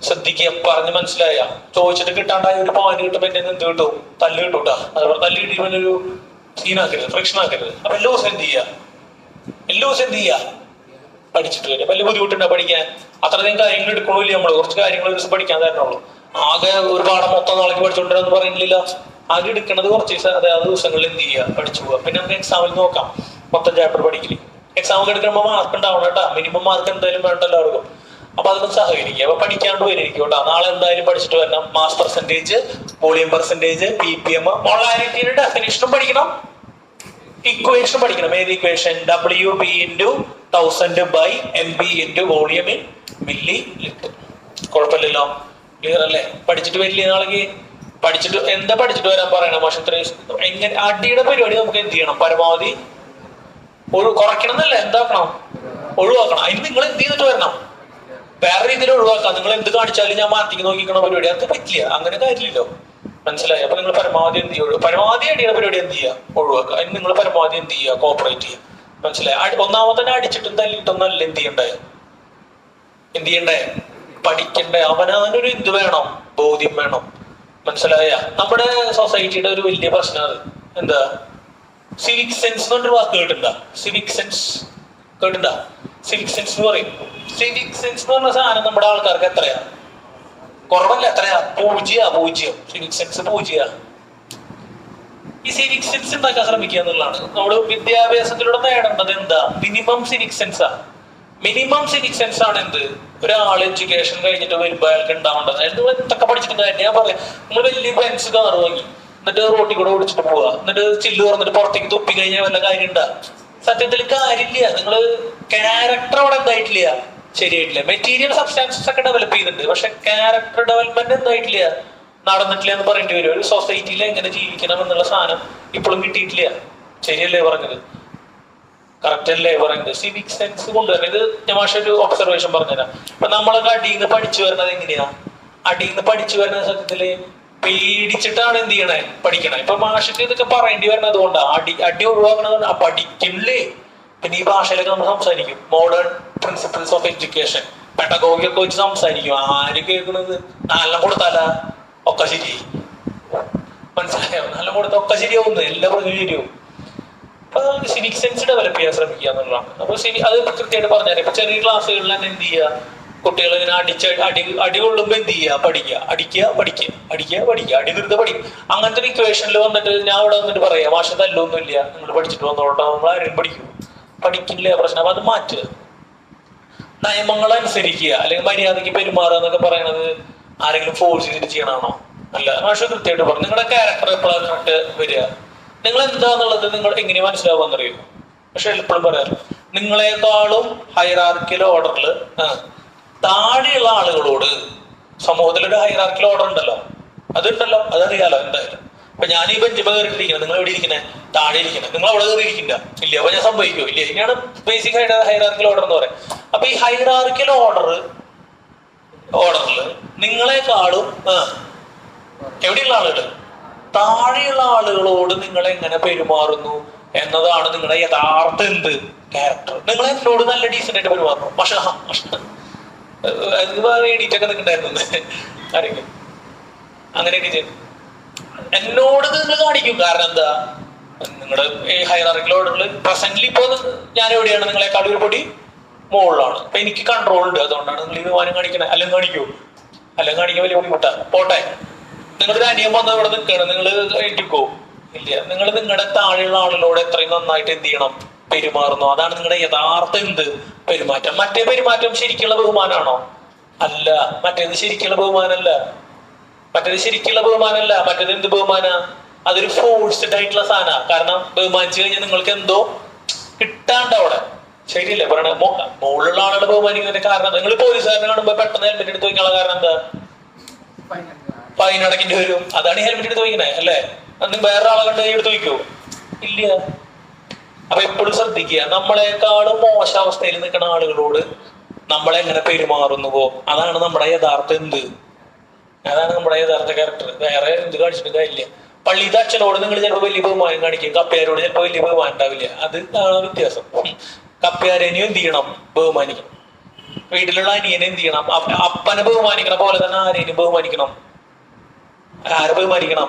ശ്രദ്ധിക്കുക, പറഞ്ഞ് മനസ്സിലായ. ചോദിച്ചിട്ട് കിട്ടാണ്ടായ ഒരു പോയിന്റ് കിട്ടുമ്പോ എന്നെ എന്ത് കിട്ടും? തല്ല് കിട്ടൂട്ടാ. അതുപോലെ തല്ല് കിട്ടിയവൻ ഒരു സീനാക്കരുത്, ഫ്രിക്ഷൻ ആക്കരുത്. അപ്പൊ എല്ലാ ദിവസം എന്ത് ചെയ്യുക? പഠിച്ചിട്ട് വരിക. വലിയ ബുദ്ധിമുട്ടുണ്ടോ പഠിക്കാൻ? അത്രയധികം കാര്യങ്ങൾ എടുക്കണില്ല. നമ്മള് കുറച്ച് കാര്യങ്ങൾ ഒരു ദിവസം പഠിക്കാൻ തരണുള്ളൂ. ആകെ ഒരു പാഠം മൊത്തം നാളേക്ക് പഠിച്ചോണ്ടിരാന്ന് പറയുന്നില്ല. ആകെ എടുക്കണത് കുറച്ച് ദിവസങ്ങളിൽ എന്ത് ചെയ്യുക? പഠിച്ചു പോവുക. പിന്നെ നമുക്ക് എക്സാമിൽ നോക്കാം. മൊത്തം ചാപ്റ്റർ പഠിക്കില്ല. എക്സാം ഒക്കെ എടുക്കുമ്പോൾ മാർക്ക് ഉണ്ടാവണം കേട്ടാ. മിനിമം മാർക്ക് എന്തായാലും വേണ്ട എല്ലാവർക്കും. അപ്പൊ അതിന് സഹകരിക്കുക. അപ്പൊ പഠിക്കാണ്ട് വരിയിരിക്കും കേട്ടോ. നാളെ എന്തായാലും പഠിച്ചിട്ട് വരണം. Mass percentage, volume percentage, PPM, മൊളാരിറ്റിയുടെ ഡെഫിനിഷനും പഠിക്കണം, ഇക്വേഷൻ പഠിക്കണം. ഏത് equation? WB × 1000/MB × volume in milli litre. കുഴപ്പമില്ലല്ലോ, ക്ലിയർ അല്ലേ? പഠിച്ചിട്ട് വരില്ലേ നാളേക്ക്? പഠിച്ചിട്ട് വരാൻ പറയണം. പക്ഷെ എങ്ങനെ അടിയുടെ പരിപാടി നമുക്ക് എന്ത് ചെയ്യണം? പരമാവധി കുറയ്ക്കണം എന്നല്ല, എന്താക്കണം? ഒഴിവാക്കണം. അതിന് നിങ്ങൾ എന്ത് ചെയ്തിട്ട് വരണം? വേറെ രീതിയിൽ ഒഴിവാക്കാം. നിങ്ങൾ എന്ത് കാണിച്ചാലും ഞാൻ മാറ്റിക്ക് നോക്കിക്കണ പരിപാടി അത് പറ്റില്ല. അങ്ങനെ കാര്യമില്ലല്ലോ, മനസ്സിലായി? അപ്പൊ നിങ്ങൾ പരമാവധി എന്ത് ചെയ്യുള്ളൂ? പരമാവധി അടിയുടെ പരിപാടി എന്ത് ചെയ്യുക? ഒഴിവാക്കുക. അതിന് നിങ്ങൾ പരമാവധി എന്ത് ചെയ്യുക? കോപ്പറേറ്റ് ചെയ്യുക. മനസ്സിലായി? ഒന്നാമത് തന്നെ അടിച്ചിട്ടും തല്ലിട്ടൊന്നല്ല എന്ത് ചെയ്യണ്ടേ? പഠിക്കണ്ടേ? അവനൊരു ഇത് വേണം, ബോധ്യം വേണം. മനസ്സിലായ? നമ്മുടെ സൊസൈറ്റിയുടെ ഒരു വലിയ പ്രശ്നം അത് എന്താ? സിവിക് സെൻസ് എന്ന് പറഞ്ഞൊരു വാക്ക് കേട്ടിട്ടുണ്ടോ? സിവിക് സെൻസ് എന്ന് പറയും. സിവിക് സെൻസ് എന്ന് പറഞ്ഞ സാധനം നമ്മുടെ ആൾക്കാർക്ക് എത്രയാ? കുറവല്ല, എത്രയാ? 0. Civic sense 0. ഈ സിവിക് സെൻസ് ഉണ്ടാക്കാൻ ശ്രമിക്കുക എന്നുള്ളതാണ് നമ്മള് വിദ്യാഭ്യാസത്തിലൂടെ നേടേണ്ടത്. എന്താ? മിനിമം സിവിക് സെൻസാ. മിനിമം സിവിക് സെൻസ് ആണ് എന്ത്? ഒരാൾ എഡ്യൂക്കേഷൻ കഴിഞ്ഞിട്ട് വരുമ്പോ അയാൾക്ക് ഉണ്ടാവേണ്ടത്. നിങ്ങൾ എന്തൊക്കെ പഠിച്ചിട്ടുണ്ട് ഞാൻ പറയാം. നിങ്ങൾ വലിയ ബെൻസ് കാർ വാങ്ങി എന്നിട്ട് റോട്ടിൽ കൂടെ ഓടിച്ചിട്ട് പോവാ, എന്നിട്ട് ചില്ല് തുറന്നിട്ട് പുറത്തേക്ക് തുപ്പി കഴിഞ്ഞാൽ വല്ല കാര്യം ഉണ്ടാ? സത്യത്തിൽ കാര്യമില്ല. നിങ്ങള് ക്യാരക്ടർ അവിടെ എന്തായിട്ടില്ല? ശരിയായിട്ടില്ല. മെറ്റീരിയൽ സബ്സ്റ്റാൻസസ് ഒക്കെ ഡെവലപ്പ് ചെയ്തിട്ടുണ്ട്, പക്ഷെ ക്യാരക്ടർ ഡെവലപ്മെന്റ് എന്തായിട്ടില്ല? നടന്നിട്ടില്ല എന്ന് പറയേണ്ടി വരും. ഒരു സൊസൈറ്റിയിൽ എങ്ങനെ ജീവിക്കണം എന്നുള്ള സാധനം ഇപ്പോഴും കിട്ടിയിട്ടില്ല. ശരിയല്ലേ പറഞ്ഞത്? കറക്റ്റ് അല്ലേ പറയുന്നത്? സിവിക് സെൻസ് കൊണ്ടുവരണം. ഇത് ഞാൻ മാഷ ഒരു ഒബ്സർവേഷൻ പറഞ്ഞുതരാം. ഇപ്പൊ നമ്മളൊക്കെ അടിയിൽ നിന്ന് പഠിച്ചു വരുന്നത് എങ്ങനെയാ? അടിയിൽ നിന്ന് പഠിച്ചു വരുന്ന സത്യത്തില് പേടിച്ചിട്ടാണ് എന്ത് ചെയ്യണേ? പഠിക്കണേ. ഇപ്പൊ മാഷക്ക് ഇതൊക്കെ പറയേണ്ടി വരുന്നത് അതുകൊണ്ടാണ്. അടി ഒഴിവാക്കണത് പഠിക്കില്ലേ. പിന്നെ ഈ ഭാഷയിലൊക്കെ നമ്മൾ സംസാരിക്കും. Modern principles of education, pedagogy ഒക്കെ വെച്ച് സംസാരിക്കും. ആര് കേൾക്കുന്നത്? നല്ല കൊടുത്താല ഒക്കെ ശരിയായി. മനസ്സിലായോ? നല്ല കൊടുത്ത ഒക്കെ ശരിയാവുന്നു, എല്ലാ പ്രശ്നവും ശരിയാവും. അപ്പൊ സിവിക് സെൻസ് ഡെവലപ്പ് ചെയ്യാൻ ശ്രമിക്കുക എന്നുള്ളതാണ്. അപ്പൊ അത് കൃത്യമായിട്ട് പറഞ്ഞാൽ ഇപ്പൊ ചെറിയ ക്ലാസ്സുകളിൽ തന്നെ എന്ത് ചെയ്യുക? കുട്ടികൾ ഇങ്ങനെ അടി കൊള്ളുമ്പോ എന്ത് ചെയ്യുക? പഠിക്കുക. അടി വെറുതെ പഠിക്കും. അങ്ങനത്തെ ഒരു ഇക്വേഷനിൽ വന്നിട്ട് ഞാൻ ഇവിടെ വന്നിട്ട് പറയാം മാഷ തല്ലൊന്നുമില്ല, നിങ്ങൾ പഠിച്ചിട്ട് വന്നോട്ടോ, നമ്മൾ ആരും പഠിക്കില്ല പ്രശ്നം. അപ്പൊ അത് മാറ്റുക. നിയമങ്ങൾ അനുസരിക്കുക, അല്ലെങ്കിൽ മര്യാദയ്ക്ക് പെരുമാറുക എന്നൊക്കെ പറയണത് ആരെങ്കിലും ഫോഴ്സ് ചെയ്തിട്ട് ചെയ്യണമാണോ? അല്ല. മാഷ കൃത്യമായിട്ട് പറഞ്ഞു നിങ്ങളുടെ ക്യാരക്ടർ എപ്പോഴാണ് കണ്ടിട്ട് വരിക? നിങ്ങൾ എന്താന്നുള്ളത് നിങ്ങൾ എങ്ങനെ മനസ്സിലാവുകയെന്നറിയോ? പക്ഷെ എപ്പോഴും പറയാറ് നിങ്ങളെക്കാളും ഹൈറാർക്കിയൽ ഓർഡറിൽ താഴെയുള്ള ആളുകളോട് സമൂഹത്തിലൊരു ഹൈറാർക്കിയൽ ഓർഡർ ഉണ്ടല്ലോ, അതറിയാലോ എന്തായാലും. അപ്പൊ ഞാൻ ഈ ബെഞ്ചിമ കയറിയിട്ടിരിക്കുന്നത്, നിങ്ങൾ എവിടെ ഇരിക്കുന്നത്? താഴെ ഇരിക്കുന്നത്. നിങ്ങൾ അവിടെ കയറി ഇരിക്കില്ല ഇല്ല. അപ്പൊ ഞാൻ സംഭവിക്കോ? ഇല്ല. ഇങ്ങനെയാണ് ബേസിക് ഹൈറാർക്കിയൽ ഓർഡർ എന്ന് പറയാം. അപ്പൊ ഈ ഹൈറാർക്കിയൽ ഓർഡറിൽ നിങ്ങളെക്കാളും എവിടെയുള്ള ആളുകൾ? താഴെയുള്ള ആളുകളോട് നിങ്ങൾ എങ്ങനെ പെരുമാറുന്നു എന്നതാണ് നിങ്ങളുടെ യഥാർത്ഥ എന്ത് ക്യാരക്ടർ. നിങ്ങൾ എന്നോട് നല്ല ഡീസന്റ് ആയിട്ട് പെരുമാറുന്നു, പക്ഷെ എണീറ്റൊക്കെ നിൽക്കണ്ടായിരുന്നു ആരെങ്കിലും അങ്ങനെയൊക്കെ ചെയ്തു. എന്നോട് നിങ്ങൾ കാണിക്കും. കാരണം എന്താ? നിങ്ങളുടെ ഈ ഹൈറാർക്കിയൽ ഓർഡറിൽ പ്രസന്റ്ലി ഇപ്പോ ഞാൻ എവിടെയാണ്? നിങ്ങളെക്കാളും ഒരു പൊടി മുകളിലാണ്. അപ്പൊ എനിക്ക് കൺട്രോൾ ഉണ്ട്, അതുകൊണ്ടാണ് നിങ്ങൾ ഈ വിമാനം കാണിക്കണേ. അല്ലെങ്കിൽ കാണിക്കാൻ വലിയ ബുദ്ധിമുട്ടാ. പോട്ടെ, നിങ്ങളൊരു അനിയം വന്ന് ഇവിടെ നിൽക്കണം, നിങ്ങൾ എഴുതിക്കോ? ഇല്ല. നിങ്ങൾ നിങ്ങളുടെ താഴെയുള്ള ആളുകളോട് എത്രയും നന്നായിട്ട് എന്ത് ചെയ്യണം? പെരുമാറുന്നു. അതാണ് നിങ്ങളുടെ യഥാർത്ഥ എന്ത് പെരുമാറ്റം. മറ്റേ പെരുമാറ്റം ശരിക്കുള്ള ബഹുമാനാണോ? അല്ല. മറ്റേത് ശരിക്കുള്ള ബഹുമാനല്ല. മറ്റേത് എന്ത് ബഹുമാന? അതൊരു ഫോഴ്സ്ഡ് ആയിട്ടുള്ള സാധന. കാരണം ബഹുമാനിച്ചു കഴിഞ്ഞാൽ നിങ്ങൾക്ക് എന്തോ കിട്ടാണ്ട് അവിടെ. ശരിയല്ലേ പറയണ? മുകളിലുള്ള ആളുകളെ ബഹുമാനിക്കുന്നതിന്റെ കാരണം, നിങ്ങൾ പോലീസുകാരനെ കാണുമ്പോ പെട്ടെന്ന് ഹെൽമെറ്റ് എടുത്ത് ചോദിക്കാനുള്ള കാരണം എന്താ? ഫൈൻ അടക്കേണ്ടി വരും. അതാണ് ഈ ഹെൽമെറ്റ് എടുത്ത് ചോദിക്കണേ അല്ലേ? നിങ്ങൾ വേറെ ആളെ കണ്ട് എടുത്ത് ചോദിക്കോ? ഇല്ല. അപ്പൊ എപ്പോഴും ശ്രദ്ധിക്കുക, നമ്മളെക്കാളും മോശാവസ്ഥയിൽ നിൽക്കുന്ന ആളുകളോട് നമ്മളെങ്ങനെ പെരുമാറുന്നുവോ അതാണ് നമ്മുടെ യഥാർത്ഥ എന്ത്, അതാണ് നമ്മുടെ യഥാർത്ഥ ക്യാരക്ടർ. വേറെ എന്ത് കാണിച്ചിട്ട് കാര്യമില്ല. പള്ളിയിലെ അച്ഛനോട് നിങ്ങൾ ചിലപ്പോൾ വലിയ ബഹുമാനം കാണിക്കും, കപ്പയാരോട് ചിലപ്പോൾ വലിയ ബഹുമാനം ഉണ്ടാവില്ല. അത് ആണ് വ്യത്യാസം. കപ്പയാരനെയും എന്ത് ചെയ്യണം? ബഹുമാനിക്കണം. വീട്ടിലുള്ള അനിയനെ എന്ത് ചെയ്യണം? അപ്പനെ ബഹുമാനിക്കണ പോലെ തന്നെ ആരെയും ബഹുമാനിക്കണം. ആരെ ബഹുമാനിക്കണം?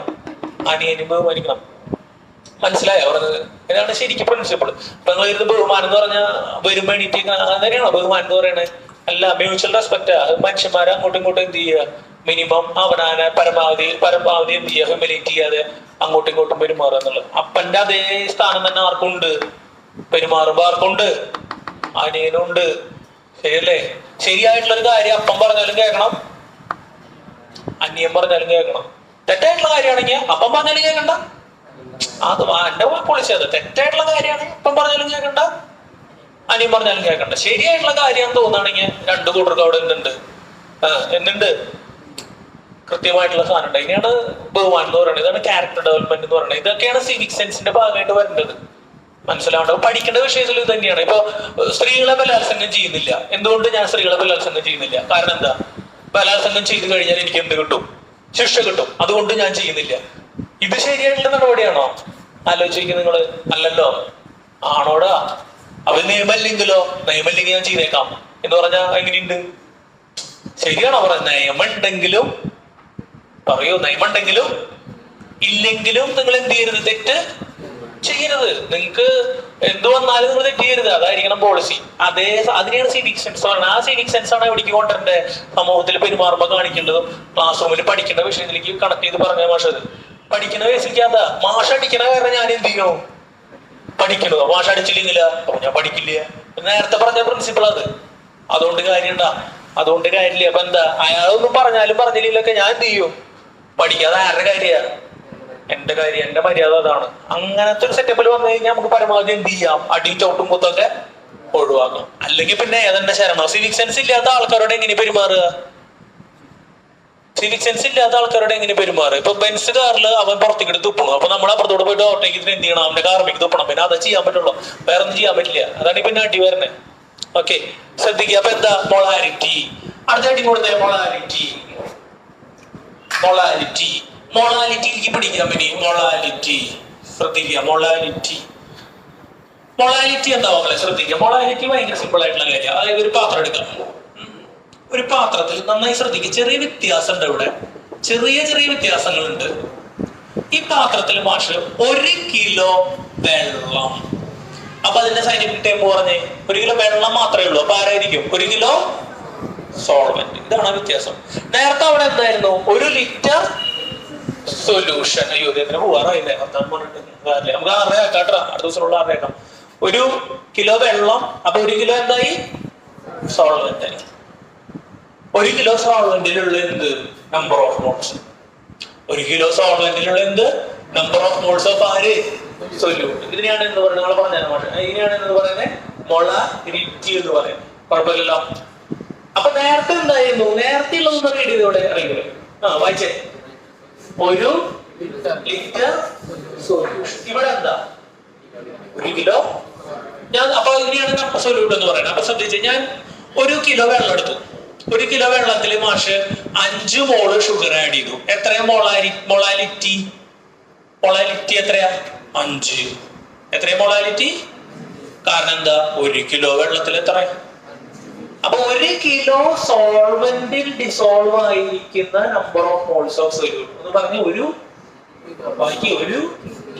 അനിയനും ബഹുമാനിക്കണം. മനസ്സിലായോ പറഞ്ഞത്? ഇതാണ് ശരിക്കും പ്രിൻസിപ്പിൾ. ഇപ്പൊ നിങ്ങൾ ഇരുന്ന് ബഹുമാനം എന്ന് പറഞ്ഞാൽ വരുമ്പോ എണീറ്റ് അങ്ങനെയാണോ ബഹുമാനം എന്ന് പറയണത്? അല്ല, മ്യൂച്വൽ റെസ്പെക്റ്റാ. മനുഷ്യന്മാരെ അങ്ങോട്ടും ഇങ്ങോട്ടും എന്ത് ചെയ്യുക? മിനിമം അവനാനെ പരമാവധി എന്ത് ചെയ്യുക? ഹ്യൂമിലേറ്റ് ചെയ്യാതെ അങ്ങോട്ടും ഇങ്ങോട്ടും പെരുമാറുക എന്നുള്ളത്. അപ്പന്റെ അതേ സ്ഥാനം തന്നെ ആർക്കുണ്ട്? പെരുമാറുമ്പോ ആർക്കുണ്ട്? അനിയനുണ്ട്. ശരിയല്ലേ? ശരിയായിട്ടുള്ളൊരു കാര്യം അപ്പം പറഞ്ഞാലും കേൾക്കണം, അനിയൻ പറഞ്ഞാലും കേൾക്കണം. തെറ്റായിട്ടുള്ള കാര്യമാണെങ്കിൽ അപ്പം പറഞ്ഞാലും കേൾക്കണ്ട. അത് എന്റെ പൊളിച്ച അത് തെറ്റായിട്ടുള്ള കാര്യമാണെങ്കിൽ അപ്പം പറഞ്ഞാലും കേൾക്കണ്ട, അനിയൻ പറഞ്ഞാലും കേൾക്കണ്ട. ശരിയായിട്ടുള്ള കാര്യം തോന്നുകയാണെങ്കിൽ രണ്ടു കൂട്ടർക്ക് അവിടെ എന്തുണ്ട്? കൃത്യമായിട്ടുള്ള സാധനം ഉണ്ട്. ഇതിനാണ് ബഹുമാനം എന്ന് പറയുന്നത്. ഇതാണ് ക്യാരക്ടർ ഡെവലപ്മെന്റ് എന്ന് പറയുന്നത്. ഇതൊക്കെയാണ് സിവിക് സെൻസിന്റെ ഭാഗമായിട്ട് വരേണ്ടത്. മനസ്സിലാവേണ്ടത് പഠിക്കേണ്ട വിഷയത്തിൽ ഇത് തന്നെയാണ്. ഇപ്പൊ സ്ത്രീകളെ ബലാത്സംഗം ചെയ്യുന്നില്ല. എന്തുകൊണ്ട് ഞാൻ സ്ത്രീകളെ ബലാത്സംഗം ചെയ്യുന്നില്ല? കാരണം എന്താ? ബലാത്സംഗം ചെയ്തു കഴിഞ്ഞാൽ എനിക്ക് എന്ത് കിട്ടും? ശിക്ഷ കിട്ടും. അതുകൊണ്ട് ഞാൻ ചെയ്യുന്നില്ല. ഇത് ശരിയായിട്ടുള്ള നടപടിയാണോ? ആലോചിക്കുക നിങ്ങള്. അല്ലല്ലോ. ആണോടാ? അവൻ നിയമല്ലെങ്കിലോ? നിയമല്ലെങ്കിൽ ഞാൻ ചെയ്തേക്കാം എന്ന് പറഞ്ഞാ എങ്ങനെയുണ്ട്? ശരിയാണോ പറയുന്നത്? നിയമമുണ്ടെങ്കിലും പറയൂ, നിയമമുണ്ടെങ്കിലും ഇല്ലെങ്കിലും നിങ്ങൾ എന്ത് ചെയ്യരുത്? തെറ്റ് ചെയ്യരുത്. നിങ്ങൾക്ക് എന്ത് വന്നാലും നിങ്ങൾ തെറ്റ് ചെയ്യരുത്. അതായിരിക്കണം പോളിസി. അതിനെയാണ് സിവിക് സെൻസ് പറയുന്നത്. ആ സിവിക് സെൻസ് ആണ് എവിടേക്ക് കൊണ്ടുവരേണ്ടത്? സമൂഹത്തിൽ പെരുമാറുമ്പോൾ കാണിക്കേണ്ടതും ക്ലാസ് റൂമിൽ പഠിക്കേണ്ട വിഷയത്തിലേക്ക് കണക്ട് ചെയ്ത് പറഞ്ഞ മാഷത്. പഠിക്കുന്ന വയസ്സിലേക്കാത്ത മാഷ അടിക്കണ കാരണം ഞാൻ എന്ത് ചെയ്യണോ? പഠിക്കണോ? മാഷ അടിച്ചില്ലെങ്കില അപ്പൊ ഞാൻ പഠിക്കില്ല. നേരത്തെ പറഞ്ഞ പ്രിൻസിപ്പിൾ അത്. അതുകൊണ്ട് കാര്യമുണ്ടാ? അതുകൊണ്ട് കാര്യമില്ല. അപ്പൊ എന്താ? അയാളൊന്നും പറഞ്ഞാലും പറഞ്ഞില്ലൊക്കെ ഞാൻ എന്ത് ചെയ്യും? പഠിക്കാതെ ആരുടെ കാര്യമാണ്? എന്റെ കാര്യം, എന്റെ മര്യാദ അതാണ്. അങ്ങനത്തെ ഒരു സെറ്റപ്പിൽ വന്നു കഴിഞ്ഞാൽ നമുക്ക് പരമാവധി എന്ത് ചെയ്യാം? അടി ചവിട്ടും കുത്തൊക്കെ ഒഴിവാക്കാം. അല്ലെങ്കിൽ പിന്നെ ഏതെന്നെ ശരണം. സിവിക് സെൻസ് ഇല്ലാത്ത ആൾക്കാരോട് എങ്ങനെ പെരുമാറുക? സിവിക് സെൻസ് ഇല്ലാത്ത ആൾക്കാരോട് എങ്ങനെ പെരുമാറുക? ഇപ്പൊ ബെൻസ് കാറിൽ അവൻ പുറത്തേക്ക് തുപ്പണം. അപ്പൊ നമ്മൾ അപ്പുറത്തോട് പോയിട്ട് ഓവർടേക്ക് എന്ത് ചെയ്യണം? അവന്റെ കാർമിക്ക് തുപ്പണം. പിന്നെ അത് ചെയ്യാൻ പറ്റുള്ളൂ, വേറെ ഒന്നും ചെയ്യാൻ പറ്റില്ല. അതാണ് പിന്നെ അടി വരുന്നത്. ഓക്കെ, ശ്രദ്ധിക്കുക. അപ്പൊ എന്താ? മൊളാരിറ്റി. അടുത്ത അടി കൊടുത്തേ. മൊളാലിറ്റിക്ക് പിടിക്കാൻ പറ്റി. മൊളാലിറ്റി ശ്രദ്ധിക്കുക. മൊളാലിറ്റി എന്താവുമല്ലേ? ശ്രദ്ധിക്കുക. മൊളാലിറ്റി ഭയങ്കര സിമ്പിൾ ആയിട്ടുള്ള കാര്യം. അതായത് ഒരു പാത്രം എടുക്കാം. ഒരു പാത്രത്തിൽ നന്നായി ശ്രദ്ധിക്കുക. ചെറിയ വ്യത്യാസം ഉണ്ട് ഇവിടെ. ചെറിയ വ്യത്യാസങ്ങളുണ്ട്. ഈ പാത്രത്തിൽ മാഷ് 1 കിലോ വെള്ളം. അപ്പൊ അതിന്റെ സയന്റിഫിക് ടൈം പറഞ്ഞേ 1 കിലോ വെള്ളം മാത്രമേ ഉള്ളൂ. അപ്പൊ ആരായിരിക്കും? 1 കിലോ സോൾവെന്റ്. ഇതാണ് വ്യത്യാസം. നേരത്തെ അവിടെ എന്തായിരുന്നു? 1 ലിറ്റർ സൊല്യൂഷൻ. അയ്യോ, ഇതിന് പോവാറായില്ലേ? നമുക്ക് 6 ആക്കാട്ടോ. അടുത്ത ദിവസമുള്ള 6 ആക്കാം. 1 കിലോ വെള്ളം. അപ്പൊ 1 കിലോ എന്തായി? സോൾവെന്റ് ആയി. 1 കിലോ സോൾവെന്റിലുള്ള എന്ത്? Number of moles. 1 കിലോ സോൾവെന്റിലുള്ള എന്ത്? നമ്പർ ഓഫ് മോൾസ് ഓഫ് ആര്? സൊല്യൂട്ട്. ഇതിനെയാണ് എന്ന് പറയുന്നത്. നിങ്ങൾ പറഞ്ഞാൽ മാഷെ, ഇതിനെയാണ് എന്ന് പറയുന്നത് മൊളാരിറ്റി എന്ന് പറയുന്നത്. കുഴപ്പമില്ലല്ലോ. അപ്പൊ നേരത്തെ എന്തായിരുന്നു? നേരത്തെ ഉള്ളതൊന്നും റീഡ് ചെയ്തോടെ അറിയില്ലേ? വായിച്ചേ. 1 ലിറ്റർ സൊല്യൂഷൻ. ഇവിടെ എന്താ? 1 കിലോ. ഞാൻ അപ്പൊ ഇതിനെയാണ് സൊല്യൂട്ട് എന്ന് പറയുന്നത്. അപ്പൊ ശ്രദ്ധിച്ചേ, ഞാൻ 1 കിലോ വെള്ളം എടുത്തു. 1 കിലോ വെള്ളത്തിൽ മാഷ് 5 മോള് ഷുഗർ ആഡ് ചെയ്തു. എത്രയാ മൊളാലിറ്റി? എത്രയാ? 5. എത്രയാ മൊളാലിറ്റി? കാരണം എന്താ? 1 കിലോ വെള്ളത്തിൽ എത്ര? അപ്പൊ 1 കിലോ സോൾവെന്റിൽ ഡിസോൾവ് ആയിരിക്കുന്ന number of moles of solute എന്ന് പറഞ്ഞ 1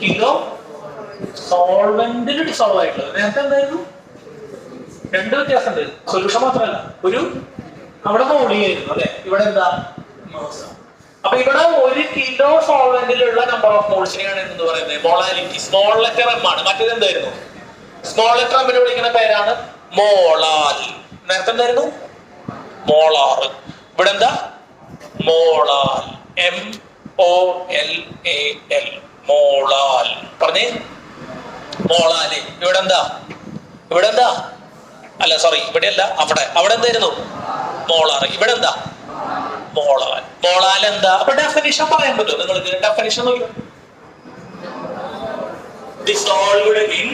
കിലോ സോൾവെന്റിൽ ഡിസോൾവ് ആയിട്ടുള്ളത്. നേരത്തെ എന്തായിരുന്നു? 2 വ്യത്യാസമുണ്ട്. സൊല്യൂഷൻ മാത്രമല്ല, അവിടെ മോളിയായിരുന്നു അല്ലെ? ഇവിടെ എന്താ? മാസം. അപ്പൊ ഇവിടെ 1 കിലോ സോൾവെന്റിലുള്ള നമ്പർ ഓഫ് മോൾസിനെയാണ് എന്ന് പറയുന്നത് മൊളാലിറ്റി. സ്മോൾ ലെറ്റർ എം ആണ്. മറ്റേത് എന്തായിരുന്നു? സ്മോൾ ലെറ്റർ എമ്മിനെ വിളിക്കുന്ന പേരാണ് മോളാൽ. നേരത്തെ എന്തായിരുന്നു? മോളാർ. ഇവിടെ എന്താ? മോളാൽ. MOLAL. മോളാൽ. പറഞ്ഞേ മോളാല്. ഇവിടെ എന്താ? ഇവിടെ എന്താ? അല്ല സോറി, ഇവിടെ അല്ല, അവിടെ. അവിടെ എന്തായിരുന്നു? മോളാർ. ഇവിടെ എന്താ? മോളാൽ. മോളാൽ എന്താ? അപ്പൊ ഡെഫിനിഷൻ പറയാൻ പറ്റുമോ നിങ്ങൾക്ക്? ഡെഫിനിഷൻ നോക്കിയോ. Dissolved in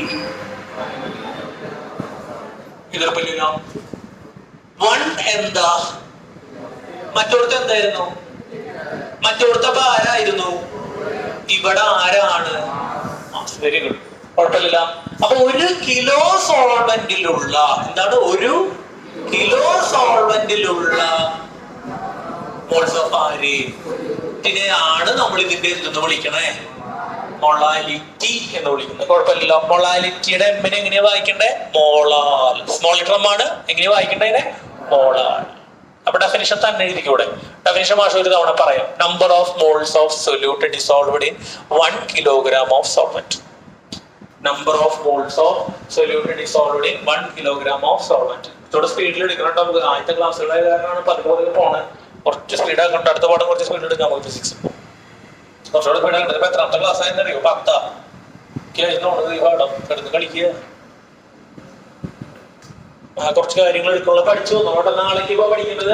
ഇതർപ്പില്ല. വൺ എന്താ? മറ്റോടത്ത് എന്തായിരുന്നു? മറ്റോടത്തപ്പോ ആരായിരുന്നു? ഇവിടെ ആരാണ്? വെരി ഗുഡ്, കുഴപ്പമില്ല. അപ്പൊ 1 കിലോ സോൾവെന്റിലുള്ള എന്താണ്? 1 കിലോ സോൾവെന്റിലുള്ള മോൾസ് ഓഫ് ആര് ഇതിനെയാണ് നമ്മൾ ഇതിന്റെ എന്തെന്ന് വിളിക്കണേ? മൊളാലിറ്റി എന്ന് വിളിക്കുന്നത്. കുഴപ്പമില്ലല്ലോ. മൊളാലിറ്റിയുടെ എമ്മിനെ എങ്ങനെയാ വായിക്കണ്ടേ? മോളാൽ. സ്മോൾ ലെറ്റർ എം ആണ്. എങ്ങനെയാ വായിക്കണ്ടേ? മോളാൽ. അപ്പൊ ഡെഫിനിഷൻ തന്നെ എഴുതിക്കൂടെ? ഡെഫിനിഷൻ മാഷ് ഒരു തവണ പറയാം. Number of moles of solute dissolved in 1 kilogram of solvent. Number of moles of solute dissolved in 1 kilogram of solvent. ഇതോടെ സ്പീഡിൽ എടുക്കണം. നമുക്ക് ആദ്യത്തെ ക്ലാസ്സുകളായ കാരണമാണ് പതിപോലെ പോണേ. കുറച്ച് സ്പീഡ് ആക്കണ്ട. അടുത്ത പാഠം കുറച്ച് സ്പീഡ് എടുക്കാം. നമുക്ക് ഫിസിക്സ് കുറച്ചുകൂടെ സ്പീഡ് ആക്കണ്ട. ഇപ്പൊ എത്രാമത്തെ ക്ലാസ് ആയെന്നറിയോ? 10 ഈ പാഠം കിടന്ന് കളിക്കുക. കുറച്ച് കാര്യങ്ങൾ എടുക്കുള്ള പഠിച്ചു. നമ്മുടെ നാളേക്ക് ഇപ്പൊ പഠിക്കേണ്ടത്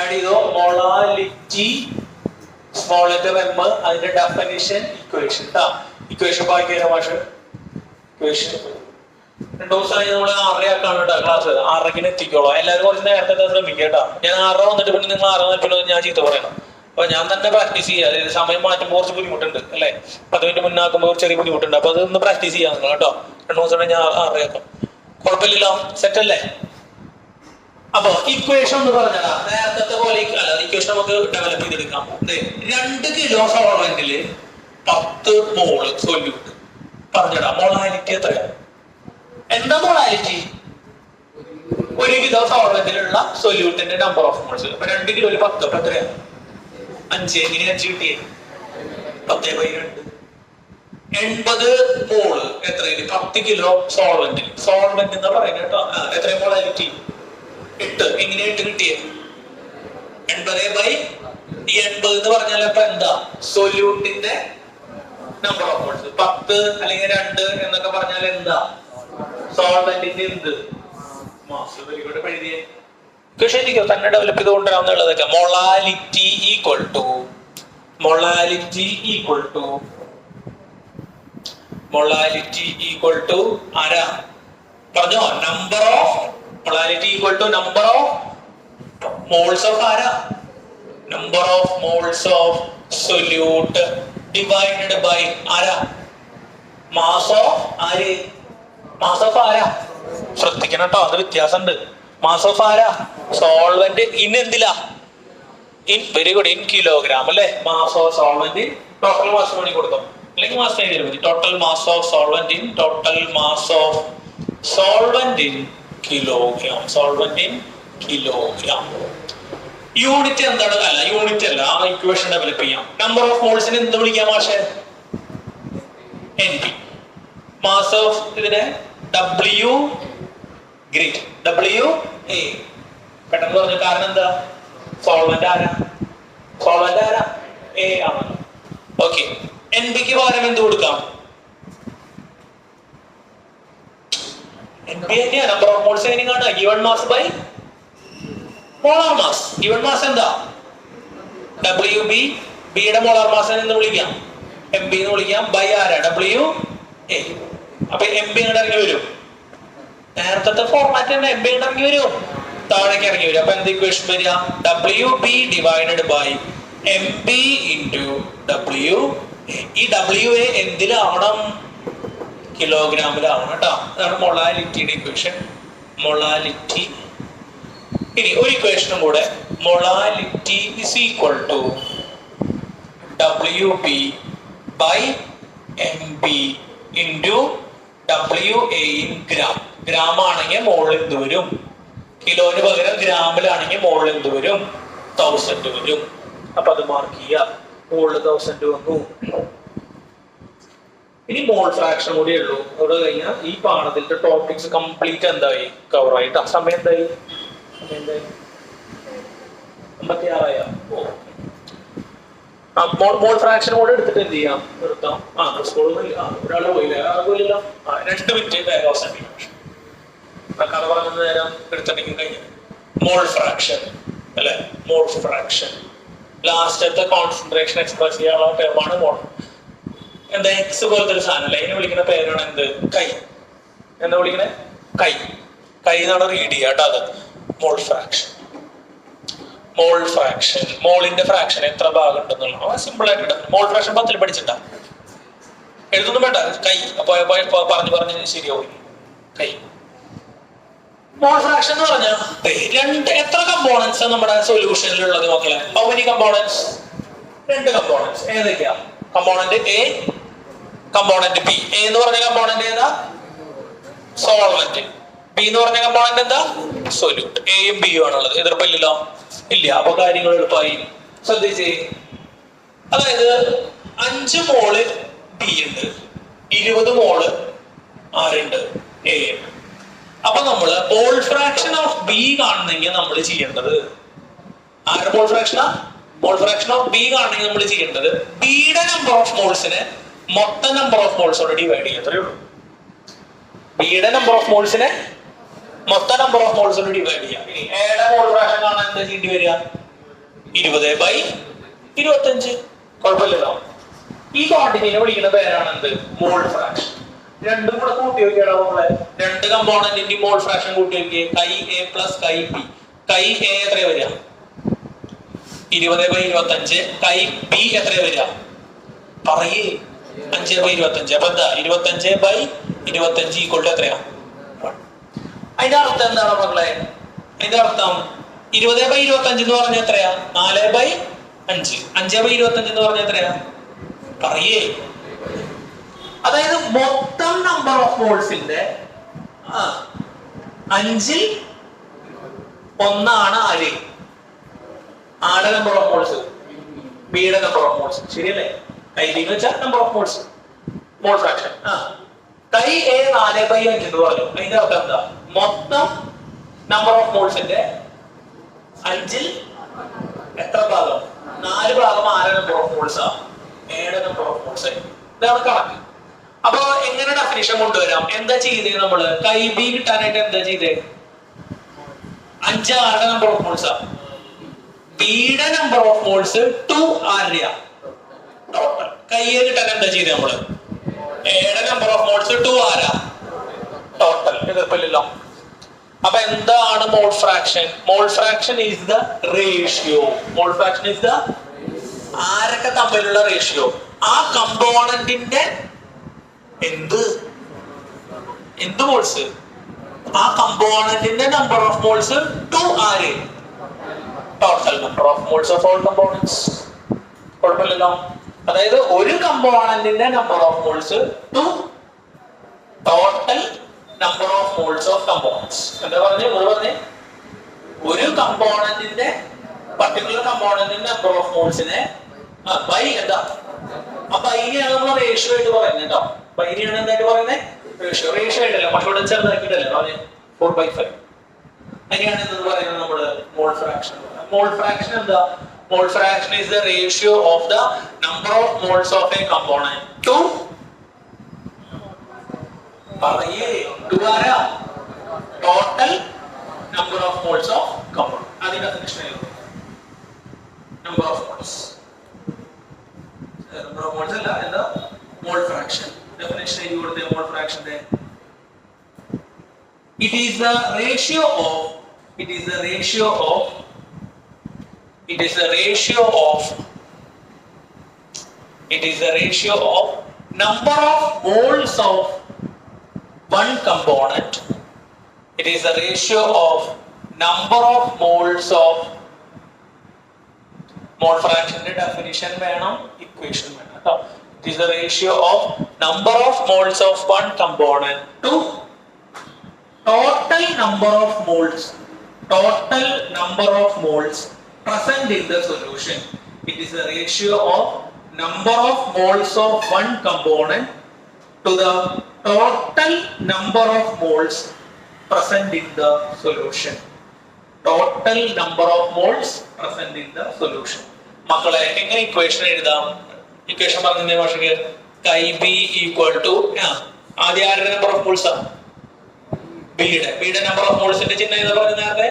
ആഡ് ചെയ്തോ. മൊളാലിറ്റി സ്മോൾ ലെറ്റർ എം, അതിന്റെ ഡെഫിനിഷൻ, ഇക്വേഷൻ. ഇക്വേഷൻ വായിക്കാൻ മാഷ്. ഇക്വേഷൻ 2 ദിവസമായി നമ്മൾ 6:30 ആക്കാണ് കേട്ടോ ക്ലാസ്. 6:30 എത്തിക്കോളൂ. എല്ലാവരും കുറച്ച് നേരത്തെ ശ്രമിക്കുക കേട്ടോ. ഞാൻ 6:30 വന്നിട്ട് പിന്നെ നിങ്ങൾ 6:30 പിന്നെ ഞാൻ ചീത്ത പറയണം. അപ്പൊ ഞാൻ തന്നെ പ്രാക്ടീസ് ചെയ്യുക. അതായത് സമയം മാറ്റുമ്പോൾ കുറച്ച് ബുദ്ധിമുട്ടുണ്ട് അല്ലേ? 10 മിനിറ്റ് മുന്നാക്കുമ്പോൾ ഒരു ചെറിയ ബുദ്ധിമുട്ടുണ്ട്. അപ്പൊ അതൊന്ന് പ്രാക്ടീസ് ചെയ്യാം നിങ്ങൾ കേട്ടോ. 2 ദിവസം ഞാൻ 6:30 ആക്കാം. കുഴപ്പമില്ലല്ലോ. സെറ്റ് അല്ലേ? അപ്പൊ ഇക്വേഷൻ എന്ന് പറഞ്ഞാ നേരത്തെ പോലെ അല്ല. ഇക്വേഷൻ നമുക്ക് ഡെവലപ്പ് ചെയ്തെടുക്കാം. 2 കിലോ സോൾവെന്റില് 10 മോള് സൊല്യൂട്ട്. പറഞ്ഞടാ മൊളാലിറ്റി എത്രയാണ്? എന്താ മൊളാലിറ്റി? 1 കിലോ സോൾവെന്റിലുള്ള സൊല്യൂട്ടിന്റെ നമ്പർ ഓഫ് മോൾസ്. അപ്പൊ 2 കിലോയില് 10. അപ്പൊ എത്രയാണ്? 5. എങ്ങനെ 5 കിട്ടിയേ? 10/2. 80 മോള് എത്രയാണ്? 10 കിലോ സോൾവെന്റ്. സോൾവെന്റ് എന്ന് പറയുന്നത് കേട്ടോ. എത്രയും മൊളാലിറ്റി? 8. എങ്ങനെ 8 കിട്ടിയേ? 80/. ഈ 80 എന്ന് പറഞ്ഞാൽ ഇപ്പൊ എന്താ? സൊല്യൂട്ടിന്റെ നമ്പർ ഓഫ് മോൾസ്. 10 അല്ലെങ്കിൽ 2 എന്നൊക്കെ പറഞ്ഞാൽ എന്താ? സോൾവെന്റിന്റെ എന്ത്? മാസ്. ഇവിടെ എഴുതിയേ ശരിക്കോ തന്നെ ഡെവലപ്പ് ചെയ്ത് കൊണ്ടുവരാവുന്നതൊക്കെ. മൊളാലിറ്റി ഈക്വൽ ടു ആരാ പറഞ്ഞോ? Number of molality equal to number of moles of ആരാ? Number of moles of solute divided by ആരാ? മാസ് ഓഫ് ആര്? മാസ് ഓഫ് ആരാ? ശ്രദ്ധിക്കണം കേട്ടോ, അത് വ്യത്യാസമുണ്ട്. മാസ് ഓഫ് ആരാ? സോൾവെന്റ് ഇൻ എന്തിലാ? In very good, in kilogram അല്ലെ? Mass of solvent in total mass വേണ്ടി കൊടുത്തോ, അല്ലെങ്കിൽ മാസ് എഴുതിയാൽ മതി. Total mass of solvent in kilogram. Unit എന്താണ്? അല്ല യൂണിറ്റ് അല്ല. ആ ഇക്വേഷൻ ഡെവലപ്പ് ചെയ്യാം. നമ്പർ ഓഫ് മോൾസിനെ എന്ത് വിളിക്കാം മാഷെ? NP. മാസ് ഓഫ് ഇതിനെ WA. പെട്ടെന്ന് പറഞ്ഞു. കാരണം എന്താ? സോൾവെന്റ് ആരാ? A ആണ്. ഓക്കെ. NPക്ക് പകരം എന്ത് കൊടുക്കാം? NP തന്നെയാ. നമ്പർ ഓഫ് മോൾസ് എങ്ങനെയാണ്? Given mass by molar mass. Given mass എന്താ? WB. ബിയുടെ മോളാർ മാസ് എന്ന് വിളിക്കാം, MB എന്ന് വിളിക്കാം. ബൈ ആരാ? WA. അപ്പൊ MB ഇങ്ങോട്ട് ഇറങ്ങി വരും. നേരത്തെ ഫോർമാറ്റ് തന്നെ. MB ഇങ്ങോട്ട് ഇറങ്ങി വരും, താഴേക്ക് ഇറങ്ങി വരും. അപ്പൊ എന്ത് ഇക്വേഷൻ വരിക? WB divided by MB into WA. ഈ WA എന്തിലാവണം? കിലോഗ്രാമിലാവണം കേട്ടോ. അതാണ് മൊളാലിറ്റിയുടെ ഇക്വേഷൻ. മൊളാലിറ്റി. ഇനി ഒരു ഇക്വേഷനും കൂടെ. Molality is equal to WB by MB into WA in gram. Gram ആണെങ്കിൽ മോളിൽ എന്ത് വരും? കിലോന് പകരം ഗ്രാമിലാണെങ്കിൽ മോളിൽ എന്ത് വരും? 1000 വരും. അപ്പൊ അത് മാർക്ക് ചെയ്യുക. മോളിൽ 1000 വന്നു. ഇനി മോൾ ഫ്രാക്ഷൻ കൂടി ഉള്ളൂ. അവിടെ കഴിഞ്ഞാൽ ഈ പാഠത്തിന്റെ ടോപ്പിക്സ് കംപ്ലീറ്റ് എന്തായി കവർ ആയിട്ട്. ആ സമയം എന്തായി 56 മോൾ ഫ്രാക്ഷൻ കൂടെ എടുത്തിട്ട് എന്ത് ചെയ്യാം, നിർത്താം. സ്കൂളിൽ ഒരാൾ പോയില്ല, പോയില്ല. 2 മിനിറ്റ് വേഗം അവസാനിപ്പിക്കും. കഥ പറഞ്ഞ നേരം എടുത്തിട്ടുണ്ടെങ്കിൽ കഴിഞ്ഞു. മോൾ ഫ്രാക്ഷൻ അല്ലെ, മോൾ ഫ്രാക്ഷൻ ലാസ്റ്റത്തെ കോൺസെൻട്രേഷൻ എക്സ്പ്രസ് ചെയ്യാനുള്ള ടേമാണ് മോൾ. എന്താ എക്സ് പോലത്തെ ഒരു സാധനം അല്ലെ, അതിനെ വിളിക്കുന്ന പേരാണ് എന്ത്, കൈ. എന്താ വിളിക്കണേ, കൈ. കൈ എന്നാണ് റീഡ് ചെയ്യുക കേട്ടോ. അത് മോൾ ഫ്രാക്ഷൻ. മോൾ ഫ്രാക്ഷൻ, മോളിന്റെ ഫ്രാക്ഷൻ എത്ര ഭാഗം ഉണ്ടെന്നുള്ള സിമ്പിൾ ആയിട്ട്. മോൾ ഫ്രാക്ഷൻ 10ൽ പഠിച്ചിട്ടാ, എഴുതൊന്നും വേണ്ട. കൈ പറഞ്ഞു ശരിയാവും. കൈ. മോൾ ഫ്രാക്ഷൻ എന്ന് പറഞ്ഞാൽ എത്ര കമ്പോണൻസ് നമ്മുടെ സൊല്യൂഷനിൽ ഉള്ളത് മക്കളെ? How many components? 2 കമ്പോണൻസ്. ഏതൊക്കെയാ? Component A, component B. A എന്ന് പറഞ്ഞ കമ്പോണന്റ് ഏതാ? സോൾവെന്റ്. ബി എന്ന് പറഞ്ഞ കമ്പോണന്റ് എന്താ? സൊല്യൂട്ട്. എയും ബിയും ആണുള്ളത്. എതിർപ്പില്ലല്ലോ, ഇല്ല. അപ്പൊ കാര്യങ്ങൾ എളുപ്പമായി. ശ്രദ്ധിച്ചേ, അതായത് 5 മോള് ബി ഉണ്ട്, 20 മോള് ആരുണ്ട്? എ. അപ്പൊ നമ്മള് മോൾ ഫ്രാക്ഷൻ ഓഫ് ബി കാണുന്നെങ്കിൽ നമ്മൾ ചെയ്യേണ്ടത് ആരുടെ മോൾ ഫ്രാക്ഷനാ? മോൾ ഫ്രാക്ഷൻ ഓഫ് ബി കാണുന്നെങ്കിൽ നമ്മൾ ചെയ്യേണ്ടത് ബിയുടെ നമ്പർ ഓഫ് മോൾസിനെ മൊത്തം നമ്പർ ഓഫ് മോൾസോടെ ഡിവൈഡ് ചെയ്യത്രേ ഉള്ളൂ. ബിയുടെ നമ്പർ ഓഫ് മോൾസിനെ മൊത്തം നമ്പർ ഓഫ് മോൾസോട് ഡിവൈഡ് ചെയ്യാം. ഇനി എയുടെ മോൾ ഫ്രാക്ഷൻ കാണാൻ എന്താ ചെയ്യേണ്ടി വരിക? 20/25. കുഴപ്പമില്ലല്ലോ. ഈ ക്വാണ്ടിറ്റിനെ വിളിക്കുന്ന പേരാണ് എന്ത്? Mole fraction. രണ്ടും കൂടെ കൂട്ടി നോക്കിയാലോ നമ്മളെ? 2 കമ്പോണന്റിന്റെ മോൾ ഫ്രാക്ഷൻ കൂട്ടി നോക്കിയേ. Chi A plus chi B. Chi A എത്രയാ വരിക? 20/25. കൈ ബി എത്രയാ വരിക? പറയേ. 5/25. അപ്പൊ എന്താ? 25/25 ഈക്വൽ ടു എത്രയാ? അതിന്റെ അർത്ഥം എന്താണ് മക്കളെ? അതിന്റെ അർത്ഥം 20/25 എന്ന് പറഞ്ഞാൽ എത്രയാ? 4/5. 5/25 എന്ന് പറഞ്ഞാൽ എത്രയാ? പറയേ. അതായത് മൊത്തം നമ്പർ ഓഫ് മോൾസിന്റെ 5ൽ 1 ആര്? ആടെ നമ്പർ ഓഫ് മോൾസ്, ബിയുടെ നമ്പർ ഓഫ് മോൾസ്. ശരിയല്ലേ? കൈ ബി എന്ന് വെച്ചാൽ number of moles, mole fraction. Chi A 4/5 എന്ന് പറഞ്ഞു. അതിന്റെ അർത്ഥം എന്താ? മൊത്തം നമ്പർ ഓഫ് മോൾസിന്റെ 5ൽ എത്ര ഭാഗം? 4 ഭാഗം ആരെ നമ്പർ ഓഫ് മോൾസാ? എയുടെ നമ്പർ ഓഫ് മോൾസ്. ഇതാണ് കണക്ക്. അപ്പൊ എങ്ങനെ ഡെഫിനിഷൻ കൊണ്ടുവരാം? എന്താ ചെയ്തേ നമ്മള്? കൈ ബി കിട്ടാനായിട്ട് എന്താ ചെയ്തേ? 5 ആരുടെ നമ്പർ ഓഫ് മോൾസാ? ബിയുടെ നമ്പർ ഓഫ് മോൾസ് 2 ആരുടെയാ? ടോട്ടൽ. കൈയെ കിട്ടാൻ എന്താ ചെയ്തേ നമ്മള്? എയുടെ നമ്പർ ഓഫ് മോൾസ് 2 ആരാ? ടോട്ടൽ. എതിർപ്പില്ലല്ലോ. അപ്പൊ എന്താണ് മോൾ fraction? Mole fraction is the ratio. Mole fraction is the ആരൊക്കെ തമ്മിലുള്ള റേഷ്യോ? ആ കമ്പോണന്റിന്റെ എന്ത് മോൾസ്? ആ കമ്പോണന്റിന്റെ നമ്പർ ഓഫ് മോൾസ് 2 ആര്? Total number of moles of all components. കുഴപ്പമില്ലല്ലോ. അതായത് ഒരു കമ്പോണന്റിന്റെ number of moles 2 total number of moles of components. എന്താ പറഞ്ഞേ? ഒരു കമ്പോണന്റിന്റെ പർട്ടിക്കുലർ കമ്പോണന്റിന്റെ നമ്പർ ഓഫ് മോൾസിനെ ബൈ എന്താ? അപ്പൊ അതിനെയാണ് നമ്മൾ റേഷ്യോ ആയിട്ട് പറയുന്നത് കേട്ടോ. ബൈനെയാണ് എന്തായിട്ട് പറയുന്നത്? റേഷ്യോ. റേഷ്യോ ആയിട്ടല്ല, പക്ഷെ ഇവിടെ ചെറുതാക്കിയിട്ടല്ലേ 4/5. അതിനെയാണ് എന്തെന്ന് പറയുന്നത് നമ്മള് മോൾ ഫ്രാക്ഷൻ. മോൾ ഫ്രാക്ഷൻ എന്താ? Mole fraction is the ratio of the number of moles of a component to ആരാ? Total number of moles of component. അതിന്റെ definition number of moles. Number of moles അല്ല, എന്താ? Mole fraction. ഡെഫിനിഷൻ എഴുതി കൊടുത്തേ മോൾ ഫ്രാക്ഷന്റെ. It is the ratio of number of moles of one component. It is the ratio of number of moles of mole fraction. Definition വേണം, equation വേണം കേട്ടോ. It is the ratio of number of moles of one component to total number of moles present in the solution. It is the ratio of number of moles of one component to the total number of moles present in the solution. Total number of moles present in the solution. മക്കളെ എങ്ങനെ ഇക്വേഷൻ എഴുതാം? ഇക്വേഷൻ പറഞ്ഞ ഭാഷയ്ക്ക് കൈ ബി ഈക്വൽ ടു ആദ്യം ആരുടെ നമ്പർ ഓഫ് മോൾസ് ആണ്? ബിയുടെ നമ്പർ ഓഫ് മോൾസിന്റെ ചിഹ്നം ഏതാ പറഞ്ഞ നേരത്തെ?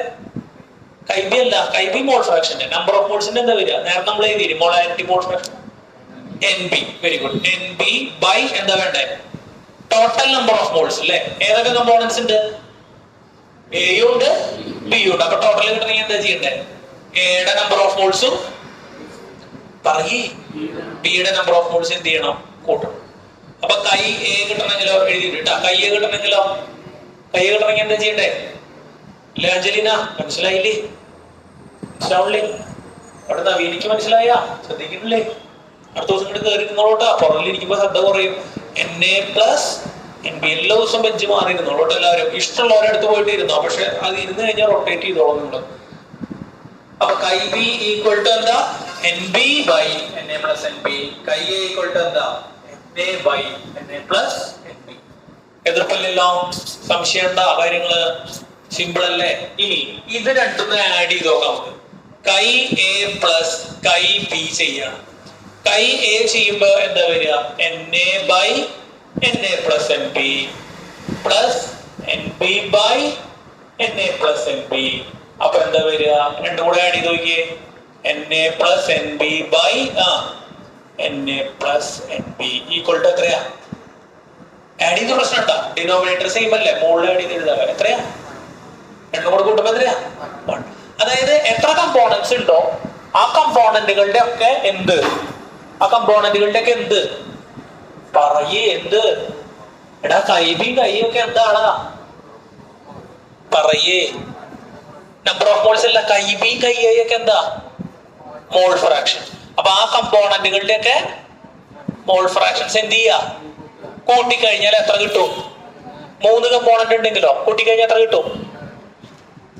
കൈ ബി അല്ല, കൈ ബി മോൾ ഫ്രാക്ഷന്റെ നമ്പർ ഓഫ് മോൾസിന്റെ എന്താ വരിക? നേരത്തെ നമ്മൾ എഴുതി molarity mole fraction N B. Very good. N B by എന്താ വേണ്ടേ? ടോട്ടൽ നമ്പർ ഓഫ് മോൾസ് അല്ലേ? ഏതൊക്കെ കമ്പോണൻസ് ഉണ്ട്? എയും ഉണ്ട് ബിയും ഉണ്ട്. അപ്പൊ ടോട്ടൽ കിട്ടണമെങ്കിൽ എന്താ ചെയ്യണ്ടേ? എയുടെ നമ്പർ ഓഫ് മോൾസും പറയ് ബിയുടെ നമ്പർ ഓഫ് മോൾസ് എന്ത് ചെയ്യണം? കൂട്ടണം. അപ്പൊ കൈ എ കിട്ടണമെങ്കിലോ എഴുതിട്ടാ കൈ എ കിട്ടണമെങ്കിലോ കൈ കിട്ടണമെങ്കിൽ എന്താ ചെയ്യണ്ടേ? അല്ലേ അഞ്ജലിന? മനസ്സിലായില്ലേ? മനസ്സിലാവില്ലേ? അവിടെ നവീനിക്ക് മനസ്സിലായ? ശ്രദ്ധിക്കുന്നില്ലേ? അടുത്ത ദിവസം കൂടി കയറി ഇരുന്നോളൂട്ടാ. പുറകിലിരിക്കുമ്പോ ശ്രദ്ധ കുറയും. N A plus N B എല്ലാ ദിവസം ബെഞ്ച് മാറി ഇരുന്നോളൂട്ടോ. എല്ലാവരും ഇഷ്ടമുള്ളവരെ അടുത്ത് പോയിട്ട് ഇരുന്നോ. പക്ഷെ അത് ഇരുന്ന് കഴിഞ്ഞാൽ റൊട്ടേറ്റ് ചെയ്തോളൂ നിങ്ങള്. അപ്പൊ കൈ ബി ഈക്വൽ ടു എന്താ? N B by N A plus N B. Chi A equal to എന്താ? N A by N A plus N B. എതിർപ്പല്ലോ? സംശയം ഉണ്ടാ? കാര്യങ്ങള് സിമ്പിൾ അല്ലേ? ഇനി ഇത് രണ്ടും ആഡ് ചെയ്ത് നോക്കാം നമുക്ക്. Chi A plus chi B ചെയ്യണം. കൈ എ ചെയ്യുമ്പോ എന്താ വരിക? N A by N A plus N B plus N B by N A plus N B. അപ്പൊ എന്താ വരിക? രണ്ടും കൂടെ ആഡ് ചെയ്ത് നോക്കിയേ. N A plus N B by N A plus N B equal to എത്രയാ? ആഡ് ചെയ്ത പ്രശ്നം ഉണ്ടാ? ഡിനോമിനേറ്റർ സെയിം അല്ലേ? മുകളിൽ ആഡ് ചെയ്ത് എഴുതാം. എത്രയാ? രണ്ടും കൂടെ കൂട്ടുമ്പോ എത്രയാ? 1. അതായത് എത്ര കമ്പോണൻസ് ഉണ്ടോ ആ കമ്പോണന്റുകളുടെ ഒക്കെ എന്ത്? ആ കമ്പോണന്റുകളുടെ ഒക്കെ എന്ത് പറയേ? എന്ത് എടാ? കൈബിയും കൈയും ഒക്കെ എന്താണാ പറയേ? നമ്പർ ഓഫ് മോൾസ് അല്ല. കൈബിയും കൈയൊക്കെ എന്താ? Mole fraction. അപ്പൊ ആ കമ്പോണന്റുകളുടെ ഒക്കെ മോൾ ഫ്രാക്ഷൻസ് എന്ത് ചെയ്യാ? കൂട്ടിക്കഴിഞ്ഞാൽ എത്ര കിട്ടും? 3 കമ്പോണന്റ് ഉണ്ടെങ്കിലോ കൂട്ടിക്കഴിഞ്ഞാൽ എത്ര കിട്ടും?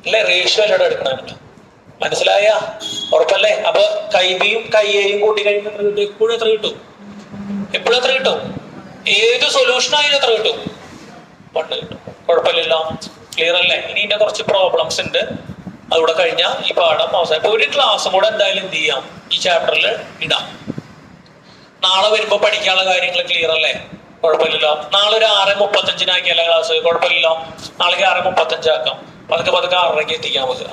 അല്ലെ? റേഷ്യോ അല്ലോടെ എടുക്കണം. മനസ്സിലായ? ഉറപ്പല്ലേ? അപ്പൊ കൈബിയും കൈയെയും കൂട്ടി കഴിയുമ്പോൾ എത്ര കിട്ടും? എപ്പോഴും എത്ര കിട്ടും? എപ്പോഴും എത്ര കിട്ടും? ഏത് സൊല്യൂഷൻ ആയാലും എത്ര കിട്ടും? 1 കിട്ടും. കുഴപ്പമില്ലല്ലോ? ക്ലിയർ അല്ലേ? ഇനി ഇതിന്റെ കുറച്ച് പ്രോബ്ലംസ് ഉണ്ട്. അതുകൂടെ കഴിഞ്ഞാൽ ഈ പാഠം അവസാനം. ഇപ്പൊ ഒരു ക്ലാസ്സും കൂടെ എന്തായാലും എന്ത് ചെയ്യാം? ഈ ചാപ്റ്ററിൽ ഇടാം. നാളെ വരുമ്പോ പഠിക്കാനുള്ള കാര്യങ്ങൾ ക്ലിയർ അല്ലേ? കുഴപ്പമില്ലല്ലോ? നാളെ ഒരു 6:35 ആക്കിയല്ല ക്ലാസ്? കുഴപ്പമില്ലല്ലോ? നാളേക്ക് 6:35 ആക്കാം. പതുക്കെ 6:30 എത്തിക്കാം നമുക്ക്.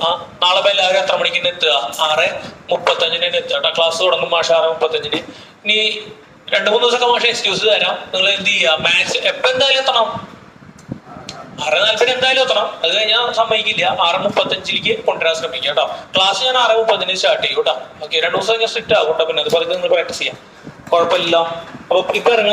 നാളെ എല്ലാവരും എത്ര മണിക്ക് എത്തുക? 6:35 എത്തുക. ക്ലാസ് തുടങ്ങും മാഷ് 6:35. ഇനി 2-3 ദിവസമൊക്കെ മാഷ് എക്സ്ക്യൂസ് തരാം. നിങ്ങൾ എന്ത് ചെയ്യുക? മാത്സ് എപ്പോ എന്തായാലും എത്തണം? 6:40 എന്തായാലും എത്തണം. അത് കഴിഞ്ഞാൽ സമ്മതിക്കില്ല. 6:35 കൊണ്ടുവരാൻ ശ്രമിക്കാം കേട്ടോ. ക്ലാസ് ഞാൻ 6:30 സ്റ്റാർട്ട് ചെയ്യും കേട്ടോ. ഓക്കെ. 2 ദിവസം കഴിഞ്ഞാൽ സ്ട്രിക്റ്റ് ആകും കേട്ടോ. പിന്നെ അത് പതുക്കെ നിങ്ങൾ പ്രാക്ടീസ് ചെയ്യാം. കുഴപ്പമില്ല. അപ്പൊ ഇപ്പൊ ഇറങ്ങാൻ